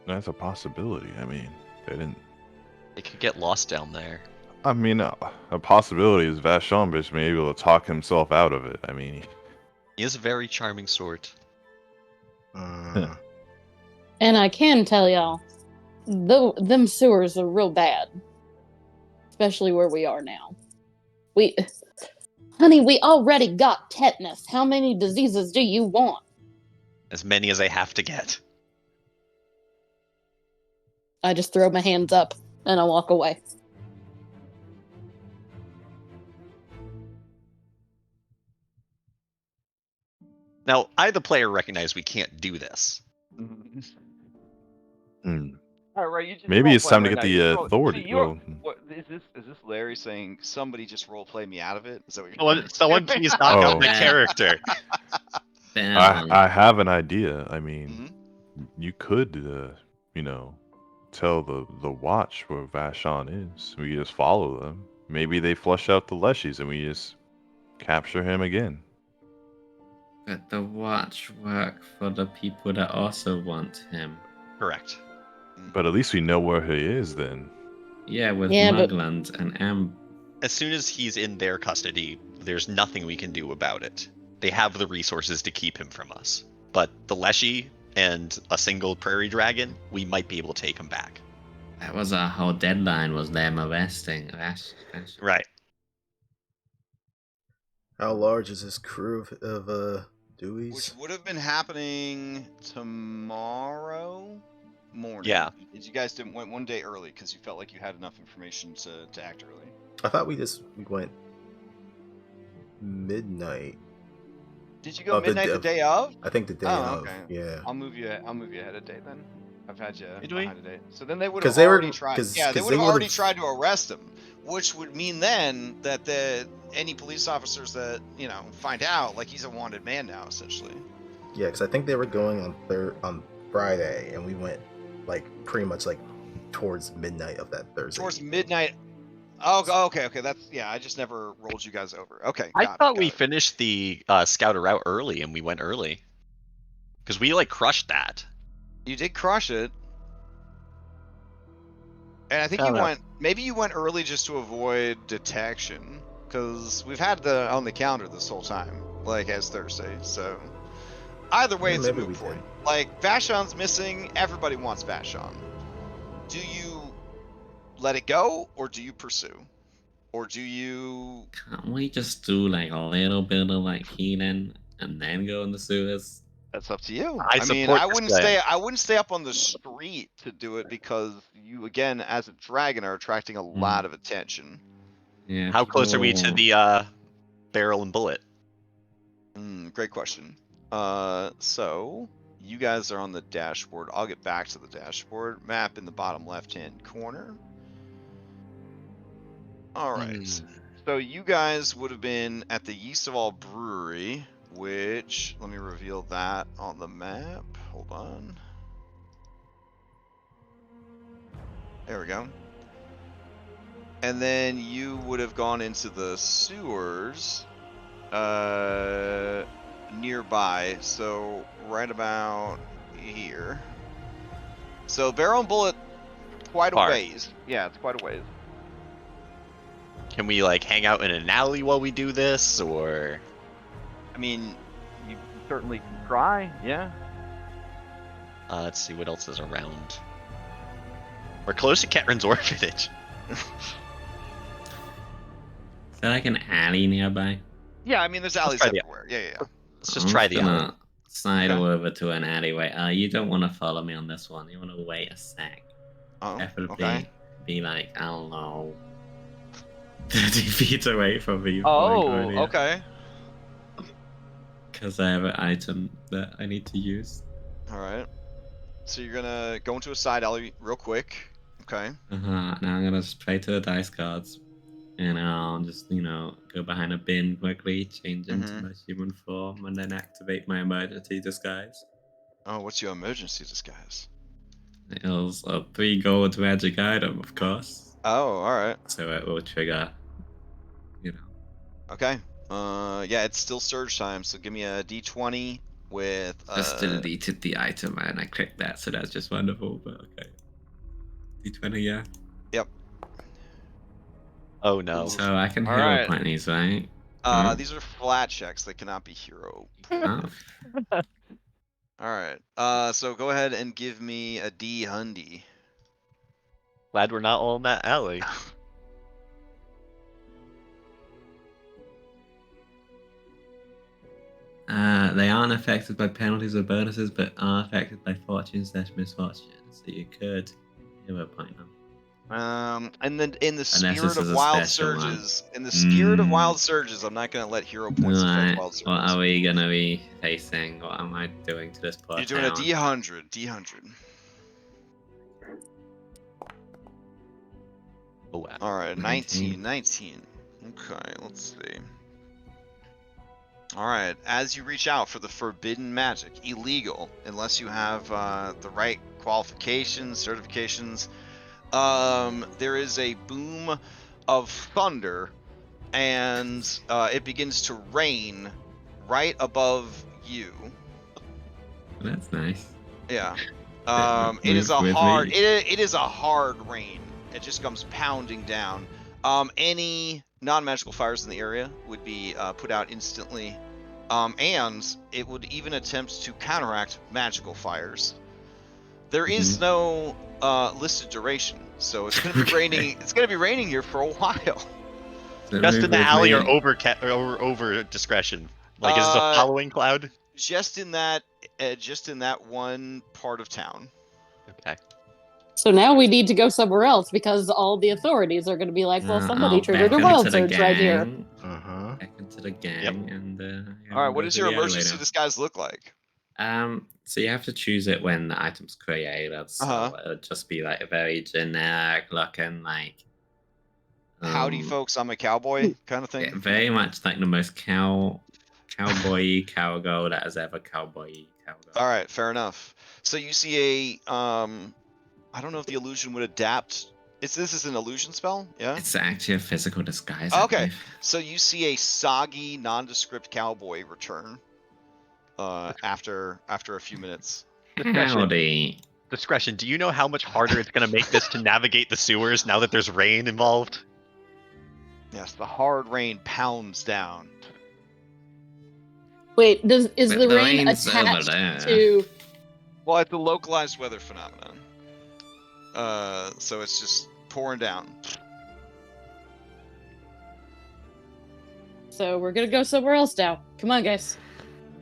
Speaker 2: That's a possibility. I mean, they didn't...
Speaker 5: They could get lost down there.
Speaker 2: I mean, a possibility is Vashon being able to talk himself out of it. I mean...
Speaker 5: He is a very charming sort.
Speaker 6: And I can tell y'all, them sewers are real bad. Especially where we are now. Honey, we already got tetanus. How many diseases do you want?
Speaker 5: As many as I have to get.
Speaker 6: I just throw my hands up and I walk away.
Speaker 5: Now, I, the player, recognize we can't do this.
Speaker 7: All right, you just
Speaker 2: maybe it's time to
Speaker 7: right
Speaker 2: get
Speaker 7: now.
Speaker 2: the authority.
Speaker 1: What is this Larry saying? Somebody just roleplay me out of it? Is that what you're
Speaker 5: Someone please knock out my
Speaker 2: Oh.
Speaker 5: character.
Speaker 2: I have an idea. I mean, you could, tell the watch where Vashon is. We just follow them. Maybe they flush out the Leshies and we just capture him again.
Speaker 8: But the watch work for the people that also want him.
Speaker 5: Correct.
Speaker 2: But at least we know where he is then.
Speaker 8: Yeah, with
Speaker 6: Yeah, but-
Speaker 8: Mugland and Am.
Speaker 5: As soon as he's in their custody, there's nothing we can do about it. They have the resources to keep him from us. But the Leshy and a single prairie dragon, we might be able to take him back.
Speaker 8: That was our whole deadline, was them arresting.
Speaker 5: Right.
Speaker 3: How large is this crew of
Speaker 1: Which
Speaker 3: Deweys?
Speaker 1: would have been happening tomorrow morning.
Speaker 5: Yeah.
Speaker 1: You guys didn't went one day early because you felt like you had enough information to act early.
Speaker 3: I thought we went midnight.
Speaker 1: Did you go
Speaker 3: Oh,
Speaker 1: midnight the day of?
Speaker 3: I think the day
Speaker 1: Oh,
Speaker 3: of.
Speaker 1: okay.
Speaker 3: Yeah.
Speaker 1: I'll move you ahead of day then. I've had you
Speaker 5: Did we?
Speaker 1: behind a day. So then they would
Speaker 3: 'Cause
Speaker 1: have
Speaker 3: they were-
Speaker 1: already tried.
Speaker 3: 'cause-
Speaker 1: Yeah, they
Speaker 3: 'cause
Speaker 1: would have
Speaker 3: they
Speaker 1: already
Speaker 3: would've-
Speaker 1: tried to arrest him, which would mean then that any police officers that find out, like, he's a wanted man now, essentially.
Speaker 3: Yeah, because I think they were going on Friday, and we went like pretty much like towards midnight of that Thursday.
Speaker 1: Towards midnight. Oh, okay. I just never rolled you guys over. Okay.
Speaker 5: I
Speaker 1: got
Speaker 5: thought
Speaker 1: it,
Speaker 5: we
Speaker 1: got it.
Speaker 5: finished the scouter route early, and we went early. Because we, like, crushed that.
Speaker 1: You did crush it. And I think maybe you went early just to avoid detection, because we've had on the calendar this whole time, like, as Thursday, so either way, it's a
Speaker 3: Maybe we
Speaker 1: moot point.
Speaker 3: did.
Speaker 1: Like, Vashon's missing, everybody wants Vashon. Do you let it go, or do you pursue? Or do you...
Speaker 8: Can't we just do like a little bit of like healing and then go in the sewers?
Speaker 1: That's up to you.
Speaker 5: I
Speaker 1: mean,
Speaker 5: support
Speaker 1: I
Speaker 5: this
Speaker 1: wouldn't
Speaker 5: plan.
Speaker 1: I wouldn't stay up on the street to do it, because you, again, as a dragon, are attracting a lot of attention.
Speaker 8: Yeah.
Speaker 5: How close are we to the barrel and bullet?
Speaker 1: Great question. So you guys are on the dashboard. I'll get back to the dashboard. Map in the bottom left-hand corner. All right. So you guys would have been at the Yeast of All Brewery, which, let me reveal that on the map. Hold on. There we go. And then you would have gone into the sewers nearby, so right about here. So Barrel and Bullet, quite a
Speaker 5: Far.
Speaker 1: ways. Yeah, it's quite a ways.
Speaker 5: Can we, like, hang out in an alley while we do this, or...
Speaker 1: I mean,
Speaker 7: You certainly can try, yeah.
Speaker 5: let's see what else is around. We're close to Ketrin's orphanage.
Speaker 8: Is there like an alley nearby?
Speaker 1: yeah, I mean, there's alleys
Speaker 5: try the-
Speaker 1: everywhere. Yeah.
Speaker 5: Let's just try the alley.
Speaker 8: gonna slide
Speaker 1: Okay.
Speaker 8: over to an alleyway. You don't want to follow me on this one. You want to wait a sec.
Speaker 1: Oh,
Speaker 8: Definitely
Speaker 1: okay.
Speaker 8: be like, I don't know, 30 feet away from me.
Speaker 1: Oh, okay.
Speaker 8: Because I have an item that I need to use.
Speaker 1: All right. So you're gonna go into a side alley real quick. Okay.
Speaker 8: Now I'm gonna just play to the dice cards. And I'll just, go behind a bin quickly, change into my human form, and then activate my emergency disguise.
Speaker 1: Oh, what's your emergency disguise?
Speaker 8: It was a 3 gold magic item, of course.
Speaker 1: Oh, all right.
Speaker 8: So it will trigger,
Speaker 1: Okay. Yeah, it's still surge time, so give me a D20 with.
Speaker 8: Just deleted the item and I clicked that, so that's just wonderful, but okay. D20, yeah.
Speaker 5: Oh no.
Speaker 8: So I can
Speaker 1: All
Speaker 8: hero
Speaker 1: right.
Speaker 8: point these, right?
Speaker 1: These are flat checks. They cannot be hero.
Speaker 8: Oh.
Speaker 1: All right. So go ahead and give me a D hundy.
Speaker 5: Glad we're not all in that alley.
Speaker 8: They aren't affected by penalties or bonuses, but are affected by fortune/misfortune. So you could hero point them.
Speaker 1: And then in the
Speaker 8: this
Speaker 1: spirit
Speaker 8: is
Speaker 1: of
Speaker 8: a
Speaker 1: wild
Speaker 8: special one.
Speaker 1: surges, I'm
Speaker 8: Mm.
Speaker 1: not gonna let hero points affect
Speaker 8: Right.
Speaker 1: wild
Speaker 8: What
Speaker 1: surges.
Speaker 8: are we gonna be facing? What am I doing to this poor
Speaker 1: You're doing a
Speaker 8: town?
Speaker 1: D100. D100.
Speaker 5: Oh, wow.
Speaker 1: All right,
Speaker 8: 19.
Speaker 1: 19. Okay, let's see. All right, as you reach out for the forbidden magic, illegal unless you have the right qualifications, certifications. There is a boom of thunder, and it begins to rain right above you.
Speaker 8: That's nice.
Speaker 1: Yeah.
Speaker 8: Yeah,
Speaker 1: It is a
Speaker 8: with
Speaker 1: hard.
Speaker 8: me.
Speaker 1: It is a hard rain. it just comes pounding down. Any non-magical fires in the area would be put out instantly, and it would even attempt to counteract magical fires. There is no listed duration, so it's going to be raining. It's going to be raining here for a while.
Speaker 8: So
Speaker 5: Just
Speaker 8: move
Speaker 5: in the
Speaker 8: with
Speaker 5: alley
Speaker 8: me.
Speaker 5: or over discretion. Like, is this a following cloud?
Speaker 1: Just in that one part of town.
Speaker 5: Okay.
Speaker 6: So now we need to go somewhere else because all the authorities are going to be like, well, somebody
Speaker 8: I'll
Speaker 6: triggered a
Speaker 8: beckon
Speaker 6: wild
Speaker 8: to the
Speaker 6: surge right here.
Speaker 8: gang.
Speaker 3: Uh-huh.
Speaker 8: Back into the gang, and
Speaker 1: All right, what
Speaker 8: go
Speaker 1: does
Speaker 8: to
Speaker 1: your
Speaker 8: the
Speaker 1: emergency
Speaker 8: elevator.
Speaker 1: disguise look like?
Speaker 8: So you have to choose it when the item's created. So it would just be like a very generic looking, like
Speaker 1: Howdy, folks! I'm a cowboy kind of thing.
Speaker 8: yeah, very much like the most cowboy cowgirl that has ever cowboy cowgirl.
Speaker 1: All right, fair enough. So you see a I don't know if the illusion would adapt. This is an illusion spell, yeah?
Speaker 8: It's actually a physical disguise. I
Speaker 1: Okay,
Speaker 8: believe.
Speaker 1: so you see a soggy, nondescript cowboy return after a few minutes.
Speaker 8: Howdy.
Speaker 5: Discretion. Do you know how much harder it's going to make this to navigate the sewers now that there's rain involved?
Speaker 1: Yes, the hard rain pounds down.
Speaker 6: Wait, is
Speaker 8: But
Speaker 6: the
Speaker 8: the
Speaker 6: rain
Speaker 8: rain's over
Speaker 6: attached
Speaker 8: there.
Speaker 6: to?
Speaker 1: Well, it's a localized weather phenomenon. So it's just pouring down.
Speaker 6: So we're gonna go somewhere else now. Come on, guys.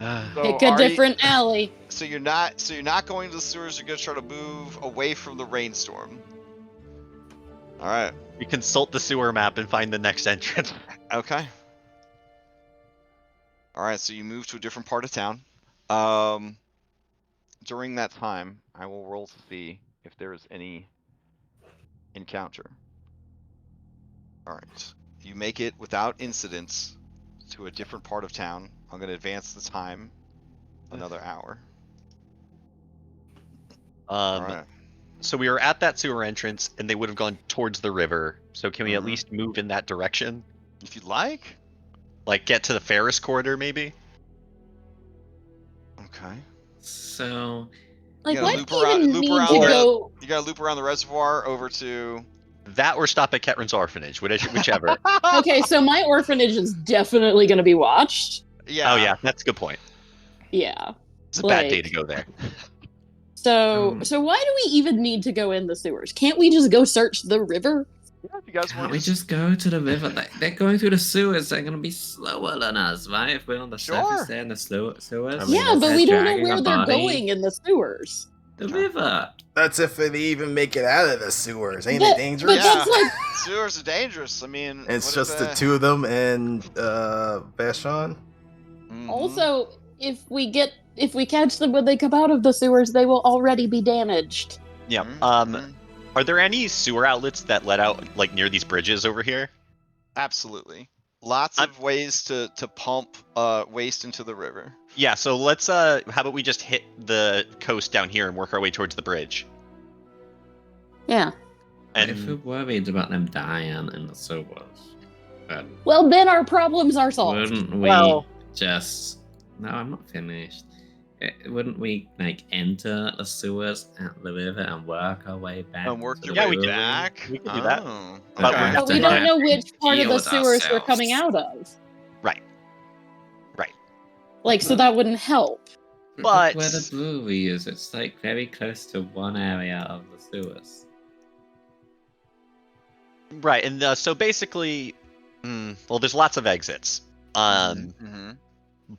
Speaker 1: So
Speaker 6: Pick a different alley.
Speaker 1: So you're not going to the sewers. You're gonna try to move away from the rainstorm. All right.
Speaker 5: You consult the sewer map and find the next entrance.
Speaker 1: Okay. All right. So you move to a different part of town. During that time, I will roll to see if there is any encounter. All right. You make it without incidents to a different part of town. I'm going to advance the time another hour. All right.
Speaker 5: So we were at that sewer entrance, and they would have gone towards the river. So can we at least move in that direction?
Speaker 1: If you'd like.
Speaker 5: Like get to the Ferris corridor, maybe?
Speaker 1: Okay.
Speaker 8: So
Speaker 6: Like,
Speaker 1: You
Speaker 6: what
Speaker 1: gotta
Speaker 6: even
Speaker 1: loop
Speaker 6: need
Speaker 1: around
Speaker 6: to
Speaker 1: the-
Speaker 6: go?
Speaker 1: You got to loop around the reservoir over to.
Speaker 5: That or stop at Ketrin's orphanage, whichever.
Speaker 6: Okay, so my orphanage is definitely going to be watched.
Speaker 1: Yeah.
Speaker 5: Oh yeah, that's a good point.
Speaker 6: Yeah.
Speaker 5: It's a bad day
Speaker 6: Like-
Speaker 5: to go there.
Speaker 6: So why do we even need to go in the sewers? Can't we just go search the river?
Speaker 1: Yeah, if you guys
Speaker 8: can't
Speaker 1: want
Speaker 8: we just go to the river? They're going through the sewers. They're gonna be slower than us, right? If we're on the
Speaker 1: Sure.
Speaker 8: surface, they're in the sewers.
Speaker 3: I mean,
Speaker 6: Yeah, but
Speaker 8: they're
Speaker 6: we don't know
Speaker 8: dragging
Speaker 6: where
Speaker 8: a
Speaker 6: they're
Speaker 8: body.
Speaker 6: going in the sewers.
Speaker 8: The river.
Speaker 3: That's if they even make it out of the sewers. Ain't
Speaker 6: But-
Speaker 3: it dangerous?
Speaker 6: But that's like,
Speaker 1: Sewers are dangerous. I mean,
Speaker 3: It's
Speaker 1: what if,
Speaker 3: just the two of them and Vashon.
Speaker 1: Mhm.
Speaker 6: also, if we catch them when they come out of the sewers, they will already be damaged.
Speaker 5: Yeah.
Speaker 1: Mhm.
Speaker 5: Are there any sewer outlets that let out like near these bridges over here?
Speaker 1: Absolutely. Lots of ways to pump waste into the river.
Speaker 5: Yeah. So let's how about we just hit the coast down here and work our way towards the bridge?
Speaker 6: Yeah.
Speaker 5: And
Speaker 8: If we're worried about them dying in the sewers,
Speaker 6: Well, then our problems are solved.
Speaker 8: wouldn't we
Speaker 5: Well-
Speaker 8: just? No, I'm not finished. Wouldn't we like enter the sewers at the river and work our way back?
Speaker 1: And work
Speaker 8: to
Speaker 1: your
Speaker 8: the
Speaker 5: Yeah,
Speaker 1: way
Speaker 5: we
Speaker 8: river?
Speaker 1: back.
Speaker 5: we can do that.
Speaker 1: Oh,
Speaker 5: But
Speaker 1: okay.
Speaker 5: we have
Speaker 6: But
Speaker 5: to
Speaker 6: we don't
Speaker 8: have
Speaker 6: know which part of
Speaker 8: deal
Speaker 6: the
Speaker 8: with
Speaker 6: sewers we're
Speaker 8: ourselves.
Speaker 6: coming out of.
Speaker 5: Right.
Speaker 6: Like, so that wouldn't help.
Speaker 5: But-
Speaker 8: where the brewery is, it's like very close to one area of the sewers.
Speaker 5: Right. And so basically, well, there's lots of exits.
Speaker 1: Mhm.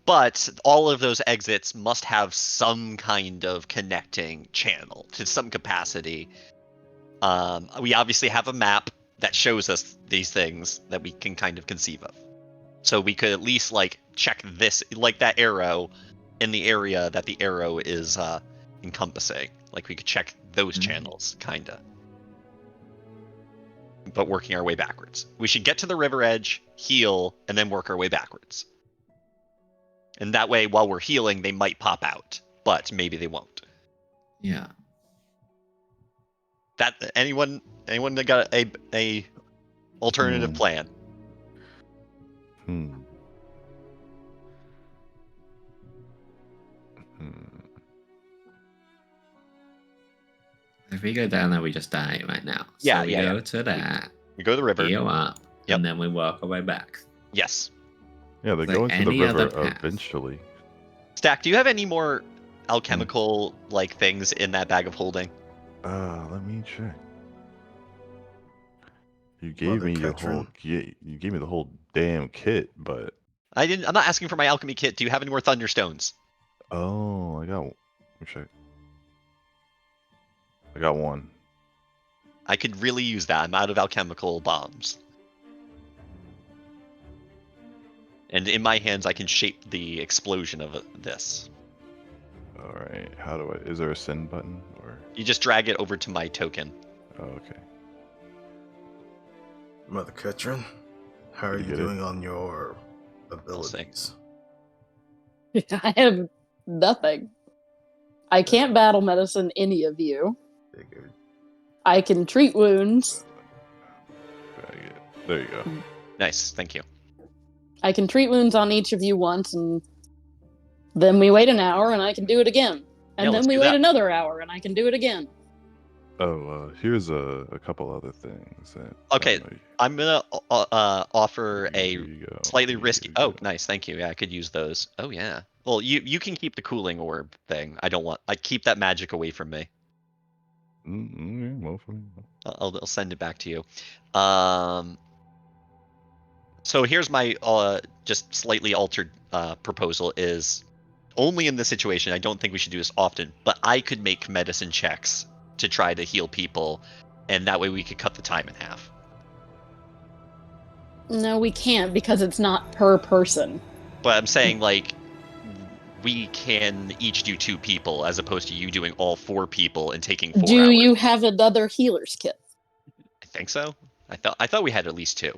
Speaker 5: But all of those exits must have some kind of connecting channel to some capacity. We obviously have a map that shows us these things that we can kind of conceive of. So we could at least like check this, like that arrow in the area that the arrow is encompassing. Like we could check those channels, kinda. But working our way backwards. We should get to the river edge, heal, and then work our way backwards. And that way, while we're healing, they might pop out, but maybe they won't.
Speaker 8: Yeah.
Speaker 5: That anyone that got a alternative plan?
Speaker 2: Hmm. Hmm.
Speaker 8: If we go down there, we just die right now.
Speaker 5: Yeah,
Speaker 8: So we go to that,
Speaker 5: We go to the river.
Speaker 8: heal up,
Speaker 5: Yep.
Speaker 8: and then we work our way back.
Speaker 5: Yes.
Speaker 2: Yeah, they're
Speaker 8: Like
Speaker 2: going to the
Speaker 8: any other
Speaker 2: river
Speaker 8: path.
Speaker 2: eventually.
Speaker 5: Stack, do you have any more alchemical like things in that bag of holding?
Speaker 2: Let me check. You
Speaker 3: Mother
Speaker 2: gave me your whole
Speaker 3: Ketrin.
Speaker 2: you gave me the whole damn kit, but
Speaker 5: I'm not asking for my alchemy kit. Do you have any more thunderstones?
Speaker 2: oh, I got one. Let me check. I got one.
Speaker 5: I could really use that. I'm out of alchemical bombs. And in my hands, I can shape the explosion of this.
Speaker 2: All right. How do I? Is there a send button or?
Speaker 5: You just drag it over to my token.
Speaker 2: Oh, okay.
Speaker 3: Mother Ketrin, how are
Speaker 2: Did
Speaker 3: you
Speaker 2: you get it?
Speaker 3: doing on your abilities?
Speaker 6: I have nothing. I can't battle medicine any of you.
Speaker 3: Figured.
Speaker 6: I can treat wounds.
Speaker 2: There you go.
Speaker 5: Nice, thank you.
Speaker 6: I can treat wounds on each of you once, and then we wait an hour, and I can do it again. And
Speaker 5: Yeah,
Speaker 6: then
Speaker 5: let's
Speaker 6: we
Speaker 5: do
Speaker 6: wait
Speaker 5: that.
Speaker 6: another hour, and I can do it again.
Speaker 2: Oh, here's a couple other things. That
Speaker 5: Okay, I'm gonna offer
Speaker 2: Here
Speaker 5: a
Speaker 2: you go.
Speaker 5: slightly
Speaker 2: Here
Speaker 5: risky.
Speaker 2: you
Speaker 5: Oh,
Speaker 2: go.
Speaker 5: nice, thank you. Yeah, I could use those. Oh yeah. Well, you can keep the cooling orb thing. I keep that magic away from me. I'll send it back to you. So here's my just slightly altered proposal is only in this situation. I don't think we should do this often, but I could make medicine checks to try to heal people, and that way we could cut the time in half.
Speaker 6: No, we can't, because it's not per person.
Speaker 5: But I'm saying, like, we can each do 2 people as opposed to you doing all 4 people and taking 4
Speaker 6: Do
Speaker 5: hours.
Speaker 6: you have another healer's kit?
Speaker 5: I think so. I thought we had at least 2.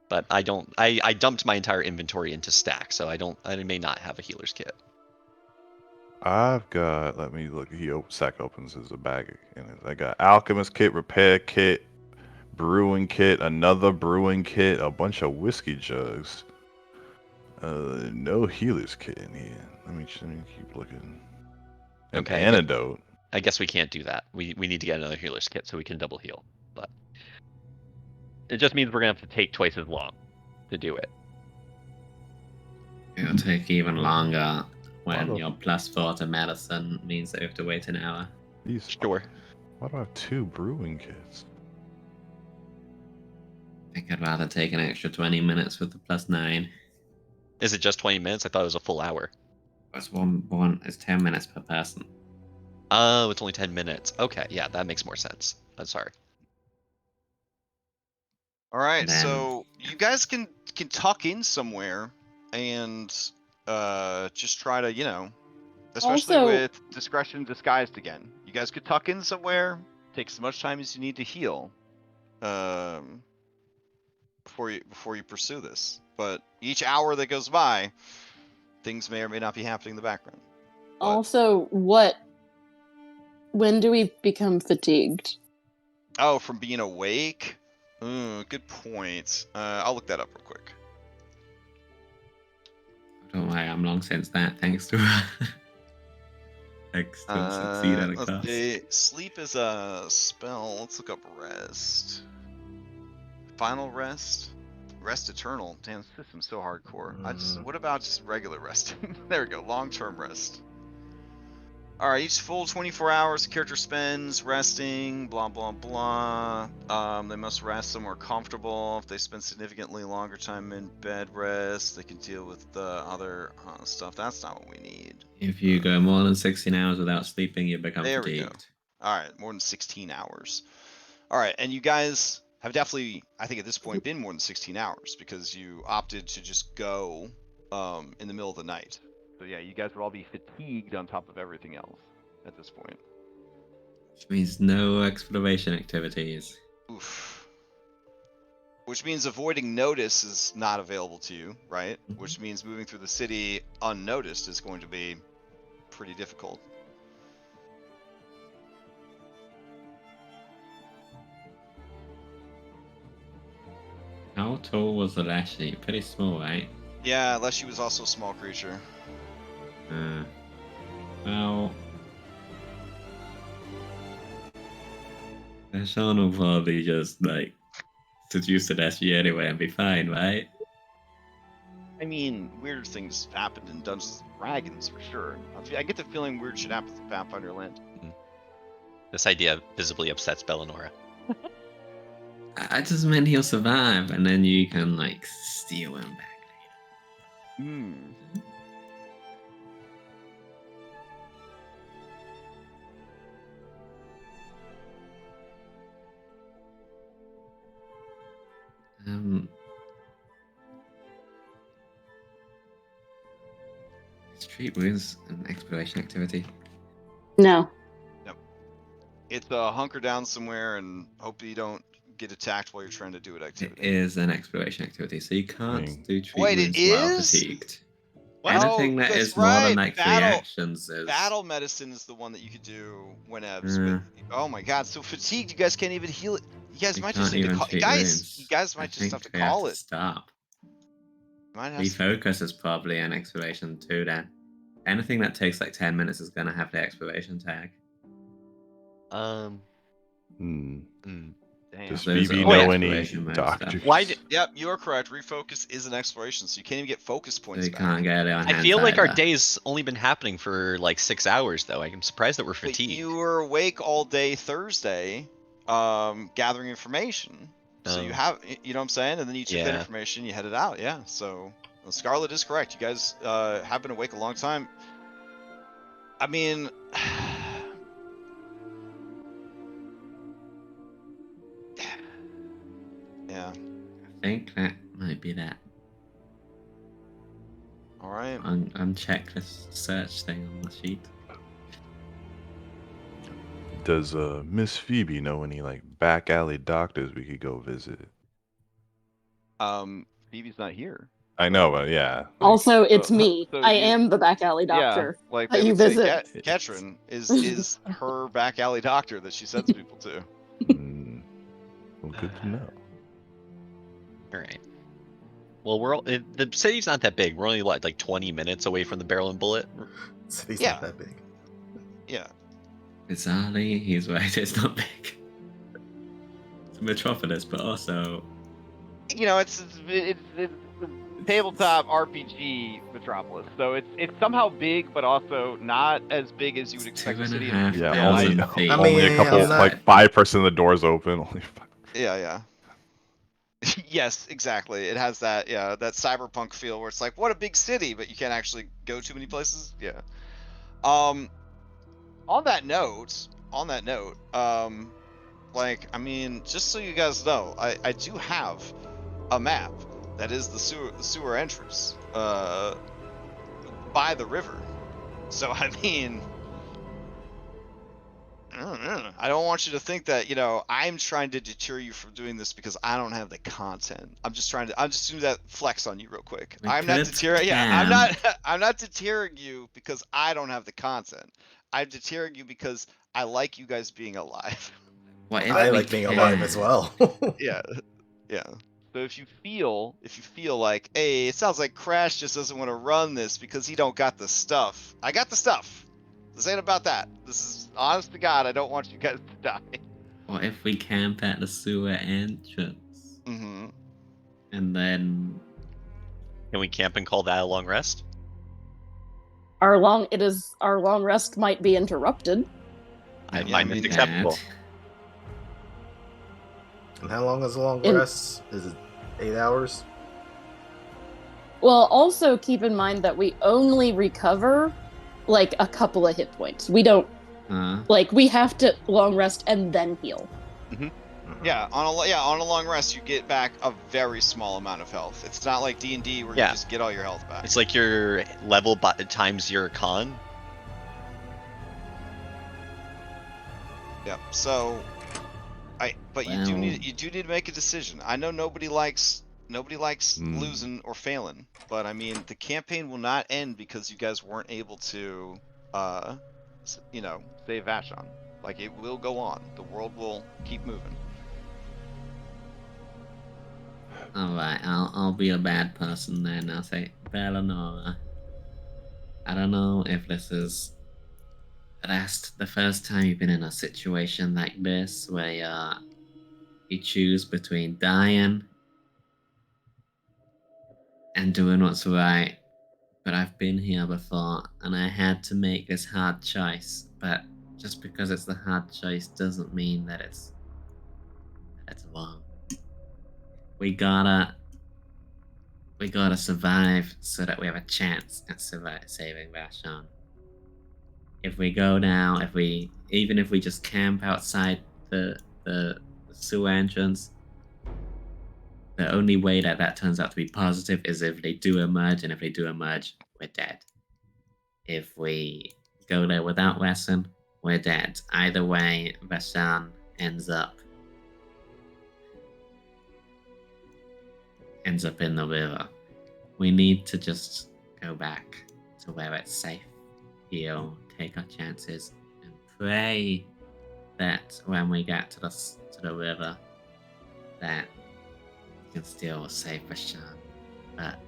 Speaker 5: But I don't. I dumped my entire inventory into stack, so I may not have a healer's kit.
Speaker 2: I've got. Let me look. Sack opens his bag, and I got alchemist kit, repair kit, brewing kit, another brewing kit, a bunch of whiskey jugs. No healer's kit in here. Let me keep looking. An
Speaker 5: Okay.
Speaker 2: antidote.
Speaker 5: I guess we can't do that. We need to get another healer's kit so we can double heal. But it just means we're gonna have to take twice as long to do it.
Speaker 8: It'll take even longer when
Speaker 2: Wow.
Speaker 8: your +4 to medicine means that you have to wait an hour.
Speaker 5: Sure.
Speaker 2: Why do I have 2 brewing kits?
Speaker 8: I think I'd rather take an extra 20 minutes with the +9.
Speaker 5: Is it just 20 minutes? I thought it was a full hour.
Speaker 8: It's one. It's 10 minutes per person.
Speaker 5: Oh, it's only 10 minutes. Okay, yeah, that makes more sense. I'm sorry.
Speaker 1: All right,
Speaker 8: Then-
Speaker 1: so you guys can tuck in somewhere and just try to, especially
Speaker 6: Also-
Speaker 1: with discretion disguised again. You guys could tuck in somewhere, take as much time as you need to heal, before you pursue this. But each hour that goes by, things may or may not be happening in the background. But-
Speaker 6: Also, when do we become fatigued?
Speaker 1: Oh, from being awake? Good point. I'll look that up real quick.
Speaker 8: Don't worry, I'm long since that, thanks to I still succeed at a
Speaker 1: Let's
Speaker 8: cost.
Speaker 1: see. Sleep is a spell. Let's look up rest. Final rest? Rest eternal. Damn, this system's so hardcore. What about just regular resting? There we go. Long-term rest. Alright, each full 24 hours the character spends resting, blah blah blah. They must rest somewhere comfortable. If they spend significantly longer time in bed rest, they can deal with the other stuff. That's not what we need.
Speaker 8: If you go more than 16 hours without sleeping, you become
Speaker 1: There we go.
Speaker 8: fatigued.
Speaker 1: Alright, more than 16 hours. Alright, and you guys have definitely, I think at this point, been more than 16 hours because you opted to just go in the middle of the night. So yeah, you guys would all be fatigued on top of everything else at this point.
Speaker 8: Which means no exploration activities.
Speaker 1: Oof. Which means avoiding notice is not available to you, right?
Speaker 8: Mhm.
Speaker 1: Which means moving through the city unnoticed is going to be pretty difficult.
Speaker 8: How tall was the Lashley? Pretty small, right?
Speaker 1: Yeah, unless she was also a small creature.
Speaker 8: Well, Vashon will probably just like seduce an SG anyway and be fine, right?
Speaker 1: I mean, weird things have happened in Dungeons and Dragons for sure. I get the feeling weird shit happens in Pathfinder Land.
Speaker 5: This idea visibly upsets Bellinora.
Speaker 8: I just meant he'll survive, and then you can like steal him back later.
Speaker 7: Hmm.
Speaker 8: Street wounds an exploration activity.
Speaker 6: No.
Speaker 1: It's a hunker down somewhere and hope you don't get attacked while you're trying to do an
Speaker 8: It
Speaker 1: activity.
Speaker 8: is an exploration activity, so you can't do treat
Speaker 1: Wait, it
Speaker 8: wounds while
Speaker 1: is?
Speaker 8: fatigued.
Speaker 1: What?
Speaker 8: Anything that
Speaker 1: that's
Speaker 8: is more than
Speaker 1: right.
Speaker 8: like 3
Speaker 1: Battle-
Speaker 8: actions is
Speaker 1: Battle medicine is the one that you could do when
Speaker 8: Mm.
Speaker 1: oh my god, so fatigued you guys can't even heal it. You guys
Speaker 8: You
Speaker 1: might just
Speaker 8: can't
Speaker 1: need to
Speaker 8: even
Speaker 1: call
Speaker 8: treat
Speaker 1: you
Speaker 8: wounds.
Speaker 1: guys
Speaker 8: I
Speaker 1: might just
Speaker 8: think
Speaker 1: have to
Speaker 8: we have
Speaker 1: call
Speaker 8: to
Speaker 1: it.
Speaker 8: stop.
Speaker 1: Might have to-
Speaker 8: Refocus is probably an exploration too. Then anything that takes like 10 minutes is gonna have the exploration tag.
Speaker 2: Hmm.
Speaker 5: Damn.
Speaker 2: Does
Speaker 8: There's
Speaker 2: Phoebe
Speaker 8: always
Speaker 2: know any
Speaker 8: exploration mode
Speaker 2: doctors?
Speaker 8: stuff.
Speaker 1: Yep, you are correct. Refocus is an exploration, so you can't even get focus
Speaker 8: So
Speaker 1: points
Speaker 8: you
Speaker 1: back.
Speaker 8: can't get it on
Speaker 5: I
Speaker 8: hand
Speaker 5: feel like our
Speaker 8: either.
Speaker 5: day's only been happening for like 6 hours, though. I'm surprised that we're
Speaker 1: But
Speaker 5: fatigued.
Speaker 1: you were awake all day Thursday, gathering information. So you
Speaker 5: Oh.
Speaker 1: have, you know what I'm saying? And then you took that
Speaker 5: Yeah.
Speaker 1: information, you headed out. Yeah. So Scarlet is correct. You guys have been awake a long time. I mean, yeah.
Speaker 8: I think that might be that.
Speaker 1: All right.
Speaker 8: Uncheck this search thing on the sheet.
Speaker 2: Does Miss Phoebe know any like back alley doctors we could go visit?
Speaker 7: Phoebe's not here.
Speaker 2: I know, but yeah. like,
Speaker 6: Also, it's
Speaker 7: so-
Speaker 6: me.
Speaker 7: so
Speaker 6: I
Speaker 7: you-
Speaker 6: am the back alley doctor.
Speaker 7: Yeah, like
Speaker 6: that
Speaker 1: They
Speaker 6: you
Speaker 1: would say
Speaker 6: visit.
Speaker 1: Ketrin is her back alley doctor that she sends people to.
Speaker 2: well, good to know.
Speaker 5: All right. Well, the city's not that big. We're only like 20 minutes away from the Barrel and Bullet.
Speaker 3: City's
Speaker 1: Yeah.
Speaker 3: not that big.
Speaker 1: Yeah.
Speaker 8: Bizarrely, he's right. It's not big. It's a metropolis, but also
Speaker 7: You know, it's tabletop RPG metropolis, so it's somehow big, but also not as big as you would expect a city.
Speaker 8: 2,500
Speaker 2: Yeah,
Speaker 3: only-
Speaker 8: feet.
Speaker 3: I
Speaker 2: only a
Speaker 3: mean,
Speaker 2: couple,
Speaker 3: I'm not-
Speaker 2: like 5% of the doors open. Only 5.
Speaker 1: Yeah. Yes, exactly. It has that, that cyberpunk feel where it's like, what a big city, but you can't actually go too many places. Yeah. On that note, like, I mean, just so you guys know, I do have a map that is the sewer entrance by the river. So I mean, I don't want you to think that, I'm trying to deter you from doing this because I don't have the content. I'm just doing that flex on you real quick.
Speaker 8: We
Speaker 1: I'm not
Speaker 8: could
Speaker 1: deterring. Yeah, I'm not deterring you because I don't have the content. I'm deterring you because I like you guys being alive.
Speaker 8: what if
Speaker 3: I
Speaker 8: we
Speaker 3: like being alive as well.
Speaker 1: Yeah.
Speaker 7: So if you feel
Speaker 1: like, hey, it sounds like Crash just doesn't want to run this because he don't got the stuff. I got the stuff. This ain't about that. This is honest to God. I don't want you guys to die.
Speaker 8: What if we camp at the sewer entrance
Speaker 1: Mm-hmm.
Speaker 8: and then
Speaker 5: Can we camp and call that a long rest?
Speaker 6: Our long rest might be interrupted.
Speaker 5: I
Speaker 1: Yeah,
Speaker 5: find
Speaker 1: I
Speaker 5: this
Speaker 1: mean,
Speaker 5: acceptable.
Speaker 3: And how long is a long
Speaker 6: In-
Speaker 3: rest? Is it 8 hours?
Speaker 6: Well, also keep in mind that we only recover like a couple of hit points. We don't we have to long rest and then heal.
Speaker 1: Yeah, on a long rest, you get back a very small amount of health. It's not like D&D where you
Speaker 5: Yeah.
Speaker 1: just get all your health back.
Speaker 5: It's like your level times your con.
Speaker 1: Yeah. So, but you do
Speaker 8: Well.
Speaker 1: need to make a decision. I know nobody likes
Speaker 2: Mm.
Speaker 1: losing or failing, but I mean the campaign will not end because you guys weren't able to, save Vashon. Like it will go on. The world will keep moving.
Speaker 8: alright, I'll be a bad person then. I'll say, Bellinora, I don't know if this is that's the first time you've been in a situation like this where you choose between dying and doing what's right. But I've been here before, and I had to make this hard choice. But just because it's the hard choice doesn't mean that it's wrong. We gotta survive so that we have a chance at saving Vashon. If we go now, even if we just camp outside the sewer entrance, the only way that turns out to be positive is if they do emerge, and if they do emerge, we're dead. If we go there without Wesson, we're dead. Either way, Vashon ends up in the river. We need to just go back to where it's safe, heal, take our chances, and pray that when we get to the river, that we can still save Vashon. But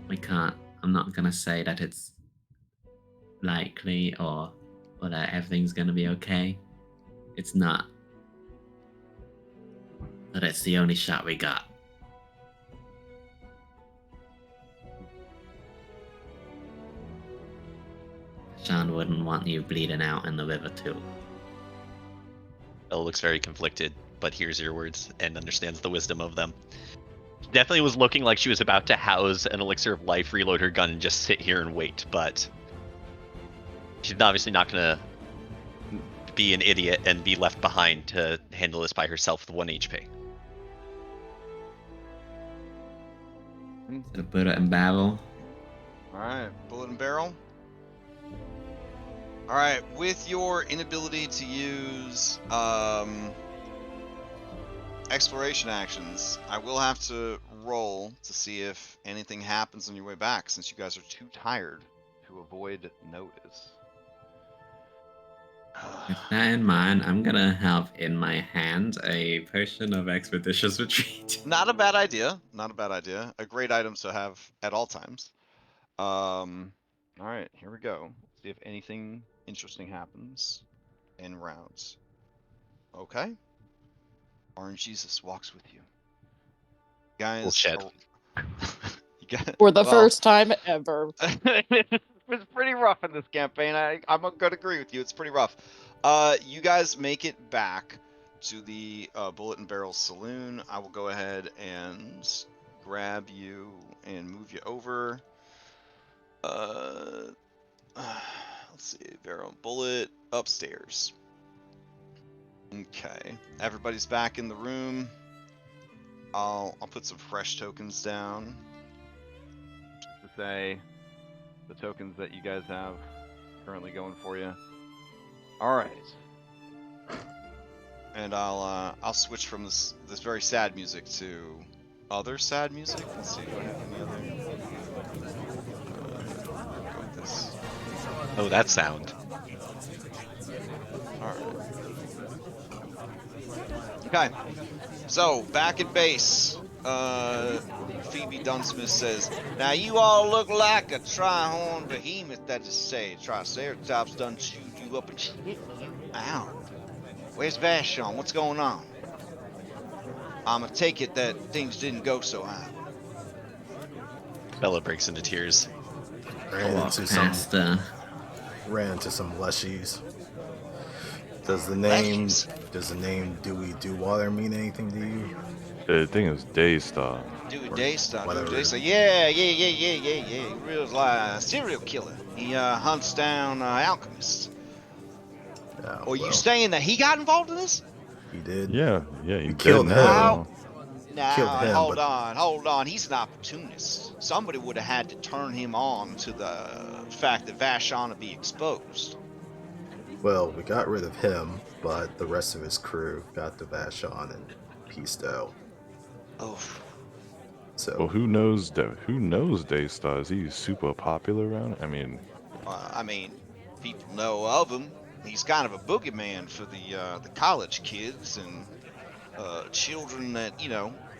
Speaker 8: we can't. I'm not gonna say that it's likely or that everything's gonna be okay. It's not. But it's the only shot we got. Sean wouldn't want you bleeding out in the river too.
Speaker 5: Bella looks very conflicted, but hears your words and understands the wisdom of them. Definitely was looking like she was about to house an elixir of life, reload her gun, and just sit here and wait, but she's obviously not gonna be an idiot and be left behind to handle this by herself with 1 HP.
Speaker 8: The bullet and barrel.
Speaker 1: Alright, bullet and barrel. Alright, with your inability to use exploration actions, I will have to roll to see if anything happens on your way back, since you guys are too tired to avoid notice.
Speaker 8: With that in mind, I'm gonna have in my hand a potion of expeditious retreat.
Speaker 1: Not a bad idea. Not a bad idea. A great item to have at all times. Alright, here we go. See if anything interesting happens in rounds. Okay. Orange Jesus walks with you. Guys.
Speaker 5: Bullshit.
Speaker 6: For the first time ever.
Speaker 1: It was pretty rough in this campaign. I'm gonna agree with you. It's pretty rough. You guys make it back to the Bullet and Barrel Saloon. I will go ahead and grab you and move you over. Let's see, Barrel and Bullet upstairs. Okay, everybody's back in the room. I'll put some fresh tokens down to say the tokens that you guys have currently going for you. All right, and I'll switch from this very sad music to other sad music. Let's see, do I have any other? Go with this.
Speaker 5: Oh, that sound.
Speaker 1: All right. Okay, so back at base, Phoebe Dunsmith says, "Now you all look like a tri-horn behemoth that just say Triceratops done chewed you up and shit you out. Where's Vashon? What's going on? I'ma take it that things didn't go so high."
Speaker 5: Bella breaks into tears.
Speaker 3: Ran into some lushies. Does the name Dewey Dewwater mean anything to you?
Speaker 2: The thing is Daystar.
Speaker 1: Dewey Daystar.
Speaker 3: Whatever.
Speaker 1: Dewey Daystar. Yeah. Real serial killer. He hunts down alchemists.
Speaker 3: Yeah,
Speaker 1: Are you saying that he got involved in this?
Speaker 3: He did.
Speaker 2: Yeah, he
Speaker 3: killed him.
Speaker 1: Now,
Speaker 3: Killed him,
Speaker 1: hold
Speaker 3: but-
Speaker 1: on. He's an opportunist. Somebody would have had to turn him on to the fact that Vashon would be exposed.
Speaker 3: Well, we got rid of him, but the rest of his crew got to Vashon and pieced out.
Speaker 1: Oh,
Speaker 3: So
Speaker 2: Well, who knows Daystar? Is he super popular around? I mean,
Speaker 1: people know of him. He's kind of a boogeyman for the college kids and children that,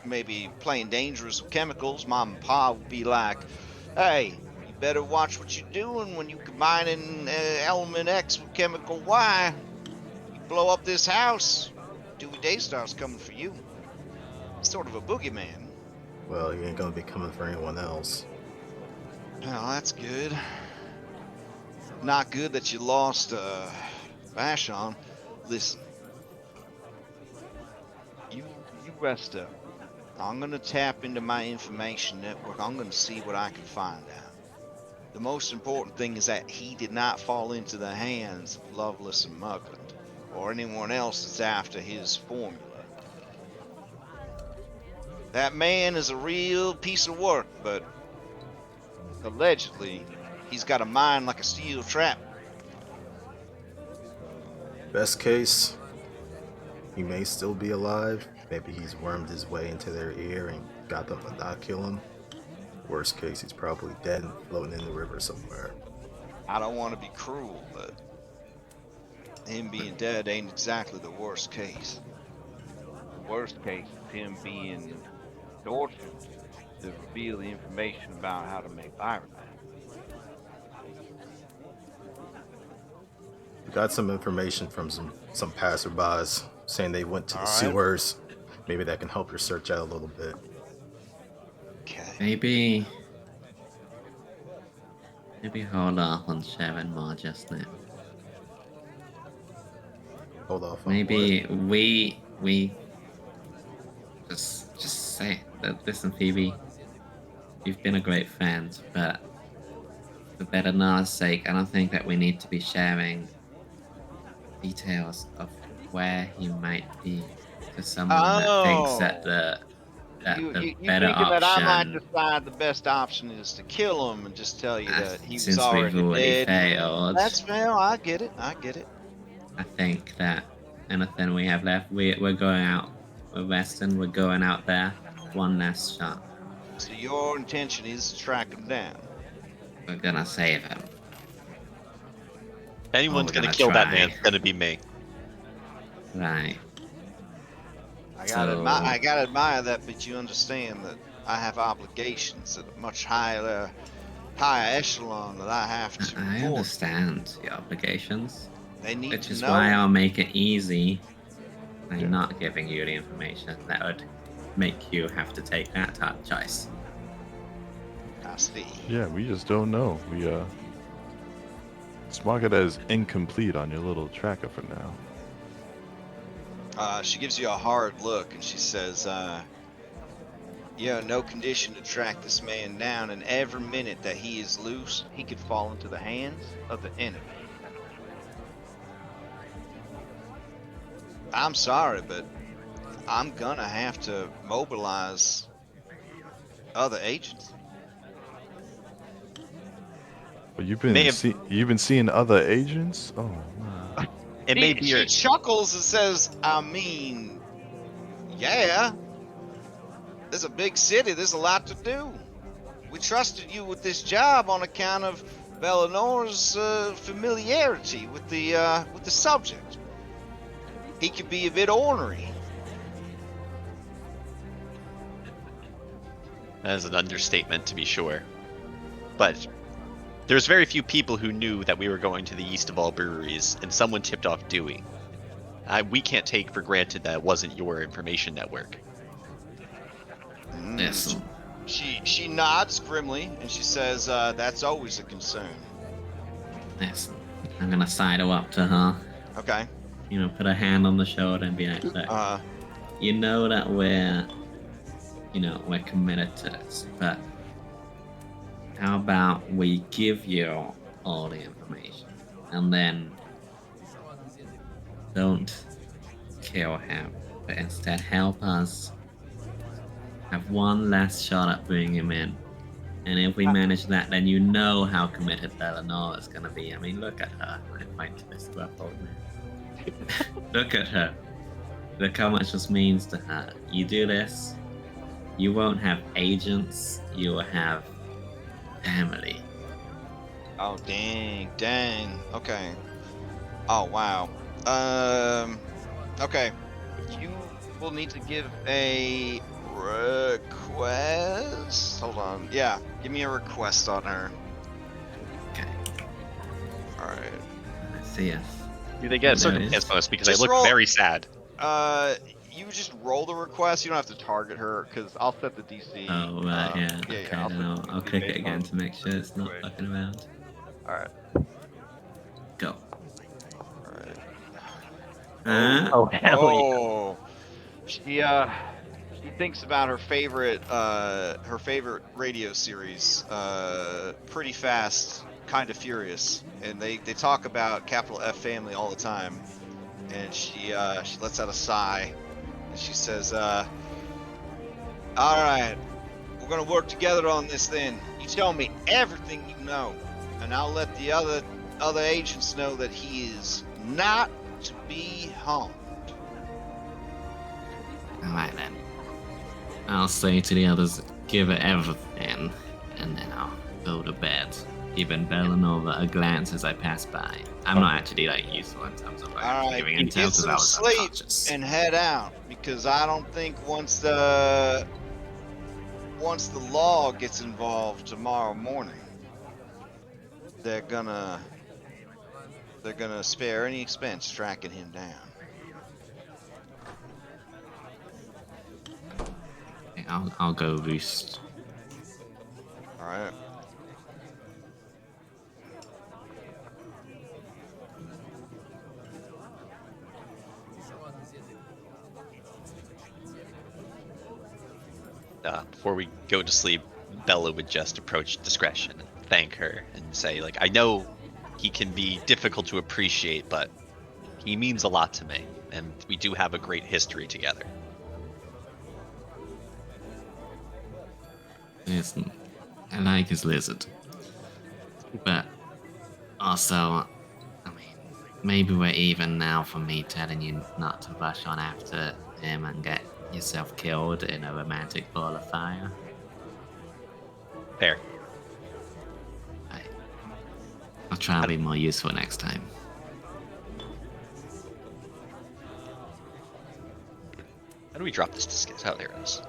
Speaker 1: maybe playing dangerous with chemicals. Mom and Pa would be like, "Hey, you better watch what you're doing when you combining element X with chemical Y. You blow up this house, Dewey Daystar's coming for you. Sort of a boogeyman.
Speaker 3: Well, he ain't gonna be coming for anyone else.
Speaker 1: Well, that's good. Not good that you lost Vashon. Listen, you rest up. I'm gonna tap into my information network. I'm gonna see what I can find out. The most important thing is that he did not fall into the hands of Lovelace and Mugland, or anyone else that's after his formula. That man is a real piece of work, but allegedly, he's got a mind like a steel trap.
Speaker 3: Best case, he may still be alive. Maybe he's wormed his way into their ear and got them to not kill him. Worst case, he's probably dead and floating in the river somewhere.
Speaker 1: I don't want to be cruel, but him being dead ain't exactly the worst case.
Speaker 7: The worst case is him being tortured to reveal the information about how to make iron.
Speaker 3: We got some information from some passerbys saying they went to the
Speaker 1: All right.
Speaker 3: sewers. Maybe that can help your search out a little bit.
Speaker 1: Okay.
Speaker 8: Maybe hold off on sharing more just now.
Speaker 3: Hold off on
Speaker 8: Maybe we just say that. Listen, Phoebe, you've been a great friend, but for better knowledge's sake, I don't think that we need to be sharing details of where he might be to someone that thinks that the
Speaker 1: You
Speaker 8: better
Speaker 1: thinking
Speaker 8: option.
Speaker 1: that I might decide the best option is to kill him and just tell you that he was
Speaker 8: Since we've
Speaker 1: already
Speaker 8: already
Speaker 1: dead.
Speaker 8: failed,
Speaker 1: That's fair. I get it.
Speaker 8: I think that anything we have left, we're going out. We're resting. We're going out there. One last shot.
Speaker 1: So your intention is to track him down.
Speaker 8: We're gonna save him.
Speaker 5: If anyone's
Speaker 8: we're
Speaker 5: gonna
Speaker 8: gonna
Speaker 5: kill that
Speaker 8: try.
Speaker 5: man, it's gonna be me.
Speaker 8: Right.
Speaker 1: I
Speaker 8: So-
Speaker 1: gotta admire that, but you understand that I have obligations at a much higher echelon that I have to
Speaker 8: I
Speaker 1: report.
Speaker 8: understand your obligations,
Speaker 1: They need
Speaker 8: which
Speaker 1: to
Speaker 8: is
Speaker 1: know.
Speaker 8: why I'll make it easy by
Speaker 2: Yeah.
Speaker 8: not giving you the information that would make you have to take that choice.
Speaker 1: I see.
Speaker 2: Yeah, we just don't know. We let's mark it as incomplete on your little tracker for now.
Speaker 1: She gives you a hard look and she says, "You're in no condition to track this man down, and every minute that he is loose, he could fall into the hands of the enemy." I'm sorry, but I'm gonna have to mobilize other agents.
Speaker 2: But you've
Speaker 5: May
Speaker 2: been
Speaker 5: have-
Speaker 2: you've been seeing other agents? Oh wow.
Speaker 5: It may be your.
Speaker 1: She chuckles and says, "I mean, yeah. There's a big city. There's a lot to do. We trusted you with this job on account of Bellinor's familiarity with the subject. He could be a bit ornery."
Speaker 5: That is an understatement, to be sure. But there's very few people who knew that we were going to the east of all breweries, and someone tipped off Dewey. We can't take for granted that it wasn't your information network.
Speaker 8: Listen,
Speaker 1: She nods grimly and she says, "That's always a concern."
Speaker 8: listen. I'm gonna sidle up to her.
Speaker 1: Okay.
Speaker 8: You know, put a hand on the shoulder and be like, "Look, you know that we're committed to this, but how about we give you all the information and then don't kill him, but instead help us have one last shot at bringing him in. And if we manage that, then you know how committed Bellinor is going to be. I mean, look at her. I point to this rough old man. Look at her. Look how much this means to her. You do this, you won't have agents, you will have family.
Speaker 1: Oh, dang. Okay. Oh, wow. Okay. You will need to give a request. Hold on. Yeah, give me a request on her.
Speaker 8: tastiest.
Speaker 5: Do they get a
Speaker 8: There it
Speaker 5: circumstance
Speaker 8: is.
Speaker 5: bonus because I
Speaker 1: Just
Speaker 5: look
Speaker 1: roll-
Speaker 5: very sad?
Speaker 1: You just roll the request. You don't have to target her because I'll set the DC.
Speaker 8: Oh, right, yeah.
Speaker 1: Yeah,
Speaker 8: Okay,
Speaker 1: I'll
Speaker 8: then
Speaker 1: set
Speaker 8: I'll
Speaker 1: the DC
Speaker 8: click it
Speaker 1: based
Speaker 8: again
Speaker 1: on
Speaker 8: to make sure it's not
Speaker 1: situation.
Speaker 8: fucking around.
Speaker 1: All right.
Speaker 8: Go.
Speaker 1: All right.
Speaker 5: Oh hell
Speaker 1: Oh, she thinks about her favorite radio series, Pretty Fast, Kind of Furious, and they talk about capital F family all the time, and she lets out a sigh, and she says, "All right, we're gonna work together on this then. You tell me everything you know, and I'll let the other agents know that he is not to be harmed."
Speaker 8: Alright then. I'll say to the others, give it everything, and then I'll go to bed, giving Bellanova a glance as I pass by. I'm not actually like useful in terms of like
Speaker 1: All right,
Speaker 8: giving
Speaker 1: you
Speaker 8: intel
Speaker 1: get
Speaker 8: because I
Speaker 1: some
Speaker 8: was
Speaker 1: sleep
Speaker 8: unconscious.
Speaker 1: and head out because I don't think once the law gets involved tomorrow morning, they're gonna spare any expense tracking him down.
Speaker 8: Okay, I'll go roost.
Speaker 1: All right.
Speaker 5: Before we go to sleep, Bella would just approach discretion and thank her and say, like, I know he can be difficult to appreciate, but he means a lot to me, and we do have a great history together.
Speaker 8: Listen, I like his lizard. But also, I mean, maybe we're even now for me telling you not to rush on after him and get yourself killed in a romantic ball of fire.
Speaker 5: Fair.
Speaker 8: I'll try and be more useful next time.
Speaker 5: How do we drop this diskette? Oh, there it is.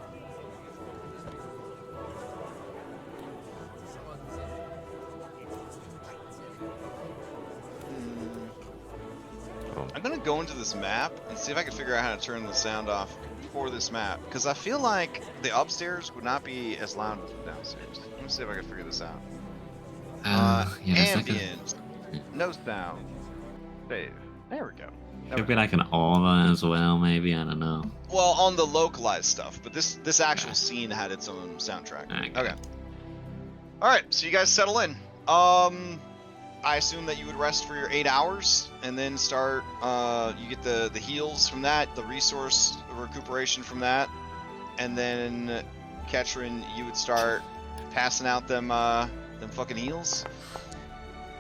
Speaker 1: I'm gonna go into this map and see if I can figure out how to turn the sound off for this map because I feel like the upstairs would not be as loud as the downstairs. Let me see if I can figure this out.
Speaker 8: Yeah, there's like a,
Speaker 1: Ambient, no sound, save. There we go.
Speaker 8: could be like an aura as well, maybe, I don't know.
Speaker 1: Well, on the localized stuff, but this actual scene had its own soundtrack. Okay. All right, so you guys settle in. I assume that you would rest for your 8 hours and then start. You get the heals from that, the resource recuperation from that, and then Ketrin, you would start passing out them fucking heals.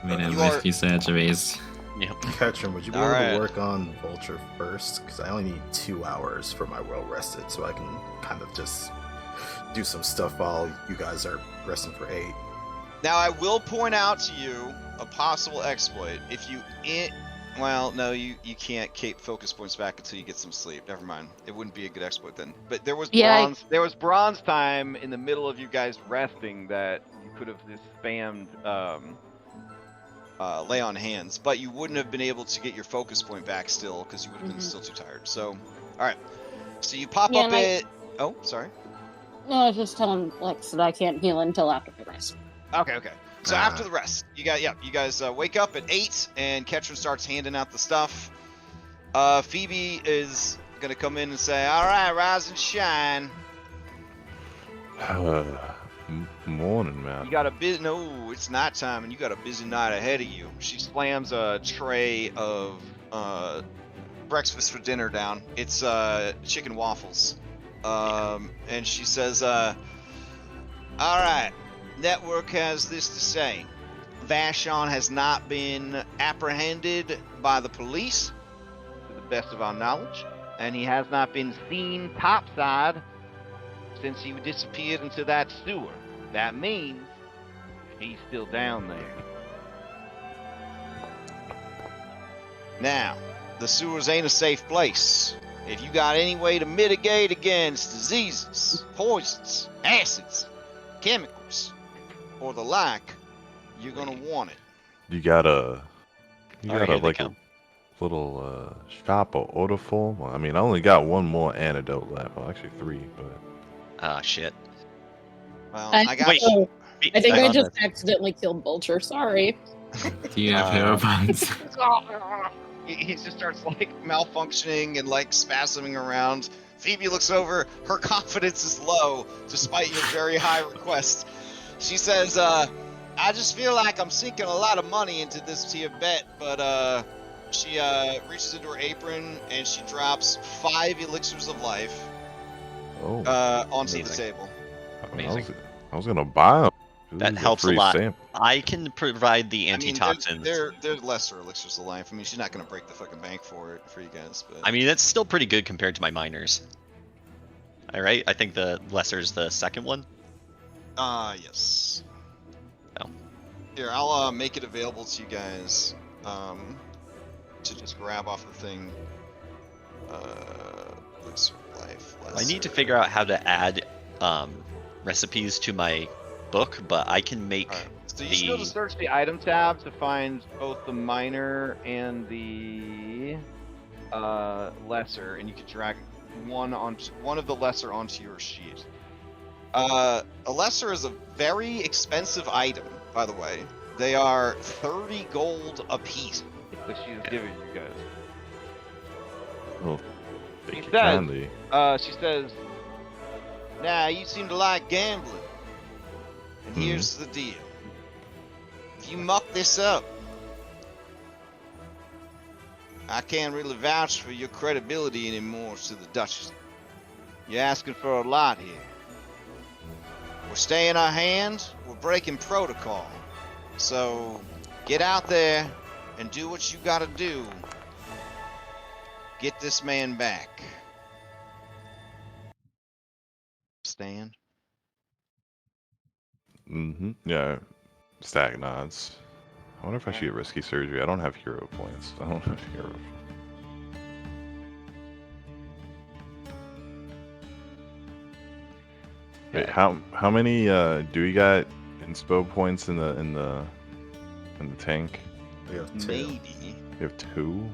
Speaker 8: I mean,
Speaker 1: You
Speaker 8: risky surgeries.
Speaker 5: Yep.
Speaker 3: Ketchum, would you be
Speaker 1: All
Speaker 3: able
Speaker 1: right.
Speaker 3: to work on Vulture first? Because I only need 2 hours for my well rested, so I can kind of just do some stuff while you guys are resting for 8.
Speaker 1: Now, I will point out to you a possible exploit. If you well, no, you can't keep focus points back until you get some sleep. Never mind. It wouldn't be a good exploit then. But there was bronze time in the middle of you guys resting that you could have just spammed lay on hands, but you wouldn't have been able to get your focus point back still because you would have been still too tired. So, all right. So you pop up at. Oh, sorry.
Speaker 6: No, I was just telling Lex that I can't heal until after the rest.
Speaker 1: Okay. So after the rest, you guys wake up at 8, and Ketrin starts handing out the stuff. Phoebe is gonna come in and say, "All right, rise and shine."
Speaker 2: Morning, man.
Speaker 1: You got a no, it's nighttime, and you got a busy night ahead of you. She slams a tray of breakfast for dinner down. It's chicken waffles, and she says, "All right. Network has this to say. Vashon has not been apprehended by the police, to the best of our knowledge, and he has not been seen topside since he disappeared into that sewer. That means he's still down there. Now, the sewers ain't a safe place. If you got any way to mitigate against diseases, poisons, acids, chemicals, or the like, you're gonna want it."
Speaker 2: You got a You
Speaker 5: All right,
Speaker 2: got
Speaker 5: here
Speaker 2: a
Speaker 5: they
Speaker 2: like
Speaker 5: come.
Speaker 2: a little shop or order form? Well, I mean, I only got one more antidote left. Well, actually 3, but
Speaker 5: Ah, shit.
Speaker 1: Well,
Speaker 6: I,
Speaker 1: I got
Speaker 5: Wait.
Speaker 1: you.
Speaker 6: I think I
Speaker 5: Hang on,
Speaker 6: just accidentally killed Vulture. Sorry.
Speaker 8: Do you have hero points?
Speaker 1: He just starts like malfunctioning and like spasming around. Phoebe looks over. Her confidence is low, despite your very high request. She says, "I just feel like I'm sinking a lot of money into this to your bet." But she reaches into her apron and she drops 5 elixirs of life onto the
Speaker 5: Amazing.
Speaker 1: table.
Speaker 5: Amazing.
Speaker 2: I was gonna buy them.
Speaker 5: That helps a lot.
Speaker 2: Sample.
Speaker 5: I can provide the
Speaker 1: I mean,
Speaker 5: antitoxins.
Speaker 1: they're lesser elixirs of life. I mean, she's not gonna break the fucking bank for you guys. But
Speaker 5: I mean, that's still pretty good compared to my miners. All right, I think the lesser is the second one.
Speaker 1: Yes.
Speaker 5: Oh.
Speaker 1: Here, I'll make it available to you guys. To just grab off the thing. Elixir of life.
Speaker 5: I need to
Speaker 1: lesser.
Speaker 5: figure out how to add recipes to my book, but I can make.
Speaker 1: Alright. So you should be able to search the item tab to find both the minor and the lesser, and you can drag one of the lesser onto your sheet. A lesser is a very expensive item, by the way. They are 30 gold a piece. That she's giving you guys.
Speaker 2: Well,
Speaker 1: She
Speaker 2: thank you
Speaker 1: says,
Speaker 2: kindly.
Speaker 1: she says, "Nah, you seem to like gambling. And here's the deal. If you muck this up, I can't really vouch for your credibility anymore to the Duchess. You're asking for a lot here. We're staying our hand, we're breaking protocol. So, get out there and do what you gotta do. Get this man back." Stan?
Speaker 2: Yeah. Stack nods. I wonder if I should get risky surgery. I don't have hero points. I don't have hero. Wait, how many do we got inspo points in the tank?
Speaker 3: We have 2.
Speaker 1: Maybe.
Speaker 2: We have 2.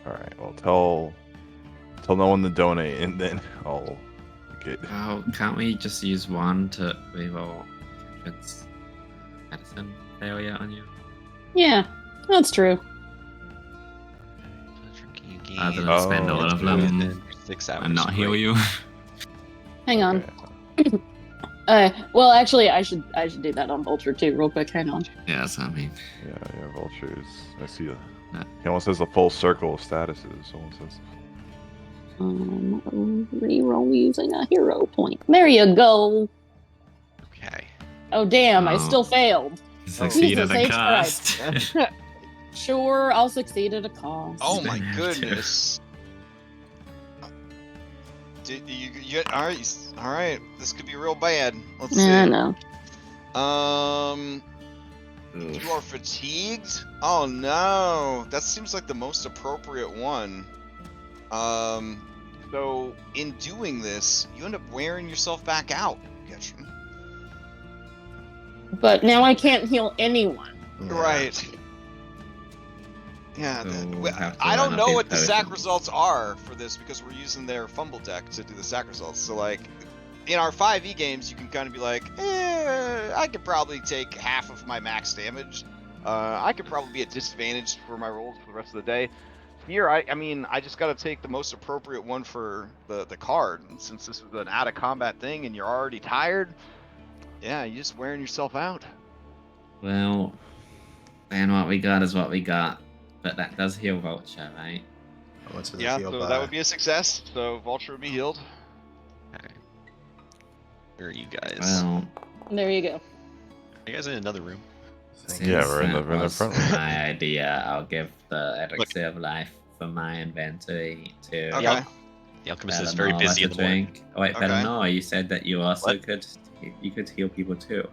Speaker 2: All right. Well, tell no one to donate, and then I'll get.
Speaker 8: Oh, can't we just use one to reroll Catherine's medicine failure on you?
Speaker 6: Yeah, that's true.
Speaker 8: Rather than spend all of them
Speaker 5: 6 hours.
Speaker 8: and not heal you.
Speaker 6: Hang on.
Speaker 2: Okay.
Speaker 6: Well, actually, I should do that on Vulture too, real quick. Hang on.
Speaker 8: Yeah, that's what I mean.
Speaker 2: Yeah, vultures. I see a.
Speaker 8: Yeah.
Speaker 2: He almost says a full circle of statuses. Someone says.
Speaker 6: Reroll using a hero point. There you go.
Speaker 5: Okay.
Speaker 6: Oh damn! I
Speaker 8: Oh.
Speaker 6: still failed.
Speaker 8: Succeed
Speaker 6: Jesus
Speaker 8: at a
Speaker 6: H.
Speaker 8: cost.
Speaker 6: Sure, I'll succeed at a cost.
Speaker 1: Oh my
Speaker 8: Didn't have to.
Speaker 1: goodness. Did you all right. This could be real bad. Let's see.
Speaker 6: Yeah, no.
Speaker 1: You are fatigued? Oh no. That seems like the most appropriate one. So in doing this, you end up wearing yourself back out, Getchum.
Speaker 6: But now I can't heal anyone.
Speaker 3: Yeah.
Speaker 1: Right. Yeah,
Speaker 8: So we'll have to
Speaker 1: I don't
Speaker 8: line up
Speaker 1: know
Speaker 8: these
Speaker 1: what the sack
Speaker 8: potions.
Speaker 1: results are for this because we're using their fumble deck to do the sack results. So like, in our 5e games, you can kind of be like, I could probably take half of my max damage. I could probably be at disadvantage for my rolls for the rest of the day. Here, I mean, I just got to take the most appropriate one for the card. And since this was an out of combat thing and you're already tired, yeah, you're just wearing yourself out.
Speaker 8: Well, then what we got is what we got. But that does heal Vulture, right?
Speaker 3: I went to the
Speaker 1: Yeah,
Speaker 3: heal
Speaker 1: so
Speaker 3: by-
Speaker 1: that would be a success. So Vulture would be healed.
Speaker 5: Okay. Where are you guys?
Speaker 8: Well,
Speaker 6: There you go.
Speaker 5: Are you guys in another room?
Speaker 3: Thank
Speaker 2: Yeah,
Speaker 3: you.
Speaker 2: we're in
Speaker 8: that
Speaker 2: the
Speaker 8: was
Speaker 2: front room.
Speaker 8: my idea. I'll give the elixir of life for my inventory to
Speaker 1: Okay.
Speaker 5: Yep. The alchemist is very
Speaker 8: Eleanor
Speaker 5: busy in
Speaker 8: to
Speaker 5: the morning.
Speaker 8: drink. Oh wait,
Speaker 1: Okay.
Speaker 8: Eleanor, you said that you also
Speaker 5: What?
Speaker 8: could heal people too.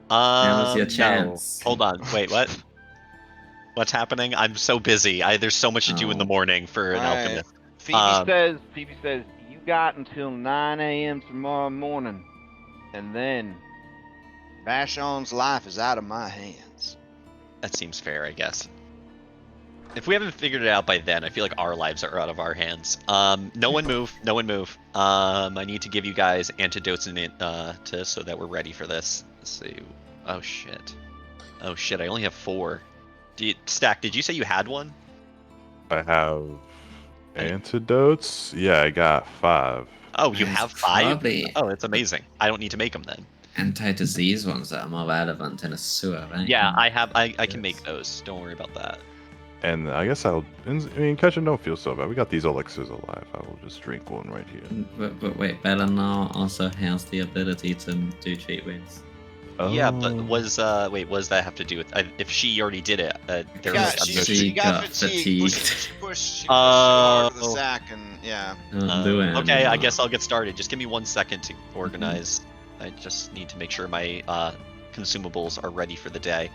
Speaker 8: Now is your
Speaker 5: No.
Speaker 8: chance.
Speaker 5: Hold on. Wait, what? What's happening? I'm so busy. There's so much to do in the
Speaker 8: Oh.
Speaker 5: morning for an
Speaker 1: Alright.
Speaker 5: alchemist.
Speaker 7: Phoebe says, you got until 9 a.m. tomorrow morning.
Speaker 1: And then Vashon's life is out of my hands.
Speaker 5: That seems fair, I guess. If we haven't figured it out by then, I feel like our lives are out of our hands. No one move. No one move. I need to give you guys antidotes and so that we're ready for this. Let's see. Oh shit. Oh shit. I only have 4. Stack, did you say you had one?
Speaker 2: I have antidotes. Yeah, I got 5.
Speaker 5: Oh, you
Speaker 8: It's
Speaker 5: have 5?
Speaker 8: probably-
Speaker 5: Oh, it's amazing. I don't need to make them then.
Speaker 8: Anti-disease ones that are more relevant in a sewer, right?
Speaker 5: Yeah, I can make those. Don't worry about that.
Speaker 2: And I guess I mean, Ketchum, don't feel so bad. We got these elixirs alive. I will just drink one right here.
Speaker 8: But wait, Bellinor also has the ability to do cheat wins.
Speaker 5: Yeah, but
Speaker 2: Oh.
Speaker 5: was that have to do with if she already did it? There
Speaker 1: Yeah,
Speaker 5: was
Speaker 1: she got fatigued.
Speaker 8: fatigued.
Speaker 1: She pushed it hard to the sack, and yeah.
Speaker 5: Okay, I guess I'll get started. Just give me 1 second to organize. I just need to make sure my consumables are ready for the day.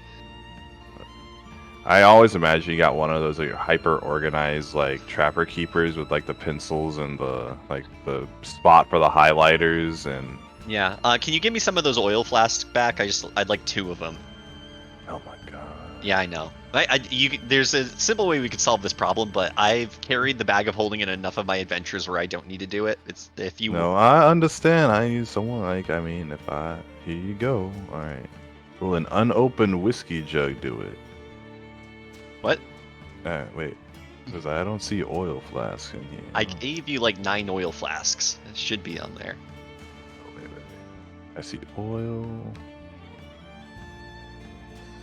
Speaker 2: I always imagine you got one of those like hyper organized like trapper keepers with like the pencils and the the spot for the highlighters and.
Speaker 5: Yeah. Can you give me some of those oil flasks back? I'd like 2 of them.
Speaker 2: Oh my god.
Speaker 5: Yeah, I know. There's a simple way we could solve this problem, but I've carried the bag of holding in enough of my adventures where I don't need to do it. It's if you.
Speaker 2: No, I understand. I need someone here you go. All right. Will an unopened whiskey jug do it?
Speaker 5: What?
Speaker 2: Wait. Because I don't see oil flasks in here.
Speaker 5: I gave you like 9 oil flasks. It should be on there.
Speaker 2: Oh, wait. I see oil.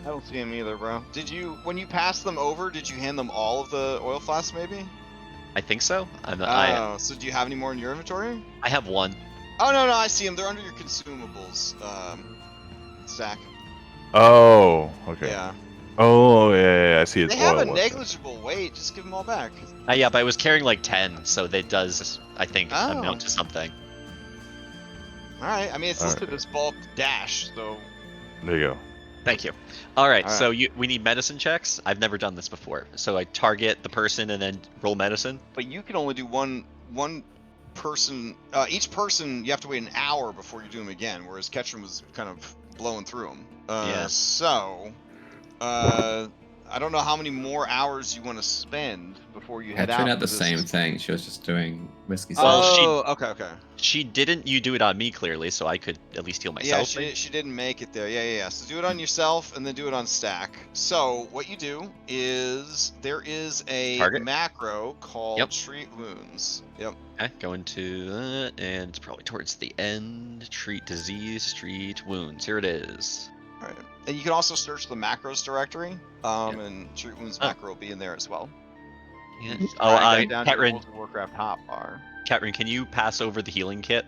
Speaker 1: I don't see him either, bro. When you passed them over, did you hand them all of the oil flasks, maybe?
Speaker 5: I think so.
Speaker 1: So do you have any more in your inventory?
Speaker 5: I have 1.
Speaker 1: Oh, no, I see them. They're under your consumables, stack.
Speaker 2: Oh, okay.
Speaker 1: Yeah.
Speaker 2: Oh, yeah, I see it's
Speaker 1: They have
Speaker 2: oil.
Speaker 1: a
Speaker 2: ones.
Speaker 1: negligible weight. Just give them all back.
Speaker 5: Yeah, but I was carrying like 10, so that does, I think,
Speaker 1: Oh.
Speaker 5: amount to something.
Speaker 1: Alright, I mean, it's
Speaker 2: All
Speaker 1: listed as bulk dash, so...
Speaker 2: There you go.
Speaker 5: Thank you. All right,
Speaker 1: All right.
Speaker 5: so we need medicine checks. I've never done this before. So I target the person and then roll medicine.
Speaker 1: But you can only do one person... each person, you have to wait an hour before you do them again, whereas Ketchum was kind of blowing through them.
Speaker 5: Yeah.
Speaker 1: So... I don't know how many more hours you want to spend before you head
Speaker 8: Catherine
Speaker 1: out.
Speaker 8: had the
Speaker 1: for this.
Speaker 8: same thing. She was just doing whiskey.
Speaker 5: Well, she-
Speaker 1: okay.
Speaker 5: She didn't. You do it on me clearly, so I could at least heal
Speaker 1: Yeah,
Speaker 5: myself.
Speaker 1: she didn't make it there. Yeah. So do it on yourself and then do it on stack. So what you do is there is a
Speaker 5: Target?
Speaker 1: macro called
Speaker 5: Yep.
Speaker 1: treat wounds. Yep.
Speaker 5: Okay, go into and it's probably towards the end. Treat disease, treat wounds. Here it is.
Speaker 1: All right. And you can also search the macros directory. And treat wounds
Speaker 5: Oh.
Speaker 1: macro will be in there as well.
Speaker 5: Yeah.
Speaker 7: Drag that down to the
Speaker 5: Catrin,
Speaker 7: World of Warcraft hotbar.
Speaker 5: Catrin, can you pass over the healing kit?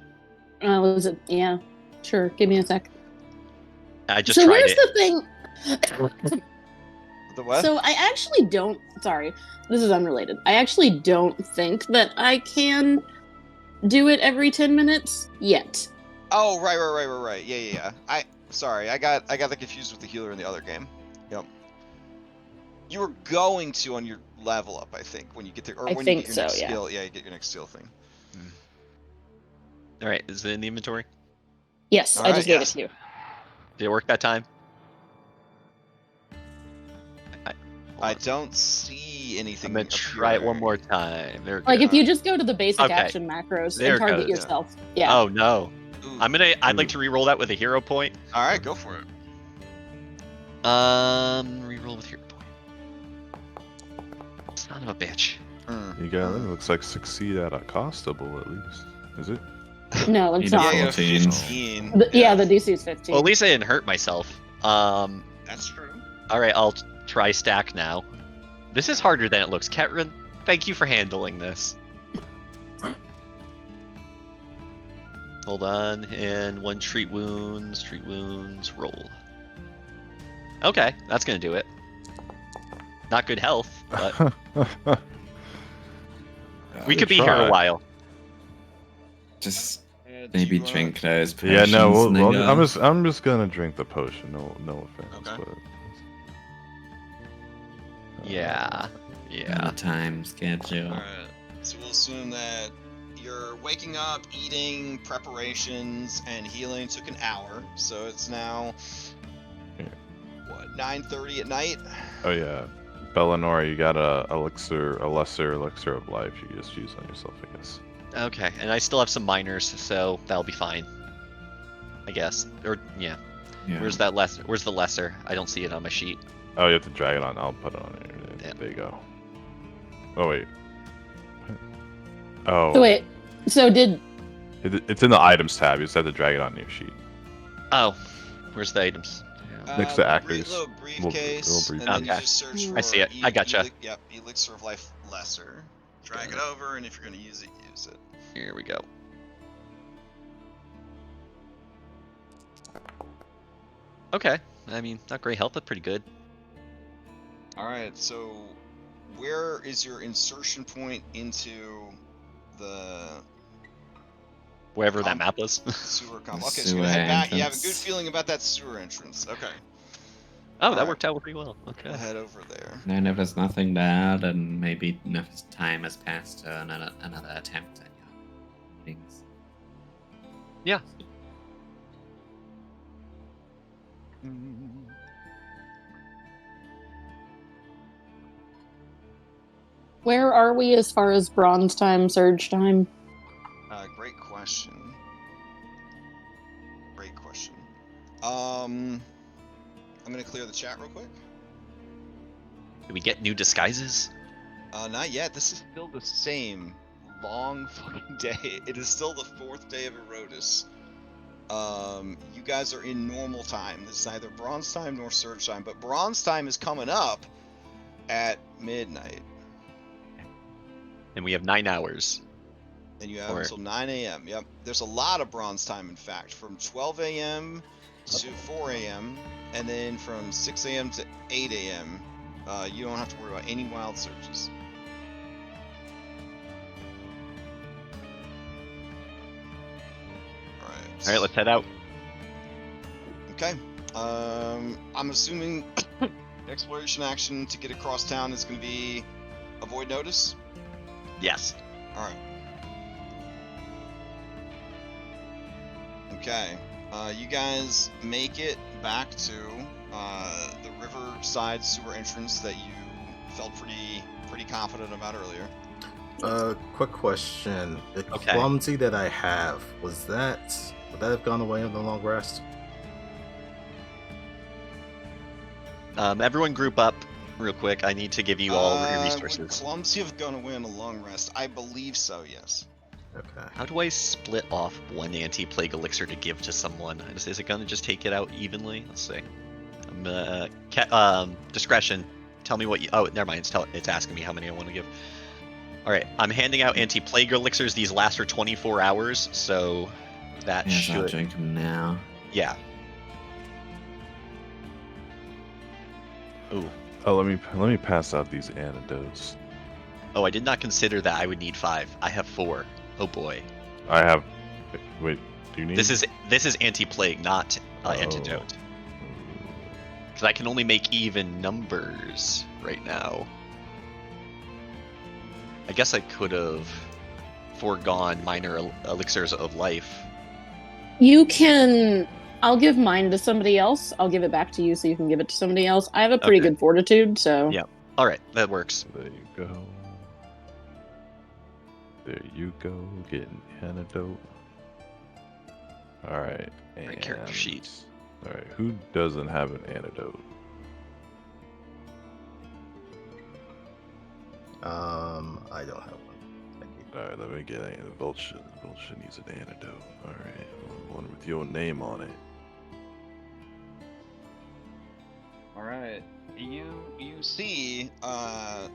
Speaker 6: Was it? Yeah. Sure. Give me a sec.
Speaker 5: I just
Speaker 6: So
Speaker 5: tried
Speaker 6: here's
Speaker 5: it.
Speaker 6: the thing.
Speaker 1: The what?
Speaker 6: So I actually don't. Sorry, this is unrelated. I actually don't think that I can do it every 10 minutes yet.
Speaker 1: Oh, right. Yeah. Sorry, I got that confused with the healer in the other game. Yep. You were going to on your level up, I think, when you get there, or
Speaker 6: I
Speaker 1: when
Speaker 6: think
Speaker 1: you get your next
Speaker 6: so, yeah.
Speaker 1: skill. Yeah, you get your next skill thing.
Speaker 5: All right, is it in the inventory?
Speaker 6: Yes,
Speaker 1: All
Speaker 6: I
Speaker 1: right,
Speaker 6: just gave
Speaker 1: yes.
Speaker 6: it to you.
Speaker 5: Did it work that time?
Speaker 1: I don't see anything.
Speaker 5: I'm gonna try it one more time. There it
Speaker 6: Like
Speaker 5: goes.
Speaker 6: if you just go to the basic
Speaker 5: Okay.
Speaker 6: action macros
Speaker 5: There
Speaker 6: and
Speaker 5: it
Speaker 6: target
Speaker 5: goes.
Speaker 6: yourself. Yeah.
Speaker 5: Oh no.
Speaker 1: Ooh.
Speaker 5: I'd like to re-roll that with a hero point.
Speaker 1: All right, go for it.
Speaker 5: Re-roll with hero point. Son of a bitch.
Speaker 2: You got it. Looks like succeed at a costable at least. Is it?
Speaker 6: No, it's
Speaker 8: Yeah,
Speaker 6: not.
Speaker 1: Yeah,
Speaker 8: 14.
Speaker 1: 15.
Speaker 6: Yeah, the DC is 15.
Speaker 5: Well, at least I didn't hurt myself.
Speaker 1: That's true.
Speaker 5: All right, I'll try stack now. This is harder than it looks. Ketrin, thank you for handling this. Hold on, and 1 treat wounds, roll. Okay, that's gonna do it. Not good health, but we could be here a while.
Speaker 8: Just maybe drink those
Speaker 2: Yeah,
Speaker 8: potions.
Speaker 2: no.
Speaker 8: nigga.
Speaker 2: I'm just gonna drink the potion. No offense,
Speaker 1: Okay.
Speaker 2: but
Speaker 5: Yeah.
Speaker 8: On the time schedule.
Speaker 1: All right. So we'll assume that your waking up, eating, preparations, and healing took an hour. So it's now
Speaker 2: Yeah.
Speaker 1: what 9:30 at night.
Speaker 2: oh yeah. Bellinora, you got a lesser elixir of life. You can just use on yourself, I guess.
Speaker 5: Okay, and I still have some minors, so that'll be fine. I guess. Or yeah.
Speaker 8: Yeah.
Speaker 5: Where's that lesser? Where's the lesser? I don't see it on my sheet.
Speaker 2: Oh, you have to drag it on. I'll put it on there.
Speaker 5: Damn.
Speaker 2: There you go. Oh wait. Oh.
Speaker 6: So wait. So did
Speaker 2: It's in the items tab. You just have to drag it on your sheet.
Speaker 5: Oh, where's the items?
Speaker 2: Next to actors.
Speaker 1: Little briefcase,
Speaker 2: Little
Speaker 1: and then
Speaker 5: Okay.
Speaker 1: you just search for
Speaker 5: I see it. I gotcha.
Speaker 1: Yep, Elixir of Life Lesser. Drag it over, and if you're going to use it, use it.
Speaker 5: Here we go. Okay. I mean, not great health, but pretty good.
Speaker 1: Alright, so where is your insertion point into the
Speaker 5: Wherever that map was.
Speaker 1: sewer
Speaker 8: The
Speaker 1: Okay, so
Speaker 8: sewer
Speaker 1: you're gonna head back. You have a good
Speaker 8: entrance.
Speaker 1: feeling about that sewer entrance. Okay.
Speaker 5: Oh, that
Speaker 1: Alright.
Speaker 5: worked out pretty well.
Speaker 1: We'll
Speaker 5: Okay.
Speaker 1: head over there.
Speaker 8: And if there's nothing there, then maybe enough time has passed to another attempt at your things.
Speaker 5: Yeah.
Speaker 6: where are we as far as bronze time, surge time?
Speaker 1: Great question. Great question. I'm gonna clear the chat real quick.
Speaker 5: Did we get new disguises?
Speaker 1: Not yet. This is still the same long fucking day. It is still the 4th day of Erodus. You guys are in normal time. This is neither bronze time nor surge time, but bronze time is coming up at midnight.
Speaker 5: And we have 9 hours.
Speaker 1: And you have
Speaker 5: Or-
Speaker 1: until 9 a.m. Yep. There's a lot of bronze time, in fact, from 12 a.m. to 4 a.m. and then from 6 a.m. to 8 a.m. You don't have to worry about any wild surges. Alright.
Speaker 5: All right, let's head out.
Speaker 1: Okay. I'm assuming exploration action to get across town is going to be avoid notice.
Speaker 5: Yes.
Speaker 1: All right. Okay. You guys make it back to the riverside sewer entrance that you felt pretty confident about earlier.
Speaker 3: Quick question. The
Speaker 5: Okay.
Speaker 3: clumsy that I have, would that have gone away in the long rest?
Speaker 5: Everyone group up real quick. I need to give you all your
Speaker 1: Would
Speaker 5: resources.
Speaker 1: clumsy have gone away on a long rest? I believe so, yes.
Speaker 3: Okay.
Speaker 5: How do I split off one anti-plague elixir to give to someone? Is it gonna just take it out evenly? Let's see. Discretion. Tell me what you. Oh, never mind. It's asking me how many I want to give. All right. I'm handing out anti-plague elixirs. These last for 24 hours, so that
Speaker 8: Yes, I'll
Speaker 5: should.
Speaker 8: drink them now.
Speaker 5: Yeah. Ooh.
Speaker 2: Oh, let me pass out these antidotes.
Speaker 5: Oh, I did not consider that I would need 5. I have 4. Oh boy.
Speaker 2: I have. Wait, do you need?
Speaker 5: This is anti-plague, not
Speaker 2: Oh.
Speaker 5: antidote. Because I can only make even numbers right now. I guess I could have foregone minor elixirs of life.
Speaker 6: You can. I'll give mine to somebody else. I'll give it back to you so you can give it to somebody else. I have a pretty
Speaker 5: Okay.
Speaker 6: good fortitude, so.
Speaker 5: Yeah. All right, that works.
Speaker 2: There you go. There you go. Getting antidote. All right.
Speaker 5: Right, character sheet.
Speaker 2: All right. Who doesn't have an antidote?
Speaker 3: I don't have one. Thank you.
Speaker 2: All right. Let me get a Vulture. Vulture needs an antidote. All right. One with your name on it.
Speaker 1: All right. You see up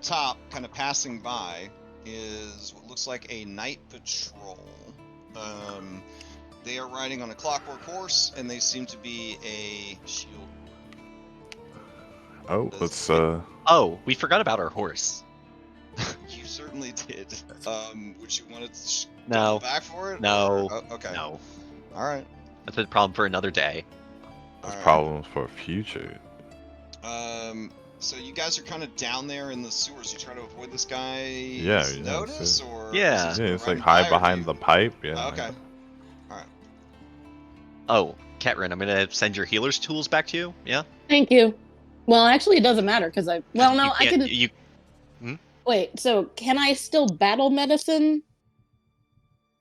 Speaker 1: top, kind of passing by, is what looks like a night patrol. They are riding on a clockwork horse, and they seem to be a shield.
Speaker 2: Oh, let's
Speaker 5: Oh, we forgot about our horse.
Speaker 1: You certainly did. Would you want to
Speaker 5: No.
Speaker 1: go back for it?
Speaker 5: No.
Speaker 1: Or- oh, okay.
Speaker 5: No.
Speaker 1: All right.
Speaker 5: That's a problem for another day.
Speaker 1: All right.
Speaker 2: problems for future.
Speaker 1: So you guys are kind of down there in the sewers. You try to avoid this guy.
Speaker 2: Yeah, yeah,
Speaker 1: Notice
Speaker 2: that's
Speaker 1: or
Speaker 5: Yeah.
Speaker 1: is
Speaker 2: Yeah,
Speaker 1: this
Speaker 2: it's like
Speaker 1: riding by,
Speaker 2: hide
Speaker 1: or do
Speaker 2: behind
Speaker 1: you-
Speaker 2: the pipe. Yeah.
Speaker 1: Okay.
Speaker 5: Oh, Catrin, I'm gonna send your healer's tools back to you. Yeah.
Speaker 6: Thank you. Well, actually, it doesn't matter because I. Well, no,
Speaker 5: You
Speaker 6: I
Speaker 5: can't-
Speaker 6: can.
Speaker 5: You
Speaker 6: Wait. So, can I still battle medicine?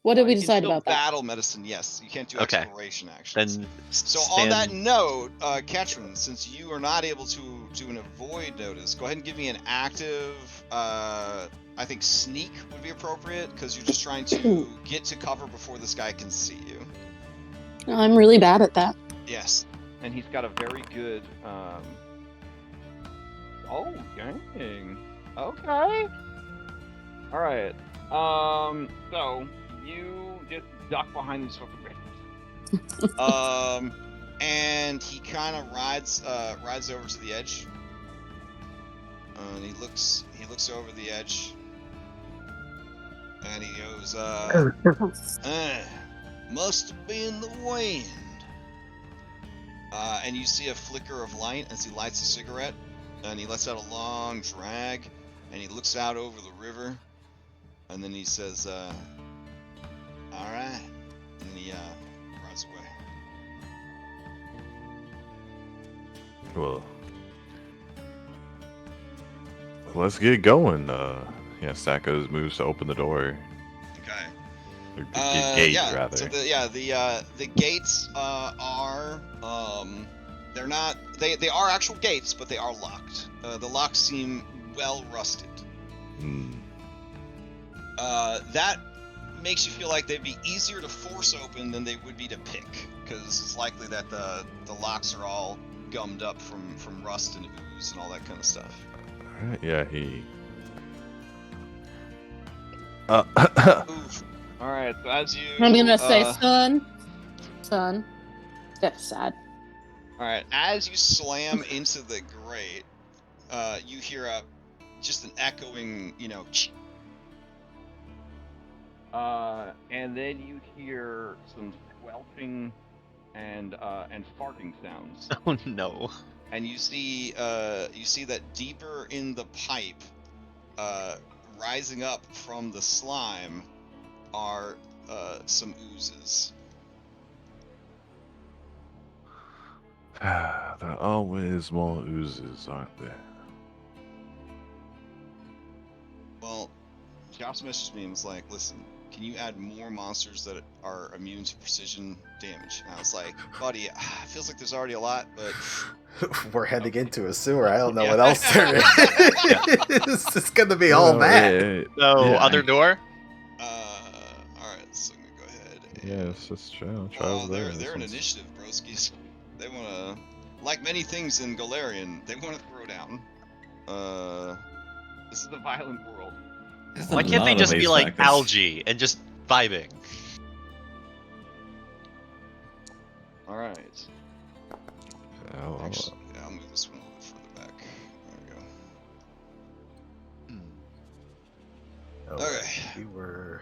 Speaker 6: What did we
Speaker 1: You can
Speaker 6: decide
Speaker 1: still
Speaker 6: about that?
Speaker 1: battle medicine, yes. You can't do
Speaker 5: Okay.
Speaker 1: exploration actions.
Speaker 5: then
Speaker 1: So
Speaker 5: stand,
Speaker 1: on that note, Ketrin, since you are not able to do an avoid notice, go ahead and give me an active, I think sneak would be appropriate, because you're just trying to get to cover before this guy can see you.
Speaker 6: I'm really bad at that.
Speaker 1: Yes.
Speaker 7: And he's got a very good. Oh, dang. Okay. All right. So you just duck behind these fucking bears.
Speaker 1: And he kind of rides over to the edge. And he looks over the edge. And he goes, must have been the wind. And you see a flicker of light as he lights a cigarette, and he lets out a long drag, and he looks out over the river, and then he says, all right, and he rides away.
Speaker 2: Well, let's get going. Sacco's moves to open the door.
Speaker 1: Okay.
Speaker 2: Or the gate,
Speaker 1: yeah.
Speaker 2: rather.
Speaker 1: So the gates are they're not they are actual gates, but they are locked. The locks seem well rusted. That makes you feel like they'd be easier to force open than they would be to pick, because it's likely that the locks are all gummed up from rust and ooze and all that kind of stuff.
Speaker 2: Alright, yeah, he.
Speaker 1: Oof. All right, so as you,
Speaker 6: I'm gonna say, son. That's sad.
Speaker 1: All right, as you slam into the grate, you hear just an echoing,
Speaker 7: And then you hear some squelching and farting sounds.
Speaker 5: Oh no.
Speaker 1: and you see that deeper in the pipe, rising up from the slime, are some oozes.
Speaker 2: There are always more oozes, aren't there?
Speaker 1: Well, Josh messaged me and was like, listen, can you add more monsters that are immune to precision damage? And I was like, buddy, it feels like there's already a lot, but...
Speaker 3: We're heading into a sewer. I don't know
Speaker 1: Yeah.
Speaker 3: what else there is. It's going to be all that.
Speaker 5: So, other door?
Speaker 1: Alright, so I'm gonna go ahead.
Speaker 2: Yeah, let's just try
Speaker 1: Oh,
Speaker 2: over there.
Speaker 1: they're an initiative, broskies. They wanna, like many things in Galarian, they wanna throw down. This is a violent world.
Speaker 5: Why can't they just be like algae and just vibing?
Speaker 1: Alright.
Speaker 2: Oh,
Speaker 1: Actually, yeah, I'll move this one a little bit further back. There we go. Okay.
Speaker 3: We were.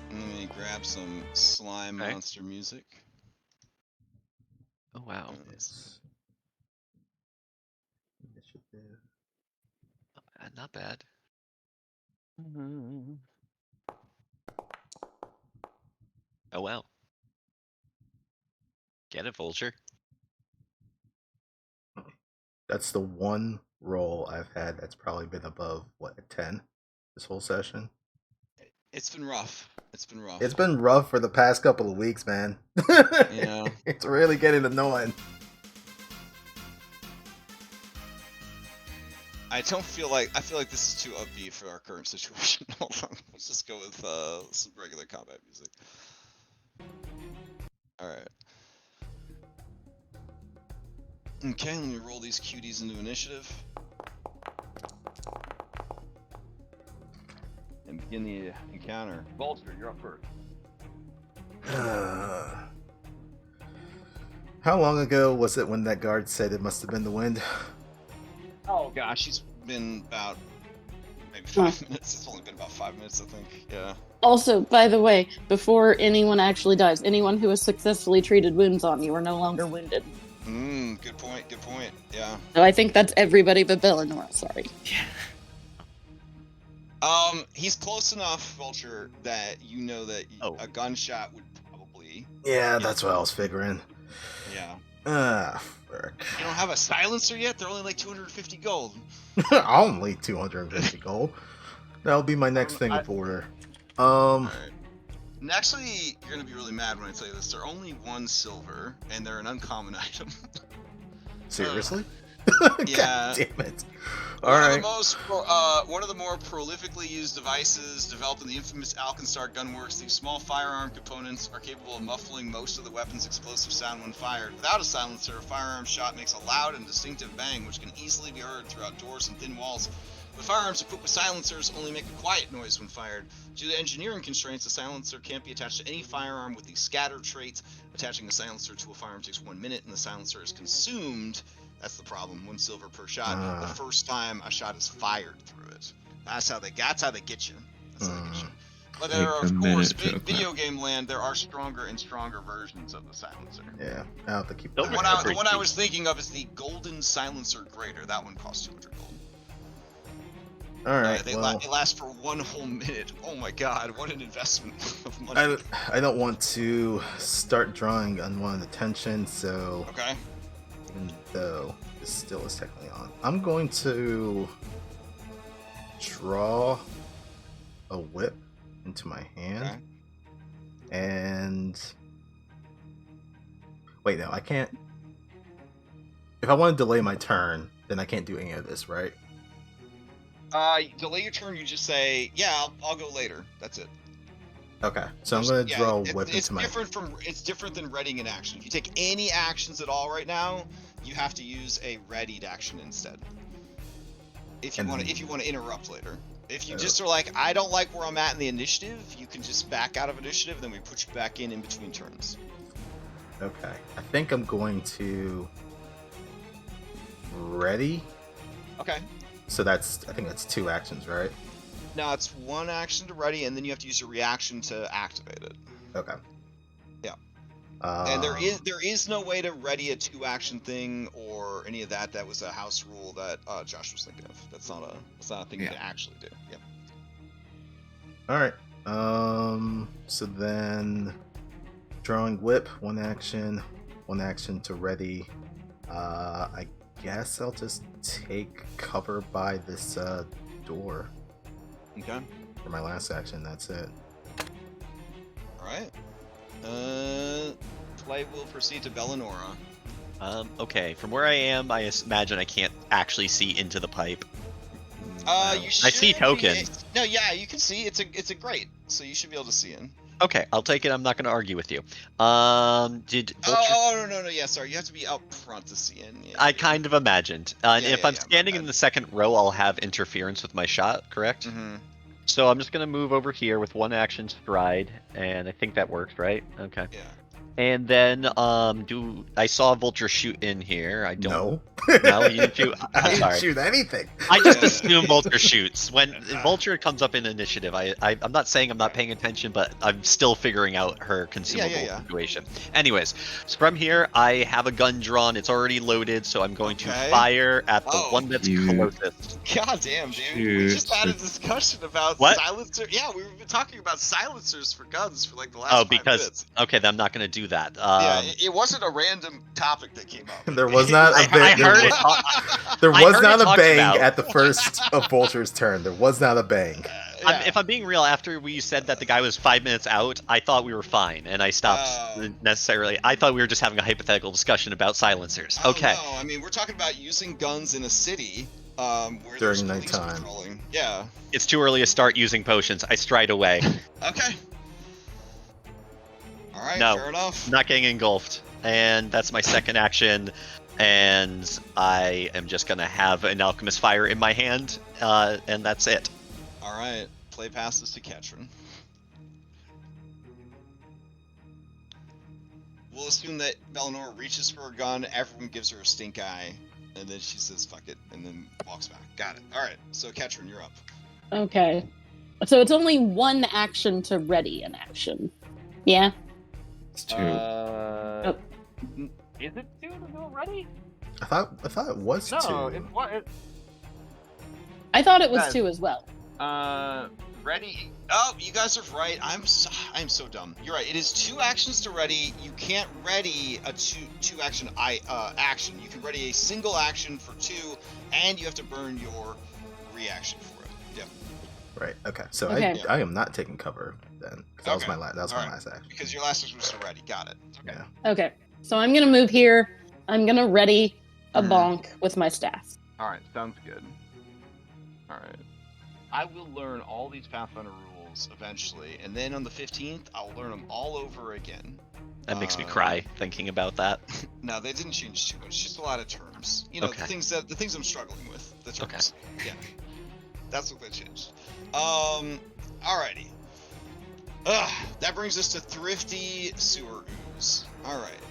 Speaker 1: Let me grab some slime
Speaker 5: Okay.
Speaker 1: monster music.
Speaker 5: Oh wow.
Speaker 3: Yes. Initiative.
Speaker 5: Not bad. Oh well. Get it, Vulture.
Speaker 3: That's the one roll I've had that's probably been above, what, a 10 this whole session?
Speaker 1: It's been rough. It's been rough.
Speaker 3: It's been rough for the past couple of weeks, man.
Speaker 1: Yeah.
Speaker 3: It's really getting annoying.
Speaker 1: I feel like this is too upbeat for our current situation. Hold on. Let's just go with some regular combat music. Alright. Okay, let me roll these cuties into initiative. And begin the encounter.
Speaker 7: Vulture, you're up first.
Speaker 3: How long ago was it when that guard said it must have been the wind?
Speaker 1: Oh gosh, he's been about maybe 5 minutes. It's only been about 5 minutes, I think. Yeah.
Speaker 6: Also, by the way, before anyone actually dies, anyone who has successfully treated wounds on you are no longer wounded.
Speaker 1: Good point. Good point. Yeah.
Speaker 6: So I think that's everybody but Bellinor. Sorry.
Speaker 1: He's close enough, Vulture, that you know that a gunshot would probably.
Speaker 3: Yeah, that's what I was figuring.
Speaker 1: Yeah.
Speaker 3: Frick.
Speaker 1: You don't have a silencer yet? They're only like 250 gold.
Speaker 3: Only 250 gold. That'll be my next thing of order.
Speaker 1: Alright. And actually, you're gonna be really mad when I tell you this. They're only 1 silver, and they're an uncommon item.
Speaker 3: Seriously?
Speaker 1: Yeah.
Speaker 3: God damn it.
Speaker 1: One of the more prolifically used devices developed in the infamous Alkenstar gunworks, these small firearm components are capable of muffling most of the weapon's explosive sound when fired. Without a silencer, a firearm shot makes a loud and distinctive bang, which can easily be heard throughout doors and thin walls. The firearms equipped with silencers only make a quiet noise when fired. Due to engineering constraints, a silencer can't be attached to any firearm with the scatter trait. Attaching a silencer to a firearm takes 1 minute, and the silencer is consumed. That's the problem. 1 silver per shot. The first time a shot is fired through it. That's how they get you. But there are, of course, video game land. There are stronger and stronger versions of the silencer.
Speaker 3: Yeah, I have to keep.
Speaker 1: The one I was thinking of is the golden silencer grater. That one costs 200 gold.
Speaker 3: All right.
Speaker 1: It lasts for 1 whole minute. Oh my god, what an investment of money.
Speaker 3: I don't want to start drawing unwanted attention, so.
Speaker 1: Okay.
Speaker 3: Even though this still is technically on, I'm going to draw a whip into my hand.
Speaker 1: Okay.
Speaker 3: And wait, no, I can't. If I want to delay my turn, then I can't do any of this, right?
Speaker 1: Delay your turn. You just say, "Yeah, I'll go later." That's it.
Speaker 3: Okay, so I'm going to draw a whip into my.
Speaker 1: It's different than readying an action. If you take any actions at all right now, you have to use a readied action instead. If you want to interrupt later. If you just are like, I don't like where I'm at in the initiative, you can just back out of initiative, then we put you back in between turns.
Speaker 3: Okay, I think I'm going to ready.
Speaker 1: Okay.
Speaker 3: So I think that's 2 actions, right?
Speaker 1: No, it's 1 action to ready, and then you have to use a reaction to activate it.
Speaker 3: Okay.
Speaker 1: Yeah. And there is no way to ready a 2-action thing or any of that. That was a house rule that Josh was thinking of. That's not a thing you can actually do. Yep.
Speaker 3: All right. So then, drawing whip, 1 action, 1 action to ready. I guess I'll just take cover by this door.
Speaker 1: Okay.
Speaker 3: For my last action, that's it.
Speaker 1: All right. Play will proceed to Bellinora.
Speaker 5: Okay. From where I am, I imagine I can't actually see into the pipe.
Speaker 1: You should
Speaker 5: I see tokens.
Speaker 1: No, yeah, you can see. It's a grate, so you should be able to see in.
Speaker 5: Okay, I'll take it. I'm not going to argue with you. Did Vulture...
Speaker 1: no, yeah, sorry. You have to be out front to see in. Yeah,
Speaker 5: I kind of imagined. If I'm standing in the second row, I'll have interference with my shot, correct?
Speaker 1: Mm-hmm.
Speaker 5: So I'm just going to move over here with 1 action stride, and I think that works, right? Okay.
Speaker 1: Yeah.
Speaker 5: And then, I saw Vulture shoot in here. I don't.
Speaker 3: No.
Speaker 5: No, you didn't shoot.
Speaker 3: I
Speaker 5: I'm sorry.
Speaker 3: didn't shoot anything.
Speaker 5: I just assume Vulture shoots. When Vulture comes up in initiative, I'm not saying I'm not paying attention, but I'm still figuring out her consumable situation. Anyways, so from here, I have a gun drawn. It's already loaded, so I'm going to fire at the one that's closest.
Speaker 1: God damn, dude. We just had a discussion about silencer. Yeah, we've been talking about silencers for guns for like the last 5 minutes.
Speaker 5: Okay, then I'm not going to do that.
Speaker 1: It wasn't a random topic that came up.
Speaker 3: There was not a bang at the first of Vulture's turn. There was not a bang.
Speaker 5: If I'm being real, after we said that the guy was 5 minutes out, I thought we were fine, and I stopped necessarily. I thought we were just having a hypothetical discussion about silencers. Okay.
Speaker 1: No, I mean, we're talking about using guns in a city where
Speaker 3: during nighttime.
Speaker 1: Yeah.
Speaker 5: It's too early to start using potions. I stride away.
Speaker 1: Okay. All right,
Speaker 5: no,
Speaker 1: fair enough.
Speaker 5: Not getting engulfed. And that's my second action. And I am just going to have an alchemist fire in my hand. And that's it.
Speaker 1: All right. Play passes to Ketrin. We'll assume that Bellinora reaches for her gun. Everyone gives her a stink eye. And then she says, fuck it. And then walks back. Got it. All right. So, Ketrin, you're up.
Speaker 6: Okay. So it's only 1 action to ready an action. Yeah?
Speaker 8: It's 2.
Speaker 7: Is it 2 to go ready?
Speaker 3: I thought it was 2.
Speaker 7: No,
Speaker 6: I thought it was 2 as well.
Speaker 1: Ready? Oh, you guys are right. I'm so dumb. You're right. It is 2 actions to ready. You can't ready a two action action. You can ready a single action for 2, and you have to burn your reaction for it. Yep.
Speaker 3: Right. Okay. So
Speaker 6: Okay.
Speaker 3: I am not taking cover then. 'Cause that was
Speaker 1: Okay.
Speaker 3: my last action.
Speaker 1: Because your last action was to ready. Got it. Okay.
Speaker 3: Yeah.
Speaker 6: Okay. So I'm gonna move here. I'm gonna ready a
Speaker 1: Mhm.
Speaker 6: bonk with my staff.
Speaker 7: All right, sounds good. All right.
Speaker 1: I will learn all these Pathfinder rules eventually, and then on the 15th, I'll learn them all over again.
Speaker 5: That makes me cry thinking about that.
Speaker 1: No, they didn't change too much. Just a lot of terms. You know,
Speaker 5: Okay.
Speaker 1: the things I'm struggling with. The terms. Okay. Yeah. That's what they changed. Alrighty. That brings us to Thrifty Sewer Ooze. Alright.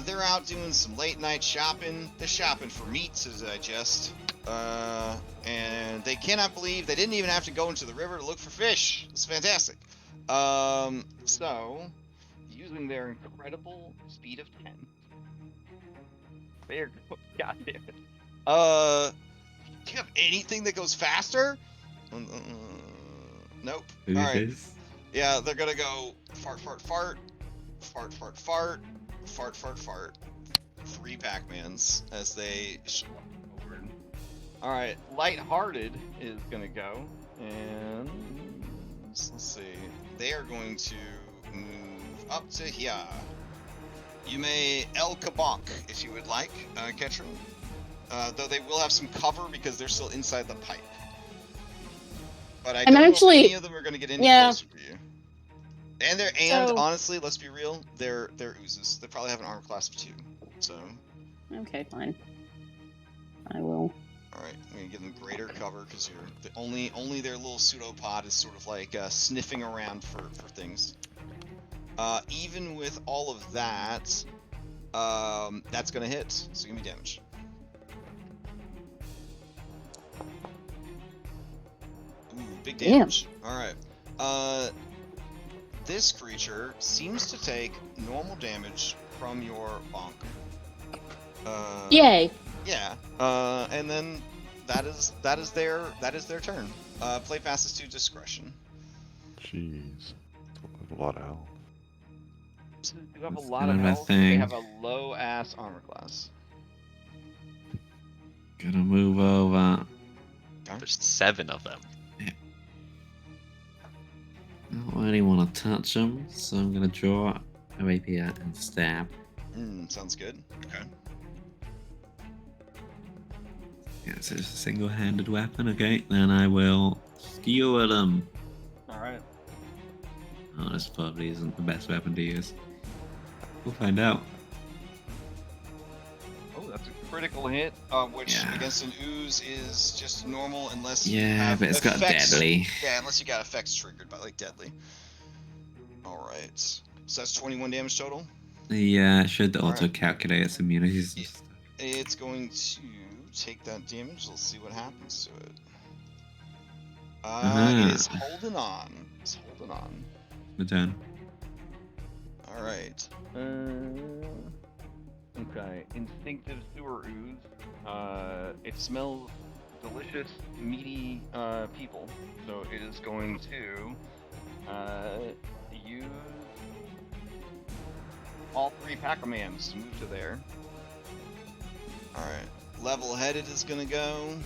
Speaker 1: They're out doing some late night shopping. They're shopping for meat to digest. And they cannot believe they didn't even have to go into the river to look for fish. It's fantastic. So, using their incredible speed of 10.
Speaker 7: There, God damn it.
Speaker 1: Do you have anything that goes faster? Nope.
Speaker 8: Who's
Speaker 1: Alright.
Speaker 8: this?
Speaker 1: Yeah, they're gonna go fart, fart, fart, fart, fart, fart, fart, fart, fart. 3 Pac-Mans as they forward.
Speaker 7: Alright, lighthearted is gonna go, and
Speaker 1: Let's see. They are going to move up to here. You may El Kabonk if you would like, Ketron. Though they will have some cover because they're still inside the pipe. But I don't know if any of them are going to get any closer to you. And honestly, let's be real, they're oozes. They probably have an armor class of 2. So.
Speaker 6: Okay, fine. I will.
Speaker 1: All right, I'm gonna give them greater cover because you're only their little pseudopod is sort of like sniffing around for things. Even with all of that, that's gonna hit. So give me damage. Ooh, big damage. All right. This creature seems to take normal damage from your bonk.
Speaker 6: Yay!
Speaker 1: Yeah. And then that is their turn. Play passes to discretion.
Speaker 2: Jeez. That's a lot of health.
Speaker 7: you have a
Speaker 8: That's
Speaker 7: lot of
Speaker 8: another
Speaker 7: health. They
Speaker 8: thing.
Speaker 1: Have a low ass armor class.
Speaker 8: Gonna move over.
Speaker 5: There's 7 of them.
Speaker 8: I don't really want to touch them, so I'm gonna draw a rapier and stab.
Speaker 1: Sounds good. Okay.
Speaker 8: Yeah, so it's a single-handed weapon. Okay, then I will skewer them.
Speaker 7: All right.
Speaker 8: Oh, this probably isn't the best weapon to use. We'll find out.
Speaker 7: Oh, that's a critical hit.
Speaker 1: Which
Speaker 8: Yeah.
Speaker 1: against an ooze is just normal unless you
Speaker 8: Yeah,
Speaker 1: have
Speaker 8: but it's got
Speaker 1: effects.
Speaker 8: deadly.
Speaker 1: Yeah, unless you got effects triggered by like deadly. All right. So that's 21 damage total.
Speaker 8: Yeah, it should
Speaker 1: Alright.
Speaker 8: auto-calculate its immunities. and
Speaker 1: Yeah.
Speaker 8: stuff.
Speaker 1: It's going to take that damage. Let's see what happens to it. It is holding on. It's holding on.
Speaker 8: My turn.
Speaker 1: All right.
Speaker 7: Okay. Instinctive sewer ooze. It smells delicious, meaty people. So it is going to use all 3 Pac-Mans to move to there.
Speaker 1: All right. Level-headed is going to go,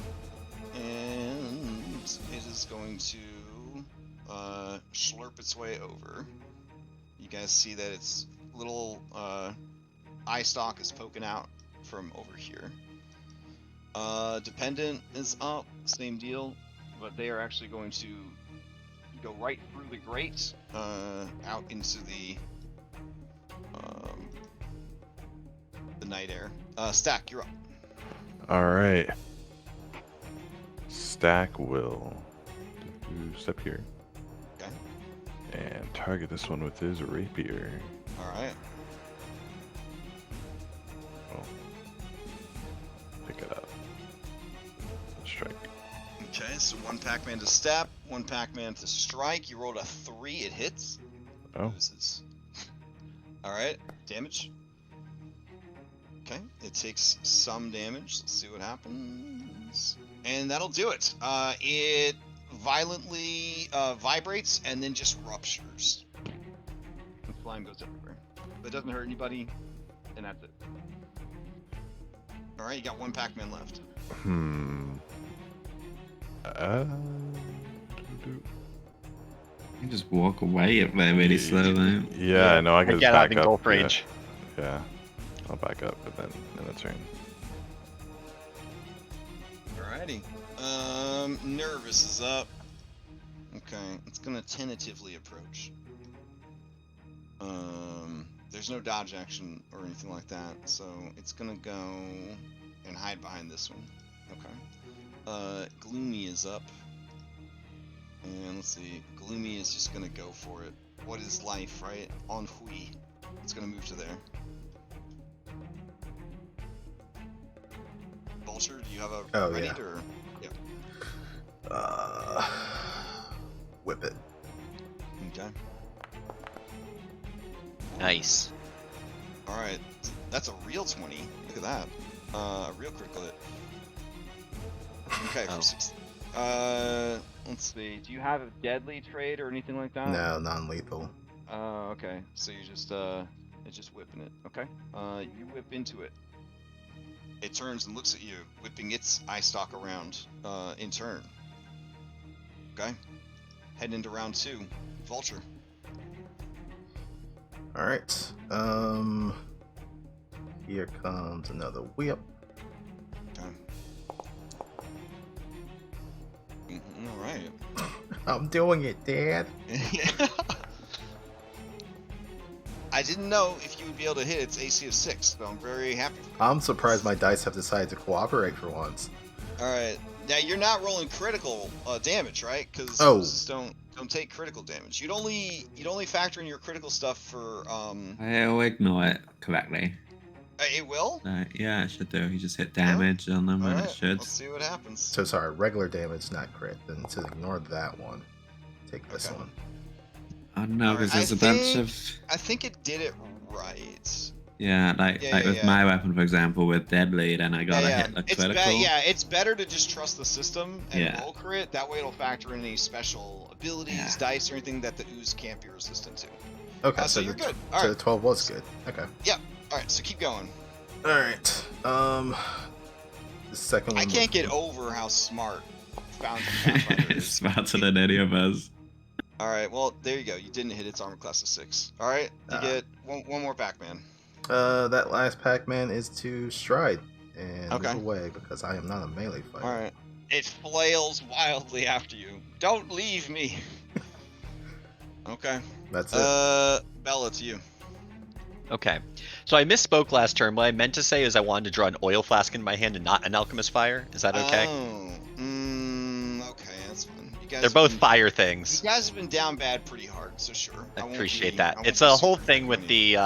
Speaker 1: and it is going to slurp its way over. You guys see that its little eye stalk is poking out from over here. Dependent is up, same deal, but they are actually going to go right through the grate, out into the night air. Stack, you're up.
Speaker 2: Alright. Stack will step here.
Speaker 1: Okay.
Speaker 2: And target this one with his rapier.
Speaker 1: All right.
Speaker 2: Oh. Pick it up. Strike.
Speaker 1: Okay, so 1 Pac-Man to step, 1 Pac-Man to strike. You rolled a 3, it hits.
Speaker 2: Oh.
Speaker 1: Loses. All right, damage. Okay, it takes some damage. Let's see what happens. And that'll do it. It violently vibrates and then just ruptures.
Speaker 7: The slime goes everywhere. But it doesn't hurt anybody, and that's it.
Speaker 1: All right, you got one Pac-Man left.
Speaker 8: You can just walk away if they're really slow, though.
Speaker 2: Yeah, I know. I can just
Speaker 5: Get out
Speaker 2: back
Speaker 5: in
Speaker 2: up.
Speaker 5: golf range.
Speaker 2: Yeah, I'll back up, but then in a turn.
Speaker 1: Alrighty. Nervous is up. Okay, it's gonna tentatively approach. There's no dodge action or anything like that, so it's gonna go and hide behind this one. Okay. Gloomy is up. And let's see, Gloomy is just gonna go for it. What is life, right? On Hui. It's gonna move to there. Vulture, do you have a ready or? Yeah.
Speaker 3: Whip it.
Speaker 1: Okay.
Speaker 5: Nice.
Speaker 1: Alright. That's a real 20. Look at that. A real critical hit. Okay, for 6. Let's see.
Speaker 7: Do you have a deadly trait or anything like that?
Speaker 3: No, non-lethal.
Speaker 1: Okay. So you're just whipping it. Okay. You whip into it. It turns and looks at you, whipping its eye stalk around in turn. Okay. Heading into round 2. Vulture.
Speaker 3: Alright. Here comes another whip.
Speaker 1: Okay. Alright.
Speaker 3: I'm doing it, Dad.
Speaker 1: I didn't know if you would be able to hit its AC of 6, so I'm very happy for you.
Speaker 3: I'm surprised my dice have decided to cooperate for once.
Speaker 1: Alright. Now you're not rolling critical damage, right? Because don't take critical damage. You'd only factor in your critical stuff for
Speaker 8: I'll ignore it correctly.
Speaker 1: It will?
Speaker 8: Yeah, it should do. You just hit damage on them, and it should.
Speaker 1: Let's see what happens.
Speaker 3: So sorry, regular damage, not crit. Then to ignore that one, take this one.
Speaker 8: Oh no, because there's a bunch of.
Speaker 1: I think it did it right.
Speaker 8: Yeah, like with my weapon, for example, with deadly, then I gotta hit a critical.
Speaker 1: It's better to just trust the system and roll crit. That way it'll factor in any special abilities, dice, or anything that the ooze can't be resistant to.
Speaker 3: Okay,
Speaker 1: so you're good.
Speaker 3: All right. So the 12 was good. Okay.
Speaker 1: Yep. All right, so keep going.
Speaker 3: All right. The second one.
Speaker 1: I can't get over how smart Pathfinder is.
Speaker 8: Smarter than any of us.
Speaker 1: All right. Well, there you go. You didn't hit its armor class of 6. All right. You get one more Pac-Man.
Speaker 3: That last Pac-Man is to stride and move away because I am not a melee fighter.
Speaker 1: All right. It flails wildly after you. Don't leave me. Okay.
Speaker 3: That's it.
Speaker 1: Bella, it's you.
Speaker 5: Okay. So I misspoke last turn. What I meant to say is I wanted to draw an oil flask in my hand and not an alchemist fire. Is that okay?
Speaker 1: Oh. Okay, that's fine. You guys
Speaker 5: They're both fire things.
Speaker 1: You guys have been down bad pretty hard, so sure.
Speaker 5: I appreciate that. It's a whole thing with the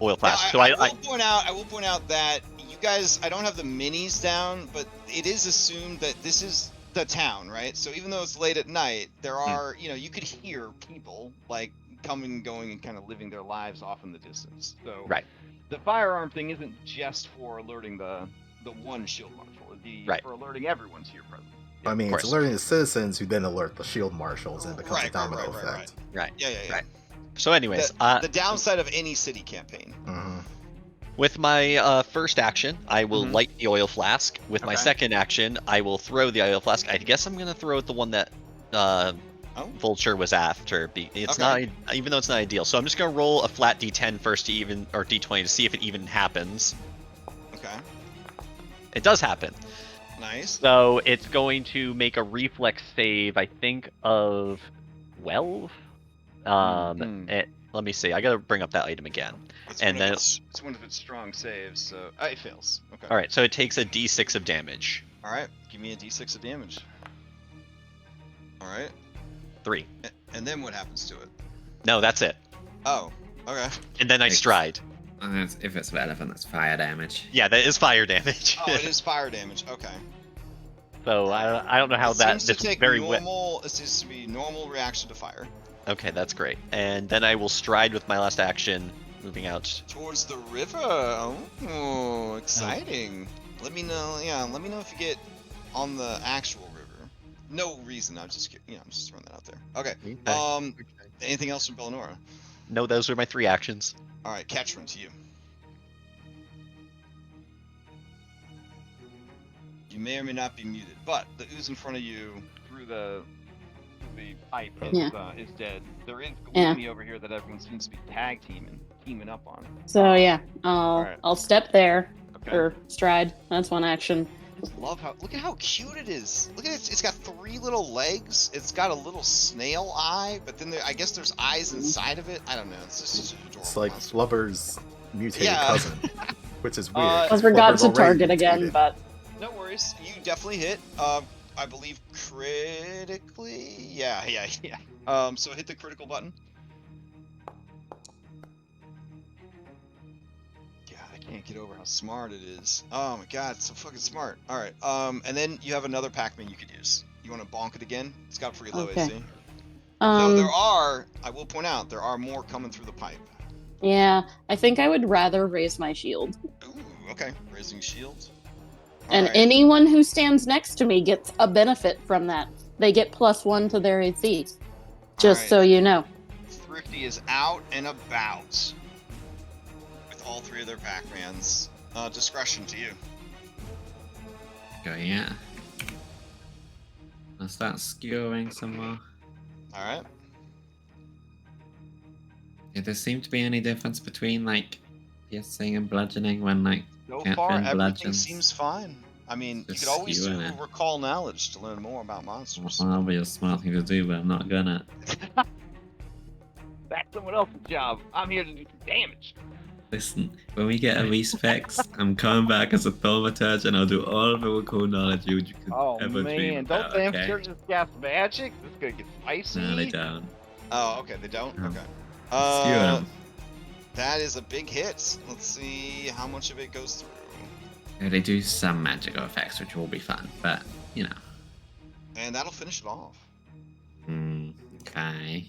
Speaker 5: oil flask.
Speaker 1: Now, I will point out that you guys, I don't have the minis down, but it is assumed that this is the town, right? So even though it's late at night, there are, you could hear people like coming and going and kind of living their lives off in the distance. So
Speaker 7: the firearm thing isn't just for alerting the one shield marshal. It'd be for alerting everyone to your presence.
Speaker 3: I mean, it's alerting the citizens who then alert the shield marshals and it becomes a domino effect.
Speaker 5: Right.
Speaker 1: Yeah.
Speaker 5: So anyways,
Speaker 1: the downside of any city campaign.
Speaker 5: With my first action, I will light the oil flask. With my second action, I will throw the oil flask. I guess I'm gonna throw at the one that Vulture was after. It's not, even though it's not ideal. So I'm just gonna roll a flat D10 first to even, or D20 to see if it even happens.
Speaker 1: Okay.
Speaker 5: It does happen.
Speaker 1: Nice.
Speaker 5: So it's going to make a reflex save, I think, of 12. Let me see. I gotta bring up that item again.
Speaker 1: It's one of its strong saves, so it fails. Okay.
Speaker 5: All right, so it takes a D6 of damage.
Speaker 1: All right, give me a D6 of damage. All right.
Speaker 5: 3.
Speaker 1: And then what happens to it?
Speaker 5: No, that's it.
Speaker 1: Oh, okay.
Speaker 5: And then I stride.
Speaker 8: If it's relevant, that's fire damage.
Speaker 5: Yeah, that is fire damage.
Speaker 1: Oh, it is fire damage. Okay.
Speaker 5: So I don't know how that.
Speaker 1: Seems to take normal. It seems to be normal reaction to fire.
Speaker 5: Okay, that's great. And then I will stride with my last action, moving out
Speaker 1: towards the river. Oh, exciting! Let me know. Yeah, let me know if you get on the actual river. No reason. I'm just I'm just throwing that out there. Okay.
Speaker 5: Okay.
Speaker 1: Anything else from Bellinora?
Speaker 5: No, those are my 3 actions.
Speaker 1: All right, Catchman, to you. You may or may not be muted, but the ooze in front of you.
Speaker 7: Through the pipe is dead. There is
Speaker 6: Yeah.
Speaker 7: Gloomy over here that everyone seems to be teaming up on.
Speaker 6: So yeah,
Speaker 1: Alright.
Speaker 6: I'll step there
Speaker 1: Okay.
Speaker 6: or stride. That's one action.
Speaker 1: Look at how cute it is. Look at it. It's got 3 little legs. It's got a little snail eye, but then I guess there's eyes inside of it. I don't know. It's just such an adorable
Speaker 3: It's like
Speaker 1: monster.
Speaker 3: Flubber's mutated
Speaker 1: Yeah.
Speaker 3: cousin, which is weird.
Speaker 1: Uh,
Speaker 6: I forgot
Speaker 3: Flubber's
Speaker 6: to
Speaker 3: already
Speaker 6: target again,
Speaker 3: mutated.
Speaker 6: but
Speaker 1: No worries. You definitely hit. I believe critically. Yeah. So hit the critical button. God, I can't get over how smart it is. Oh my god, it's so fucking smart. All right. And then you have another Pac-Man you could use. You want to bonk it again? It's got pretty low
Speaker 6: Okay.
Speaker 1: AC. Though there are, I will point out, there are more coming through the pipe.
Speaker 6: yeah, I think I would rather raise my shield.
Speaker 1: Ooh, okay. Raising shield.
Speaker 6: And
Speaker 1: Alright.
Speaker 6: anyone who stands next to me gets a benefit from that. They get +1 to their AC. Just so you know.
Speaker 1: Thrifty is out and about with all 3 of their Pac-Mans. Discretion to you.
Speaker 8: Go, yeah. I'll start skewering somewhere.
Speaker 1: All right.
Speaker 8: Did there seem to be any difference between, like, piercing and bludgeoning when, like,
Speaker 1: So
Speaker 8: Catherine
Speaker 1: far, everything
Speaker 8: bludgeons?
Speaker 1: seems fine. I mean, you
Speaker 8: Just
Speaker 1: could always do
Speaker 8: skewing it.
Speaker 1: recall knowledge to learn more about monsters.
Speaker 8: Well, that'll be a smart thing to do, but I'm not gonna.
Speaker 7: That's someone else's job. I'm here to do some damage.
Speaker 8: Listen, when we get a respect, I'm coming back as a thaumaturge and I'll do all of the recall knowledge you could
Speaker 7: Oh
Speaker 8: ever dream
Speaker 7: man,
Speaker 8: about,
Speaker 7: don't
Speaker 8: okay?
Speaker 7: they just cast magic? This is gonna get spicy.
Speaker 8: No, they don't.
Speaker 1: Oh, okay, they don't?
Speaker 8: No.
Speaker 1: Okay.
Speaker 8: Skew them.
Speaker 1: That is a big hit. Let's see how much of it goes through.
Speaker 8: Yeah, they do some magical effects, which will be fun, but, you know.
Speaker 1: And that'll finish it off.
Speaker 8: Okay.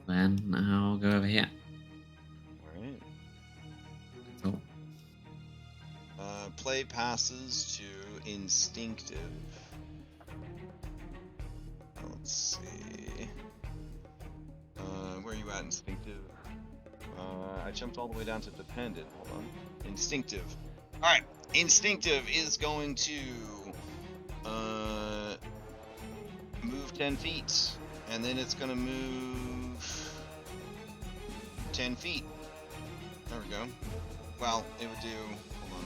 Speaker 8: Then I'll go over here.
Speaker 1: Alright.
Speaker 8: Cool.
Speaker 1: Play passes to instinctive. Let's see. Where are you at, instinctive? I jumped all the way down to dependent. Hold on. Instinctive. Alright. Instinctive is going to move 10 feet. And then it's going to move 10 feet. There we go. Well, it would do... Hold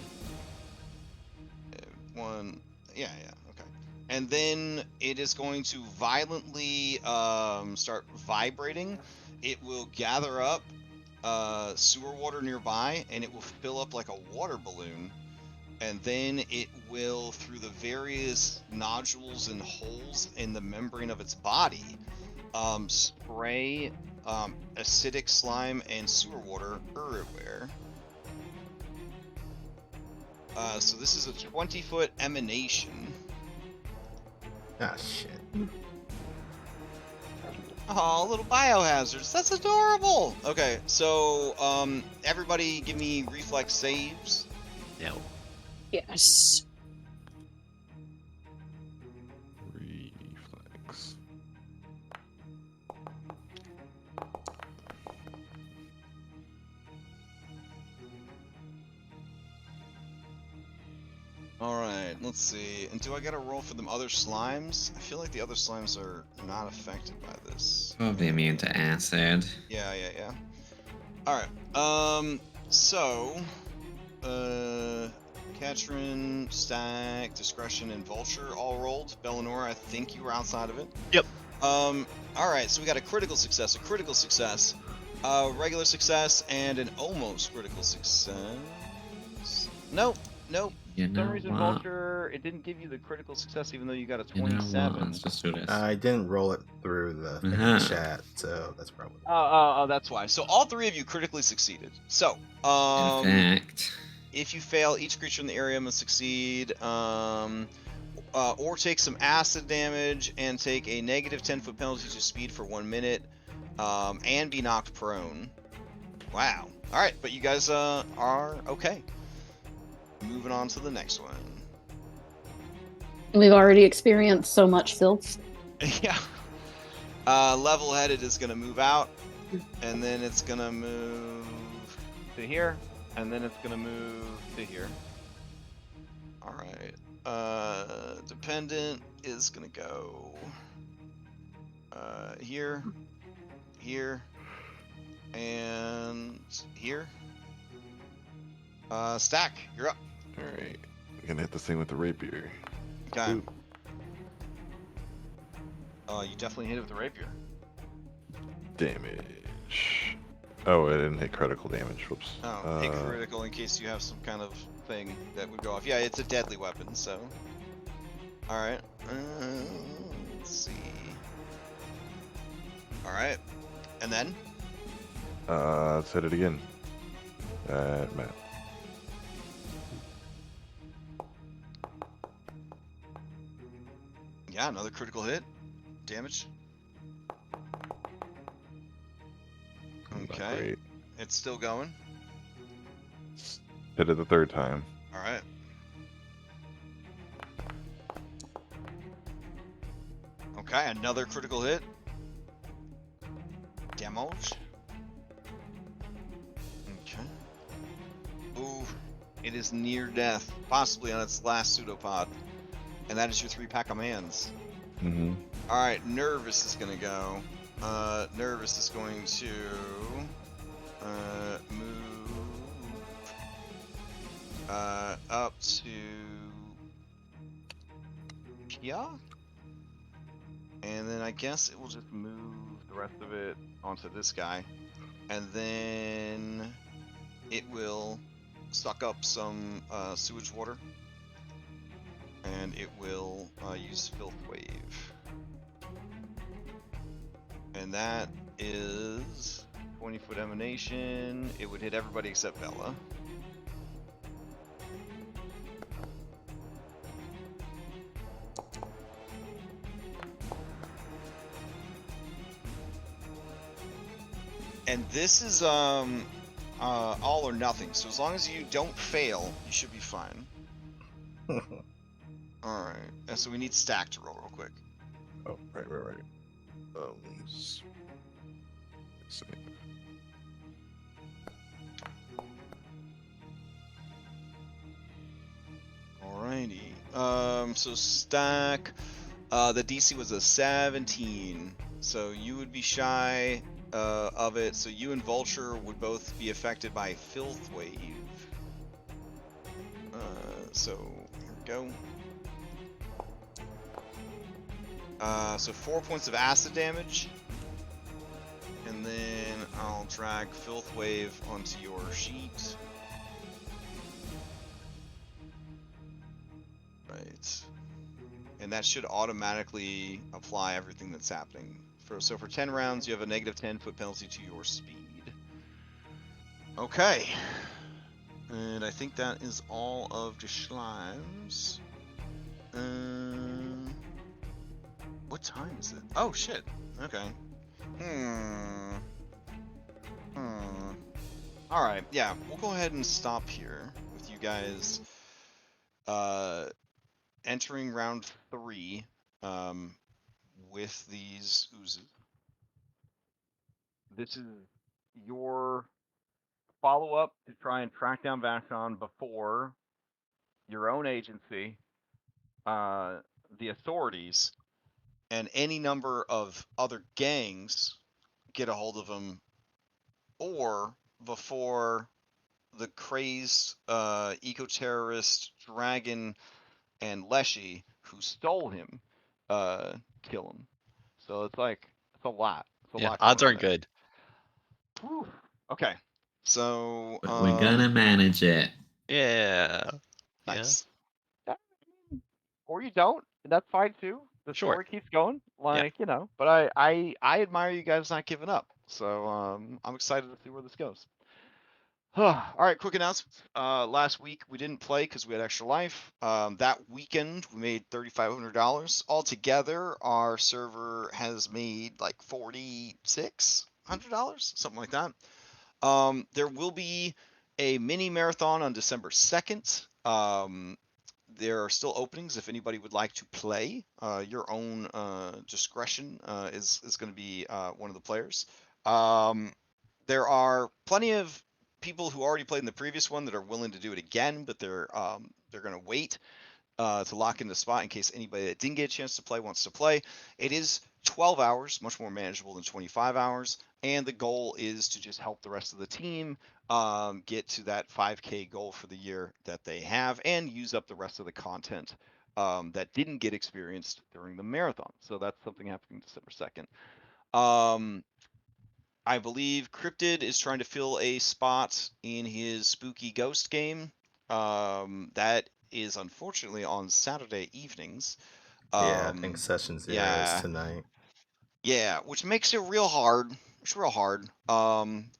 Speaker 1: on. One... Yeah, okay. And then it is going to violently start vibrating. It will gather up sewer water nearby, and it will fill up like a water balloon. And then it will, through the various nodules and holes in the membrane of its body, spray acidic slime and sewer water everywhere. So this is a 20-foot emanation.
Speaker 3: Ah, shit.
Speaker 1: Oh, little biohazards. That's adorable. Okay, so everybody give me reflex saves.
Speaker 5: No.
Speaker 6: Yes.
Speaker 2: Reflex.
Speaker 1: Alright, let's see. And do I get a roll for them other slimes? I feel like the other slimes are not affected by this.
Speaker 8: Probably immune to acid.
Speaker 1: Yeah. Alright, so... Katrin, Stack, Discretion, and Vulture all rolled. Bellinora, I think you were outside of it.
Speaker 5: Yep.
Speaker 1: Alright, so we got a critical success, a regular success, and an almost critical success. Nope.
Speaker 8: You
Speaker 7: For
Speaker 8: know
Speaker 7: some reason,
Speaker 8: what?
Speaker 7: Vulture, it didn't give you the critical success even though you got a
Speaker 8: You know
Speaker 7: 27.
Speaker 8: what? Let's just do this.
Speaker 3: I didn't roll it through the thing in
Speaker 8: Uh-huh.
Speaker 3: the chat, so that's probably.
Speaker 1: Oh, that's why. So all 3 of you critically succeeded. So,
Speaker 8: In fact,
Speaker 1: if you fail, each creature in the area must succeed, or take some acid damage and take a negative 10-foot penalty to speed for 1 minute, and be knocked prone. Wow. All right, but you guys are okay. Moving on to the next one.
Speaker 6: We've already experienced so much filth.
Speaker 1: Yeah. Level-headed is gonna move out, and then it's gonna move to here, and then it's gonna move to here. All right. Dependent is gonna go here, here, and here. Stack, you're up.
Speaker 2: All right. I'm gonna hit this thing with the rapier.
Speaker 1: Okay.
Speaker 2: Ooh.
Speaker 1: You definitely hit it with the rapier.
Speaker 2: Damage. Oh, it didn't hit critical damage. Whoops.
Speaker 1: Oh, hit critical in case you have some kind of thing that would go off. Yeah, it's a deadly weapon, so. Alright. Let's see. Alright. And then?
Speaker 2: Let's hit it again. Matt.
Speaker 1: Yeah, another critical hit. Damage. Okay.
Speaker 2: Great.
Speaker 1: It's still going.
Speaker 2: Hit it the third time.
Speaker 1: Alright. Okay, another critical hit. Damage. Okay. Ooh, it is near death, possibly on its last pseudopod. And that is your 3-pack of mans.
Speaker 2: Mm-hmm.
Speaker 1: Alright, Nervous is gonna go. Nervous is going to move up to here. And then I guess it will just move the rest of it onto this guy. And then it will suck up some sewage water. And it will use Filth Wave. And that is 20-foot emanation. It would hit everybody except Bella. And this is all or nothing. So as long as you don't fail, you should be fine. Alright. And so we need Stack to roll real quick.
Speaker 2: Oh, right. Let's see.
Speaker 1: Alrighty. So Stack, the DC was a 17. So you would be shy of it. So you and Vulture would both be affected by Filth Wave. So here we go. So 4 points of acid damage. And then I'll drag Filth Wave onto your sheet. Right. And that should automatically apply everything that's happening. So for 10 rounds, you have a negative 10-foot penalty to your speed. Okay. And I think that is all of the Schlimes. What time is it? Oh, shit. Okay. Alright, yeah. We'll go ahead and stop here with you guys entering round 3 with these oozes. This is your follow-up to try and track down Vashon before your own agency, the authorities, and any number of other gangs get a hold of him, or before the crazed eco-terrorist Dragon and Leshy, who stole him, kill him. So it's like, it's a lot. It's a lot
Speaker 5: odds
Speaker 1: going
Speaker 5: aren't
Speaker 1: on there.
Speaker 5: good.
Speaker 1: Whew. Okay. So
Speaker 8: But we're gonna manage it.
Speaker 5: Yeah.
Speaker 1: nice. Yeah. Or you don't. That's fine too. The
Speaker 5: Sure.
Speaker 1: story keeps going. Like, you know, but I admire you guys not giving up. So I'm excited to see where this goes. All right, quick announcements. Last week we didn't play because we had extra life. That weekend we made $3,500. Altogether, our server has made like $4,600, something like that. There will be a mini marathon on December 2nd. there are still openings if anybody would like to play. Your own discretion is going to be one of the players. There are plenty of people who already played in the previous one that are willing to do it again, but they're going to wait to lock in the spot in case anybody that didn't get a chance to play wants to play. It is 12 hours, much more manageable than 25 hours, and the goal is to just help the rest of the team get to that 5K goal for the year that they have and use up the rest of the content that didn't get experienced during the marathon. So that's something happening December 2nd. I believe Cryptid is trying to fill a spot in his spooky ghost game. That is unfortunately on Saturday evenings.
Speaker 3: Yeah, I think session 0 is tonight.
Speaker 1: Yeah, which makes it real hard. It's real hard.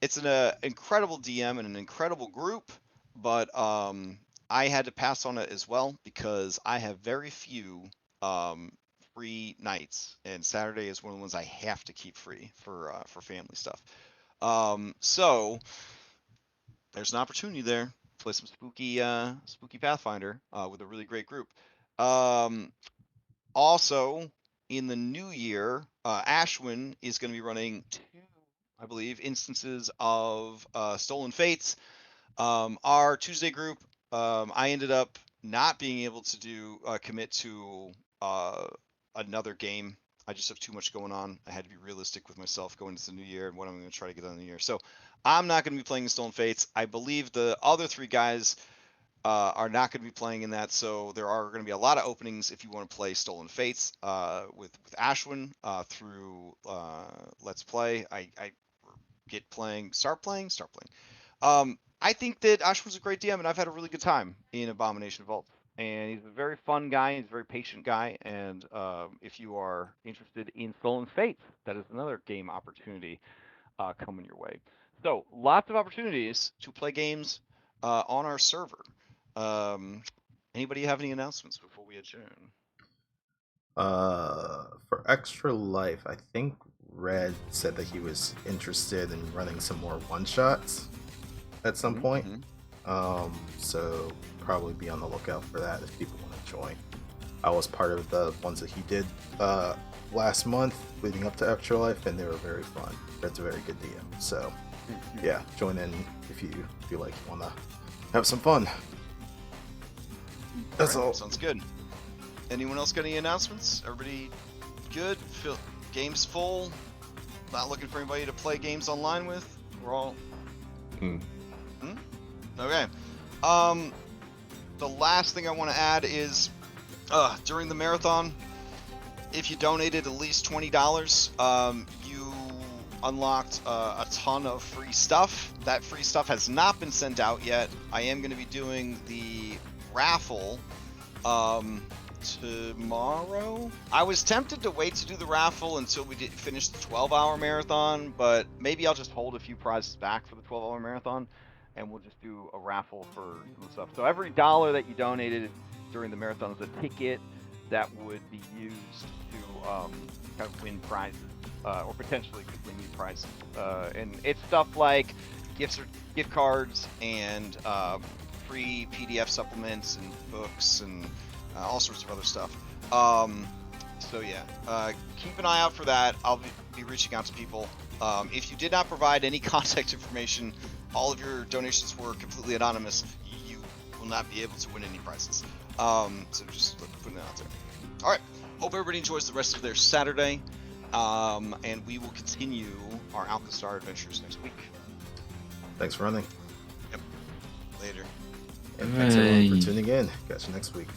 Speaker 1: It's an incredible DM and an incredible group, but I had to pass on it as well because I have very few free nights, and Saturday is one of the ones I have to keep free for family stuff. So there's an opportunity there. Play some spooky Pathfinder with a really great group. Also, in the new year, Ashwin is going to be running 2, I believe, instances of Stolen Fates. Our Tuesday group, I ended up not being able to do commit to another game. I just have too much going on. I had to be realistic with myself going into the new year and what I'm going to try to get done in the year. So I'm not going to be playing Stolen Fates. I believe the other 3 guys are not going to be playing in that, so there are going to be a lot of openings if you want to play Stolen Fates with Ashwin through Let's Play. I start playing. I think that Ashwin's a great DM, and I've had a really good time in Abomination Vault. And he's a very fun guy. He's a very patient guy. And if you are interested in Stolen Fates, that is another game opportunity coming your way. So lots of opportunities to play games on our server. Anybody have any announcements before we adjourn?
Speaker 3: For Extra Life, I think Red said that he was interested in running some more one-shots at some point. So probably be on the lookout for that if people want to join. I was part of the ones that he did last month leading up to Extra Life, and they were very fun. Red's a very good DM, so yeah, join in if you feel like you want to have some fun. That's all.
Speaker 1: Sounds good. Anyone else got any announcements? Everybody good? Games full? Not looking for anybody to play games online with? We're all... Okay. The last thing I want to add is during the marathon, if you donated at least $20, you unlocked a ton of free stuff. That free stuff has not been sent out yet. I am going to be doing the raffle tomorrow. I was tempted to wait to do the raffle until we finish the 12-hour marathon, but maybe I'll just hold a few prizes back for the 12-hour marathon, and we'll just do a raffle for some stuff. So every $1 that you donated during the marathon is a ticket that would be used to kind of win prizes, or potentially could win you prizes. And it's stuff like gift cards and free PDF supplements and books and all sorts of other stuff. So yeah, keep an eye out for that. I'll be reaching out to people. If you did not provide any contact information, all of your donations were completely anonymous. You will not be able to win any prizes. So just putting that out there. All right. Hope everybody enjoys the rest of their Saturday. And we will continue our Alkenstar adventures next week.
Speaker 3: Thanks for running.
Speaker 1: Yep. Later.
Speaker 3: And thanks everyone for tuning in. Catch you next week.